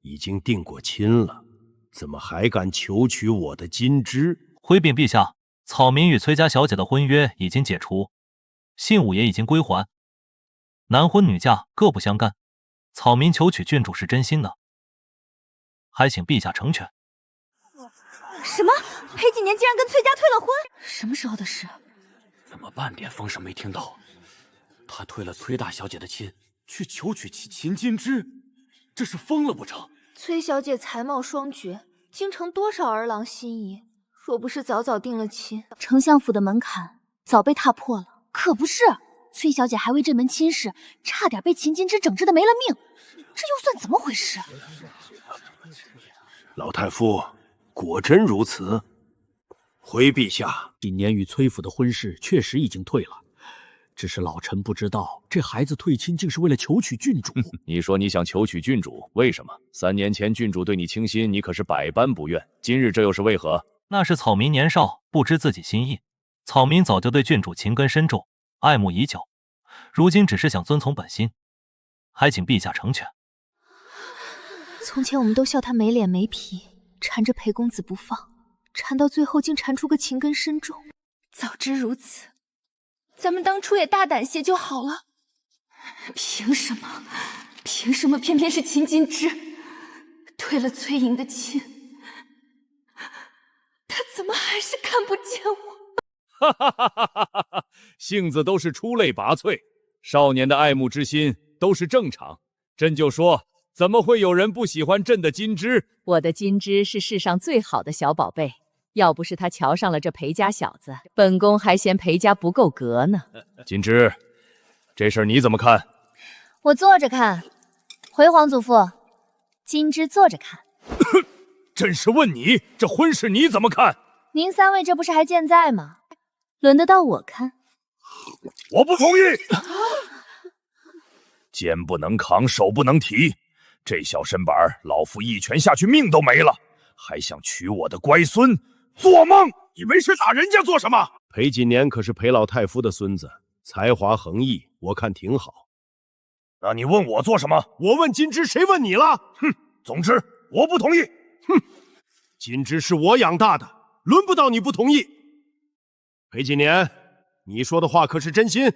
已经定过亲了，怎么还敢求娶我的金枝？回禀陛下，草民与崔家小姐的婚约已经解除，信物也已经归还，男婚女嫁各不相干。草民求娶郡主是真心的，还请陛下成全。什么？裴锦年竟然跟崔家退了婚？什么时候的事？怎么半点风声没听到？他退了崔大小姐的亲，去求娶秦金枝，这是疯了不成？崔小姐才貌双绝，京城多少儿郎心仪，若不是早早定了亲，丞相府的门槛早被踏破了。可不是，崔小姐还为这门亲事差点被秦金枝整治的没了命，这又算怎么回事？老太傅，果真如此？回陛下，今年与崔府的婚事确实已经退了，只是老臣不知道这孩子退亲竟是为了求娶郡主。你说你想求娶郡主，为什么？3年前郡主对你倾心，你可是百般不愿，今日这又是为何？那是草民年少，不知自己心意。草民早就对郡主情根深重，爱慕已久，如今只是想遵从本心，还请陛下成全。从前我们都笑他没脸没皮，缠着裴公子不放，缠到最后竟缠出个情根深重。早知如此，咱们当初也大胆些就好了。凭什么？凭什么偏偏是秦金枝退了崔莹的亲？他怎么还是看不见我？哈哈哈哈哈哈！性子都是出类拔萃，少年的爱慕之心都是正常。朕就说，怎么会有人不喜欢朕的金枝？我的金枝是世上最好的小宝贝，要不是他瞧上了这裴家小子，本宫还嫌裴家不够格呢。金枝，这事儿你怎么看？我坐着看。回皇祖父，金枝坐着看。朕是问你，这婚事你怎么看？您3位这不是还健在吗？轮得到我看。我不同意。肩不能扛，手不能提，这小身板老夫一拳下去命都没了，还想娶我的乖孙？做梦！你没事打人家做什么？裴锦年可是裴老太夫的孙子，才华横溢，我看挺好。那你问我做什么？我问金枝，谁问你了？哼！总之我不同意。哼！金枝是我养大的，轮不到你不同意。裴锦年，你说的话可是真心？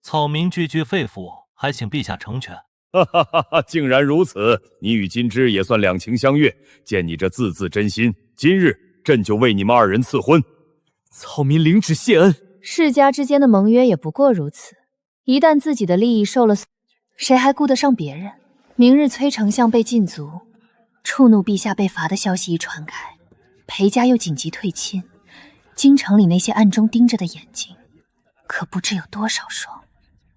草民句句肺腑，还请陛下成全。哈哈哈哈！竟然如此，你与金枝也算两情相悦。见你这字字真心，今日朕就为你们二人赐婚。草民领旨谢恩。世家之间的盟约也不过如此，一旦自己的利益受了损，谁还顾得上别人？明日崔丞相被禁足，触怒陛下被罚的消息一传开，裴家又紧急退亲，京城里那些暗中盯着的眼睛，可不知有多少双。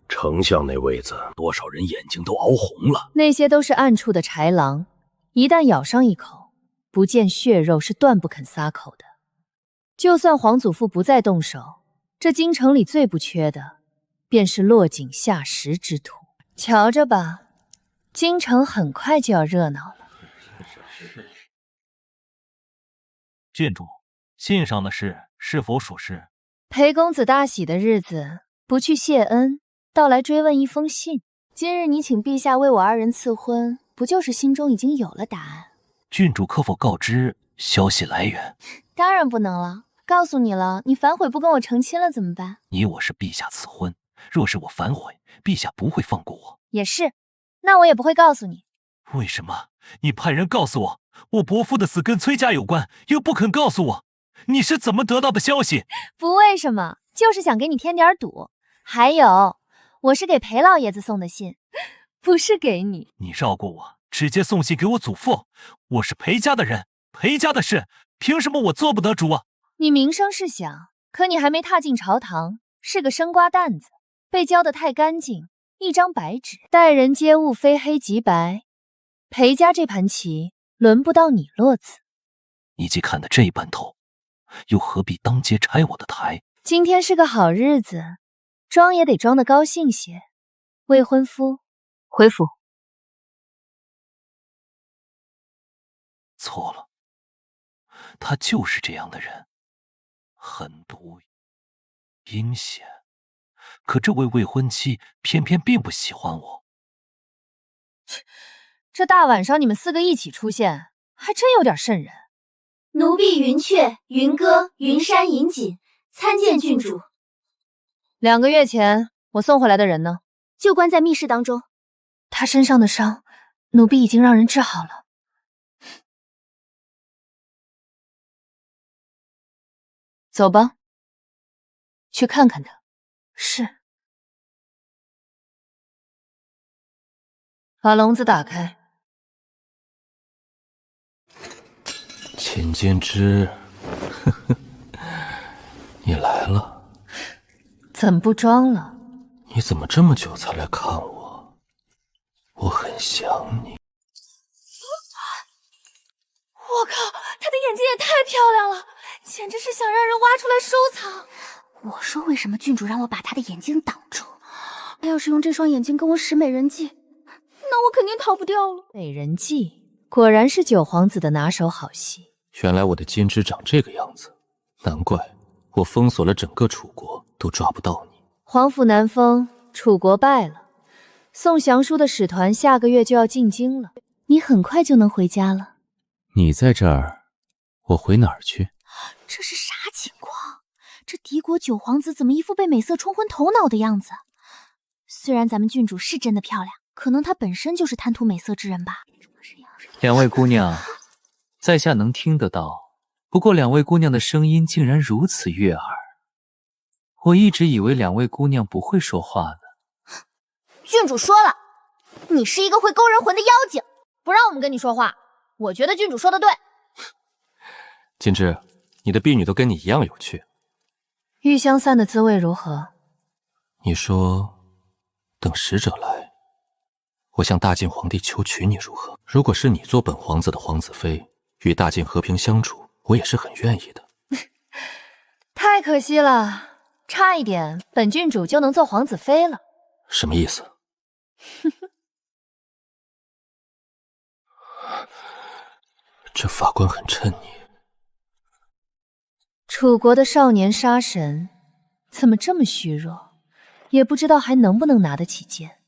丞相那位子，多少人眼睛都熬红了。那些都是暗处的豺狼，一旦咬上一口，不见血肉是断不肯撒口的。就算皇祖父不再动手，这京城里最不缺的，便是落井下石之徒。瞧着吧，京城很快就要热闹了。郡主，信上的事是否属实？裴公子大喜的日子，不去谢恩，倒来追问一封信。今日你请陛下为我二人赐婚，不就是心中已经有了答案？郡主可否告知消息来源？当然不能了。告诉你了，你反悔不跟我成亲了怎么办？你我是陛下赐婚，若是我反悔，陛下不会放过我。也是，那我也不会告诉你。为什么？你派人告诉我，我伯父的死跟崔家有关，又不肯告诉我，你是怎么得到的消息？不为什么，就是想给你添点堵。还有，我是给裴老爷子送的信，不是给你。你绕过我，直接送信给我祖父。我是裴家的人，裴家的事，凭什么我做不得主啊？你名声是响，可你还没踏进朝堂，是个生瓜蛋子，被教得太干净，一张白纸，待人接物非黑即白。裴家这盘棋轮不到你落子。你既看得这般透，又何必当街拆我的台？今天是个好日子，装也得装得高兴些。未婚夫，回府。错了，他就是这样的人，狠毒阴险。可这位未婚妻偏偏并不喜欢我。这大晚上你们四个一起出现，还真有点瘆人。奴婢云雀、云歌、云山、银锦参见郡主。2个月前我送回来的人呢？就关在密室当中。他身上的伤，奴婢已经让人治好了。走吧，去看看他。是。把笼子打开。秦金枝，呵呵，你来了。怎么不装了？你怎么这么久才来看我？我很想你。我靠，她的眼睛也太漂亮了，简直是想让人挖出来收藏。我说为什么郡主让我把她的眼睛挡住？她要是用这双眼睛跟我使美人计，那我肯定逃不掉了。美人计果然是九皇子的拿手好戏。原来我的金枝长这个样子，难怪我封锁了整个楚国都抓不到你。皇甫南封，楚国败了，送降书的使团下个月就要进京了。你很快就能回家了。你在这儿，我回哪儿去？这是啥情况？这敌国九皇子怎么一副被美色冲昏头脑的样子？虽然咱们郡主是真的漂亮，可能她本身就是贪图美色之人吧。2位姑娘，在下能听得到，不过2位姑娘的声音竟然如此悦耳。我一直以为2位姑娘不会说话呢。郡主说了，你是一个会勾人魂的妖精，不让我们跟你说话。我觉得郡主说的对。金枝，你的婢女都跟你一样有趣。玉香散的滋味如何？你说等使者来，我向大晋皇帝求娶你如何？如果是你做本皇子的皇子妃，与大晋和平相处，我也是很愿意的。太可惜了，差一点本郡主就能做皇子妃了。什么意思？这法官很衬你。楚国的少年杀神怎么这么虚弱？也不知道还能不能拿得起剑。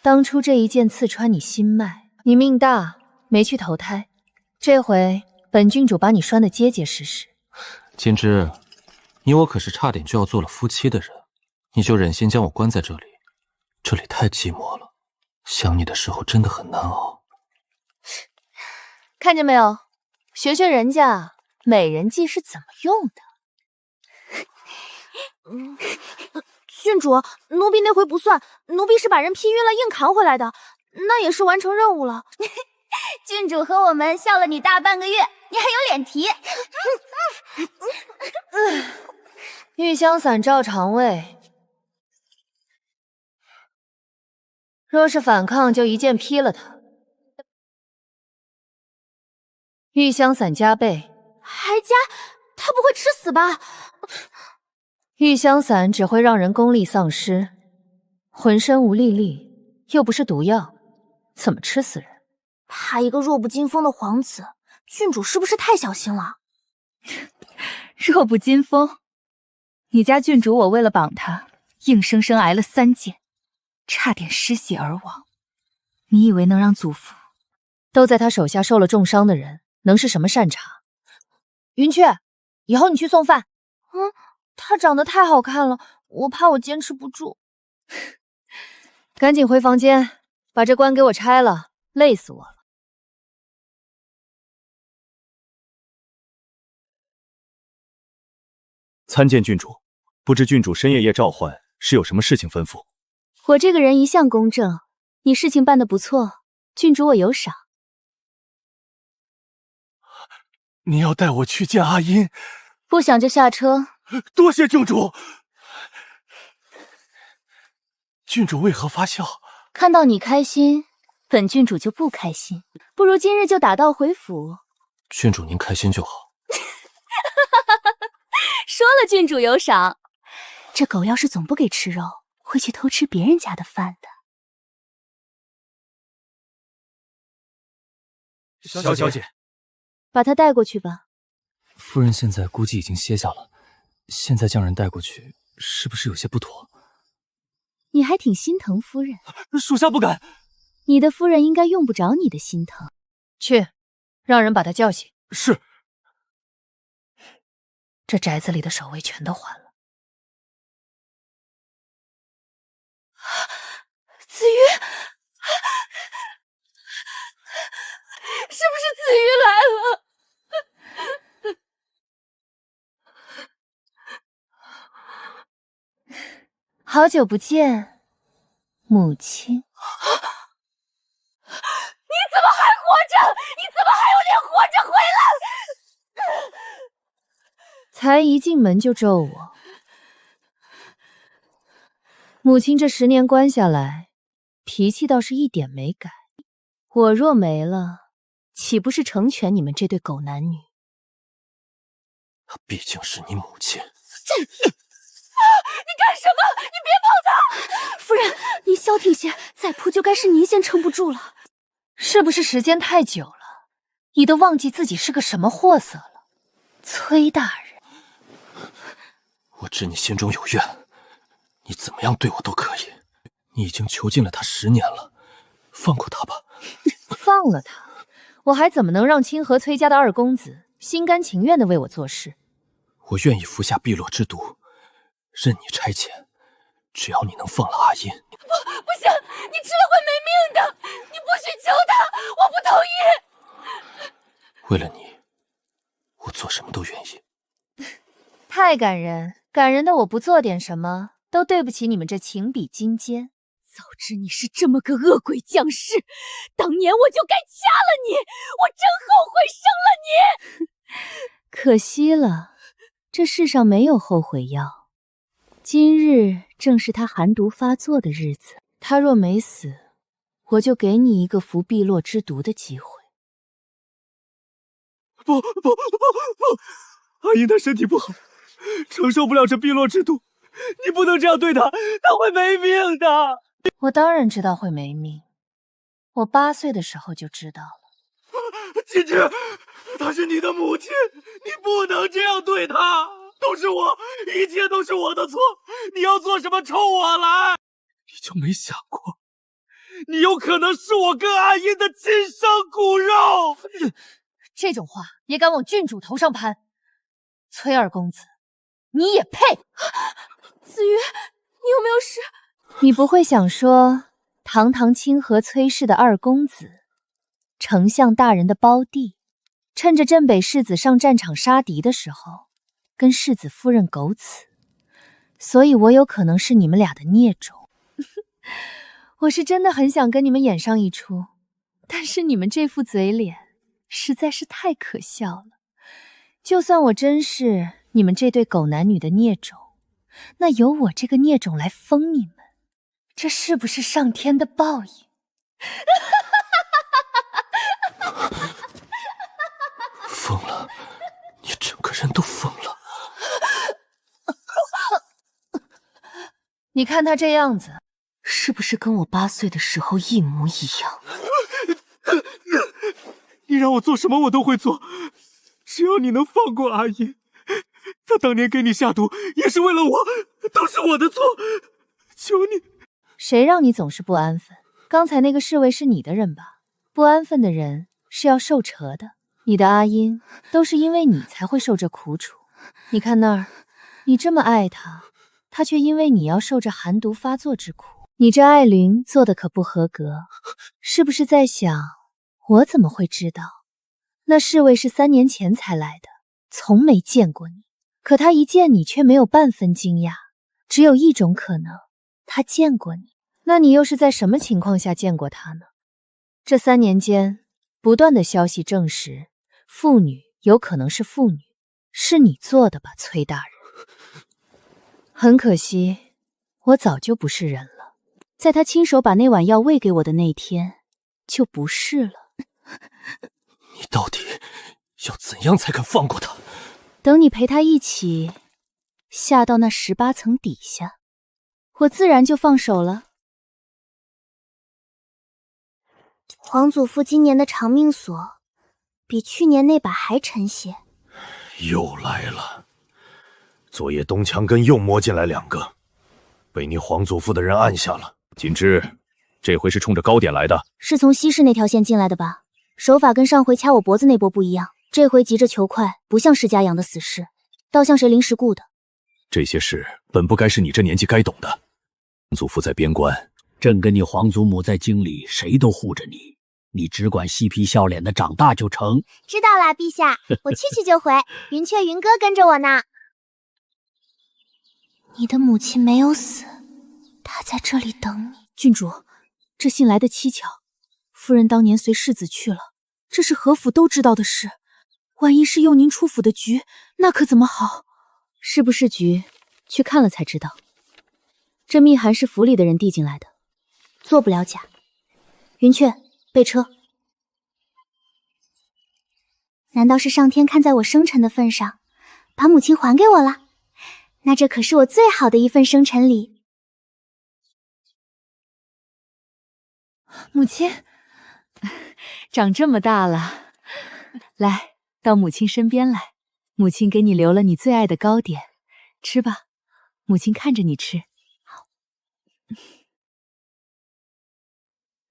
当初这一剑刺穿你心脉，你命大没去投胎，这回本郡主把你拴得结结实实。金枝，你我可是差点就要做了夫妻的人，你就忍心将我关在这里？这里太寂寞了，想你的时候真的很难熬。看见没有？学学人家美人计是怎么用的。郡主，奴婢那回不算，奴婢是把人劈晕了硬扛回来的，那也是完成任务了。郡主和我们笑了你大半个月，你还有脸提？玉香伞赵长卫，若是反抗，就一剑劈了他。玉香伞加倍，还加？他不会吃死吧？玉香伞只会让人功力丧失，浑身无力力，又不是毒药，怎么吃死人？他一个弱不禁风的皇子，郡主是不是太小心了？弱不禁风，你家郡主我为了绑他，硬生生挨了3剑，差点失血而亡。你以为能让祖父？都在他手下受了重伤的人，能是什么善茬？云雀，以后你去送饭。她长得太好看了，我怕我坚持不住。赶紧回房间，把这棺给我拆了，累死我了。参见郡主，不知郡主深夜召唤，是有什么事情吩咐？我这个人一向公正，你事情办得不错，郡主我有赏。你要带我去见阿音？不想就下车。多谢郡主。郡主为何发笑？看到你开心，本郡主就不开心。不如今日就打道回府。郡主您开心就好。说了郡主有赏，这狗要是总不给吃肉，会去偷吃别人家的饭的。小姐，把他带过去吧。夫人现在估计已经歇下了，现在将人带过去，是不是有些不妥？你还挺心疼夫人。属下不敢。你的夫人应该用不着你的心疼。去，让人把他叫醒。是。这宅子里的守卫全都还了。子瑜，是不是子瑜来了？好久不见，母亲。你怎么还活着？你怎么还有脸活着回来？才一进门就咒我。母亲这10年关下来，脾气倒是一点没改。我若没了，岂不是成全你们这对狗男女？她毕竟是你母亲。你干什么？你别碰他！夫人，你消停些，再扑就该是您先撑不住了。是不是时间太久了，你都忘记自己是个什么货色了？崔大人，我知你心中有怨，你怎么样对我都可以。你已经囚禁了他10年了，放过他吧。放了他，我还怎么能让清河崔家的2公子心甘情愿地为我做事？我愿意服下碧落之毒，任你差遣，只要你能放了阿音。不行，你吃了会没命的！你不许救他，我不同意。为了你，我做什么都愿意。太感人，感人的我不做点什么，都对不起你们这情比金坚。早知你是这么个恶鬼将士，当年我就该掐了你！我真后悔生了你。可惜了，这世上没有后悔药。今日正是他寒毒发作的日子，他若没死，我就给你一个服碧落之毒的机会。不，阿音她身体不好，承受不了这碧落之毒。你不能这样对他，他会没命的。我当然知道会没命，我8岁的时候就知道了。锦之，她是你的母亲，你不能这样对她。都是我，一切都是我的错。你要做什么冲我来？你就没想过，你有可能是我跟阿音的亲生骨肉？这种话也敢往郡主头上攀？崔二公子，你也配？子瑜，你有没有事？你不会想说，堂堂清河崔氏的二公子，丞相大人的胞弟，趁着镇北世子上战场杀敌的时候，跟世子夫人狗此，所以我有可能是你们俩的孽种。我是真的很想跟你们演上一出，但是你们这副嘴脸实在是太可笑了。就算我真是你们这对狗男女的孽种，那由我这个孽种来封你们，这是不是上天的报应？疯了，你整个人都疯了。你看他这样子，是不是跟我8岁的时候一模一样？你让我做什么我都会做，只要你能放过阿音。他当年给你下毒也是为了我，都是我的错，求你。谁让你总是不安分？刚才那个侍卫是你的人吧？不安分的人是要受惩的。你的阿音都是因为你才会受这苦楚。你看那儿，你这么爱他，他却因为你要受这寒毒发作之苦。你这爱侣做的可不合格，是不是在想，我怎么会知道？那侍卫是3年前才来的，从没见过你。可他一见你却没有半分惊讶，只有一种可能，他见过你。那你又是在什么情况下见过他呢？这3年间，不断的消息证实，妇女有可能是妇女，是你做的吧，崔大人？很可惜，我早就不是人了。在他亲手把那碗药喂给我的那天，就不是了。你到底要怎样才肯放过他？等你陪他一起下到那18层底下，我自然就放手了。皇祖父今年的长命锁比去年那把还沉些。又来了，昨夜东墙根又摸进来2个，被你皇祖父的人按下了。锦之，这回是冲着高点来的？是从西市那条线进来的吧？手法跟上回掐我脖子那波不一样，这回急着求快，不像世家养的死士，倒像谁临时雇的。这些事本不该是你这年纪该懂的。祖父在边关，朕跟你皇祖母在京里，谁都护着你，你只管嬉皮笑脸的长大就成。知道了，陛下，我去就回。云雀云哥跟着我呢。你的母亲没有死，她在这里等你。郡主，这信来的蹊跷。夫人当年随世子去了，这是何府都知道的事。万一是诱您出府的局，那可怎么好？是不是局，去看了才知道。这密函是府里的人递进来的，做不了假。云雀，备车。难道是上天看在我生辰的份上，把母亲还给我了？那这可是我最好的一份生辰礼。母亲，长这么大了，来到母亲身边来，母亲给你留了你最爱的糕点，吃吧，母亲看着你吃。好，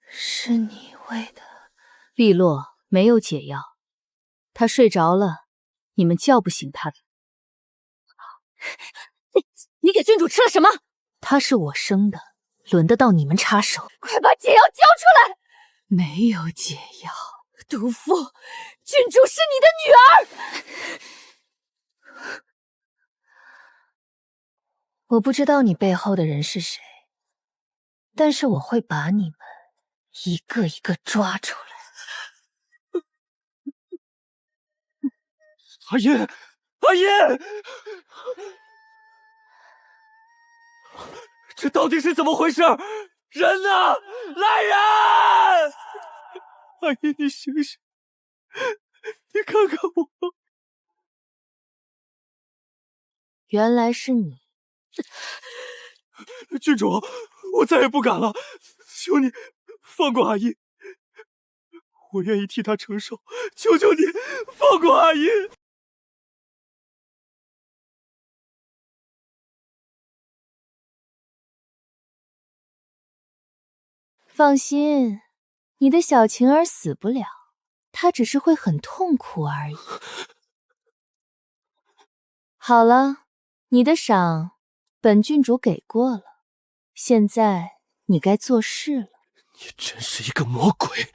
是你喂的。碧落没有解药，他睡着了，你们叫不醒他的。你给郡主吃了什么？他是我生的，轮得到你们插手？快把解药交出来！没有解药，毒妇，郡主是你的女儿。我不知道你背后的人是谁，但是我会把你们一个一个抓出来。阿音，阿音，这到底是怎么回事？人呢？来人！阿音，你醒醒，你看看我。原来是你。郡主，我再也不敢了，求你放过阿姨，我愿意替她承受，求求你放过阿姨。放心，你的小晴儿死不了，她只是会很痛苦而已。好了，你的赏本郡主给过了，现在你该做事了。你真是一个魔鬼！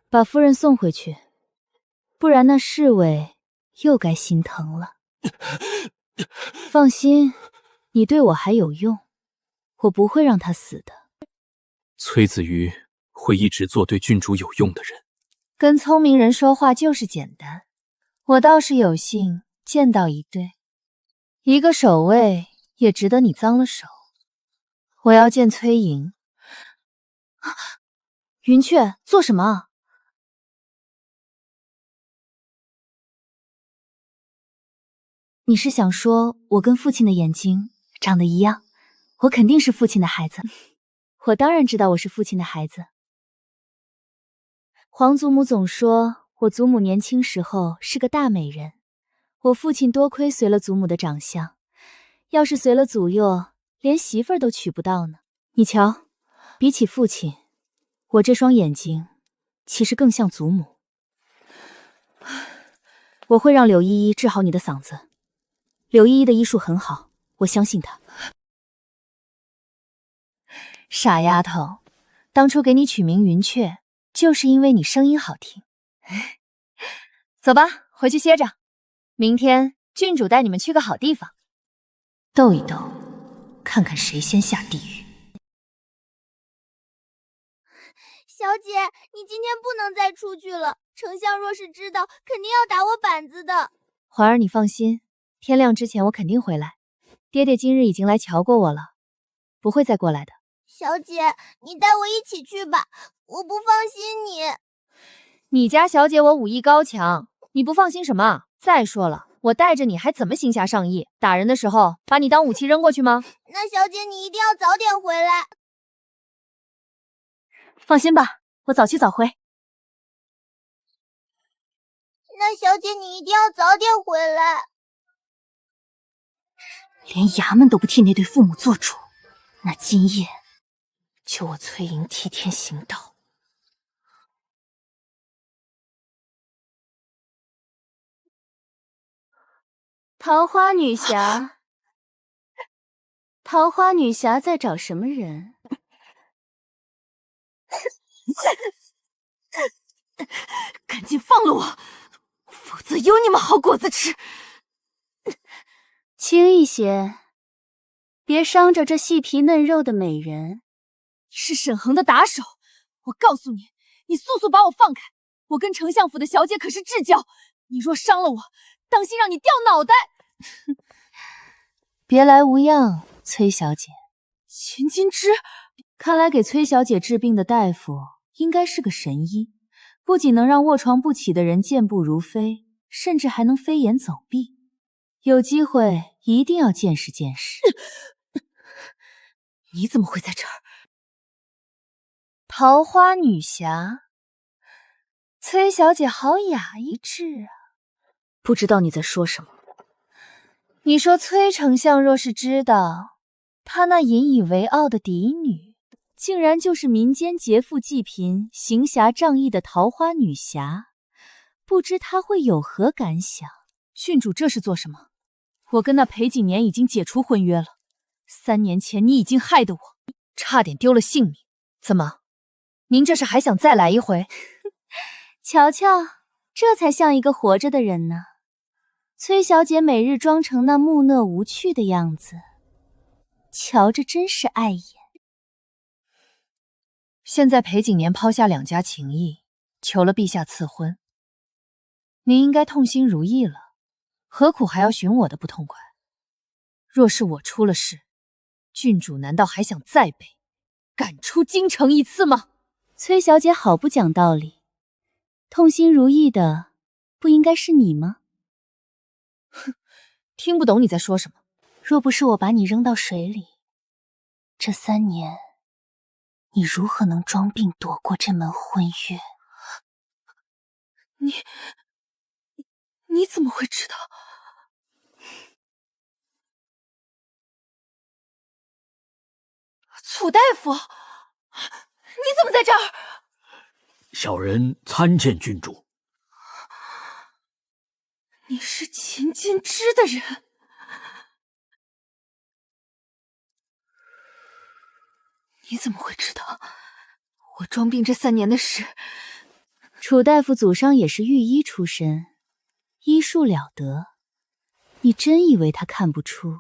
把夫人送回去，不然那侍卫又该心疼了。放心，你对我还有用，我不会让他死的。崔子瑜会一直做对郡主有用的人。跟聪明人说话就是简单，我倒是有幸见到一对，一个守卫也值得你脏了手。我要见崔莹。云雀，做什么？你是想说我跟父亲的眼睛长得一样？我肯定是父亲的孩子。我当然知道我是父亲的孩子。皇祖母总说我祖母年轻时候是个大美人，我父亲多亏随了祖母的长相，要是随了祖佑，连媳妇儿都娶不到呢。你瞧，比起父亲，我这双眼睛其实更像祖母。我会让柳依依治好你的嗓子。柳依依的医术很好，我相信她。傻丫头，当初给你取名云雀，就是因为你声音好听。走吧，回去歇着。明天郡主带你们去个好地方，斗一斗，看看谁先下地狱。小姐，你今天不能再出去了，丞相若是知道，肯定要打我板子的。环儿，你放心，天亮之前我肯定回来。爹爹今日已经来瞧过我了，不会再过来的。小姐，你带我一起去吧，我不放心你。你家小姐我武艺高强，你不放心什么？再说了，我带着你还怎么行侠仗义？打人的时候把你当武器扔过去吗？那小姐你一定要早点回来。放心吧，我早去早回。那小姐你一定要早点回来。连衙门都不替那对父母做主，那今夜就我崔莹替天行道。桃花女侠，桃花女侠在找什么人？赶紧放了我，否则有你们好果子吃！轻一些，别伤着这细皮嫩肉的美人。你是沈恒的打手，我告诉你，你速速把我放开！我跟丞相府的小姐可是至交，你若伤了我，当心让你掉脑袋！别来无恙，崔小姐。千金枝，看来给崔小姐治病的大夫应该是个神医，不仅能让卧床不起的人健步如飞，甚至还能飞檐走壁。有机会一定要见识见识。你怎么会在这儿？桃花女侠，崔小姐好雅一致啊！不知道你在说什么。你说崔丞相若是知道，他那引以为傲的嫡女，竟然就是民间劫富济贫、行侠仗义的桃花女侠，不知他会有何感想？郡主这是做什么？我跟那裴景年已经解除婚约了。3年前你已经害得我差点丢了性命，怎么？您这是还想再来一回？瞧瞧，这才像一个活着的人呢。崔小姐每日装成那木讷无趣的样子，瞧着真是碍眼。现在裴景年抛下2家情谊，求了陛下赐婚，您应该痛心如意了，何苦还要寻我的不痛快？若是我出了事，郡主难道还想再被赶出京城一次吗？崔小姐好不讲道理，痛心如意的不应该是你吗？哼，听不懂你在说什么。若不是我把你扔到水里，这3年，你如何能装病躲过这门婚约？你怎么会知道？楚大夫，你怎么在这儿？小人参见郡主。你是秦金枝的人。你怎么会知道我装病这3年的事？楚大夫祖上也是御医出身，医术了得，你真以为他看不出？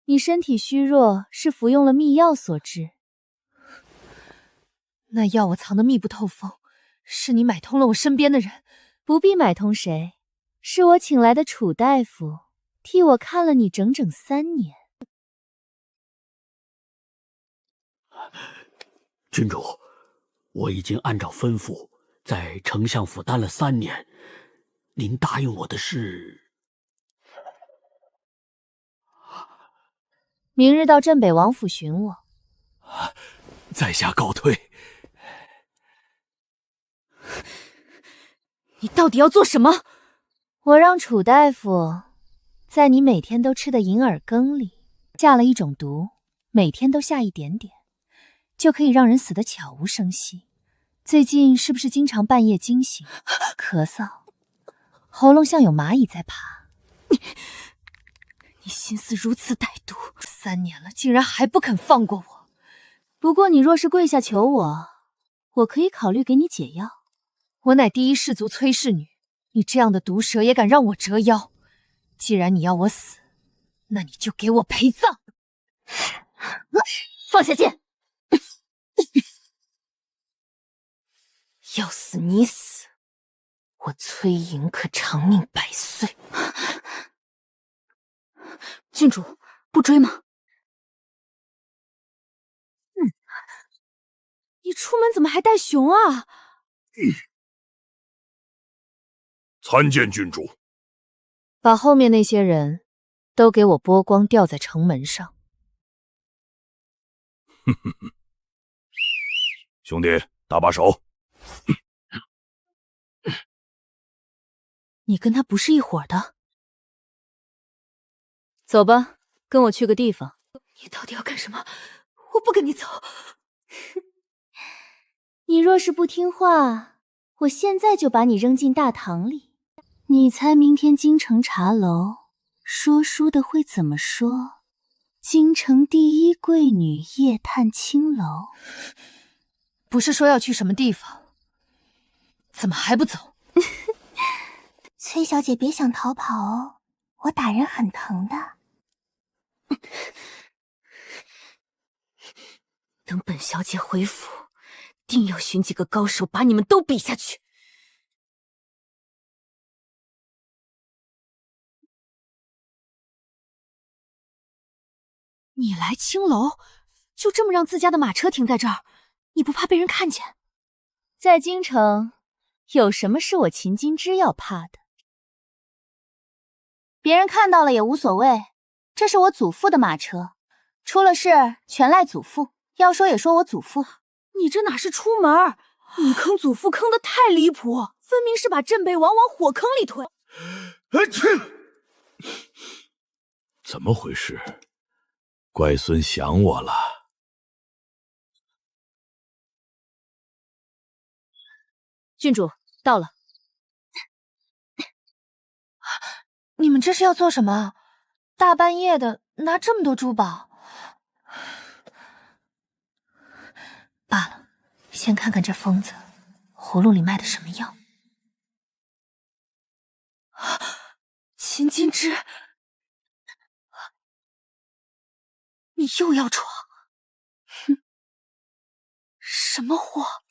你身体虚弱是服用了秘药所致。那药我藏得密不透风，是你买通了我身边的人。不必买通谁，是我请来的楚大夫，替我看了你整整3年。郡主，我已经按照吩咐在丞相府待了3年，您答应我的事，明日到镇北王府寻我。在下告退。你到底要做什么？我让楚大夫在你每天都吃的银耳羹里下了一种毒，每天都下一点点，就可以让人死得悄无声息。最近是不是经常半夜惊醒，咳嗽，喉咙像有蚂蚁在爬？你心思如此歹毒，3年了，竟然还不肯放过我。不过你若是跪下求我，我可以考虑给你解药。我乃第一氏族崔氏女，你这样的毒蛇也敢让我折腰？既然你要我死，那你就给我陪葬。放下剑！要死你死，我崔莹可长命100岁。郡主，不追吗？你出门怎么还带熊啊？参见郡主。把后面那些人都给我剥光，吊在城门上。兄弟，搭把手。你跟他不是一伙的。走吧，跟我去个地方。你到底要干什么？我不跟你走。你若是不听话，我现在就把你扔进大堂里。你猜明天京城茶楼说书的会怎么说？京城第一贵女夜探青楼。不是说要去什么地方？怎么还不走？崔小姐别想逃跑哦，我打人很疼的。等本小姐回府，定要寻几个高手把你们都比下去。你来青楼，就这么让自家的马车停在这儿，你不怕被人看见？在京城，有什么是我秦金枝要怕的？别人看到了也无所谓，这是我祖父的马车，出了事全赖祖父。要说也说我祖父，你这哪是出门？你坑祖父坑得太离谱，分明是把镇北王往火坑里推。怎么回事？乖孙想我了。郡主到了。你们这是要做什么？大半夜的拿这么多珠宝？罢了，先看看这疯子葫芦里卖的什么药。秦金枝，你又要闯？哼，什么货？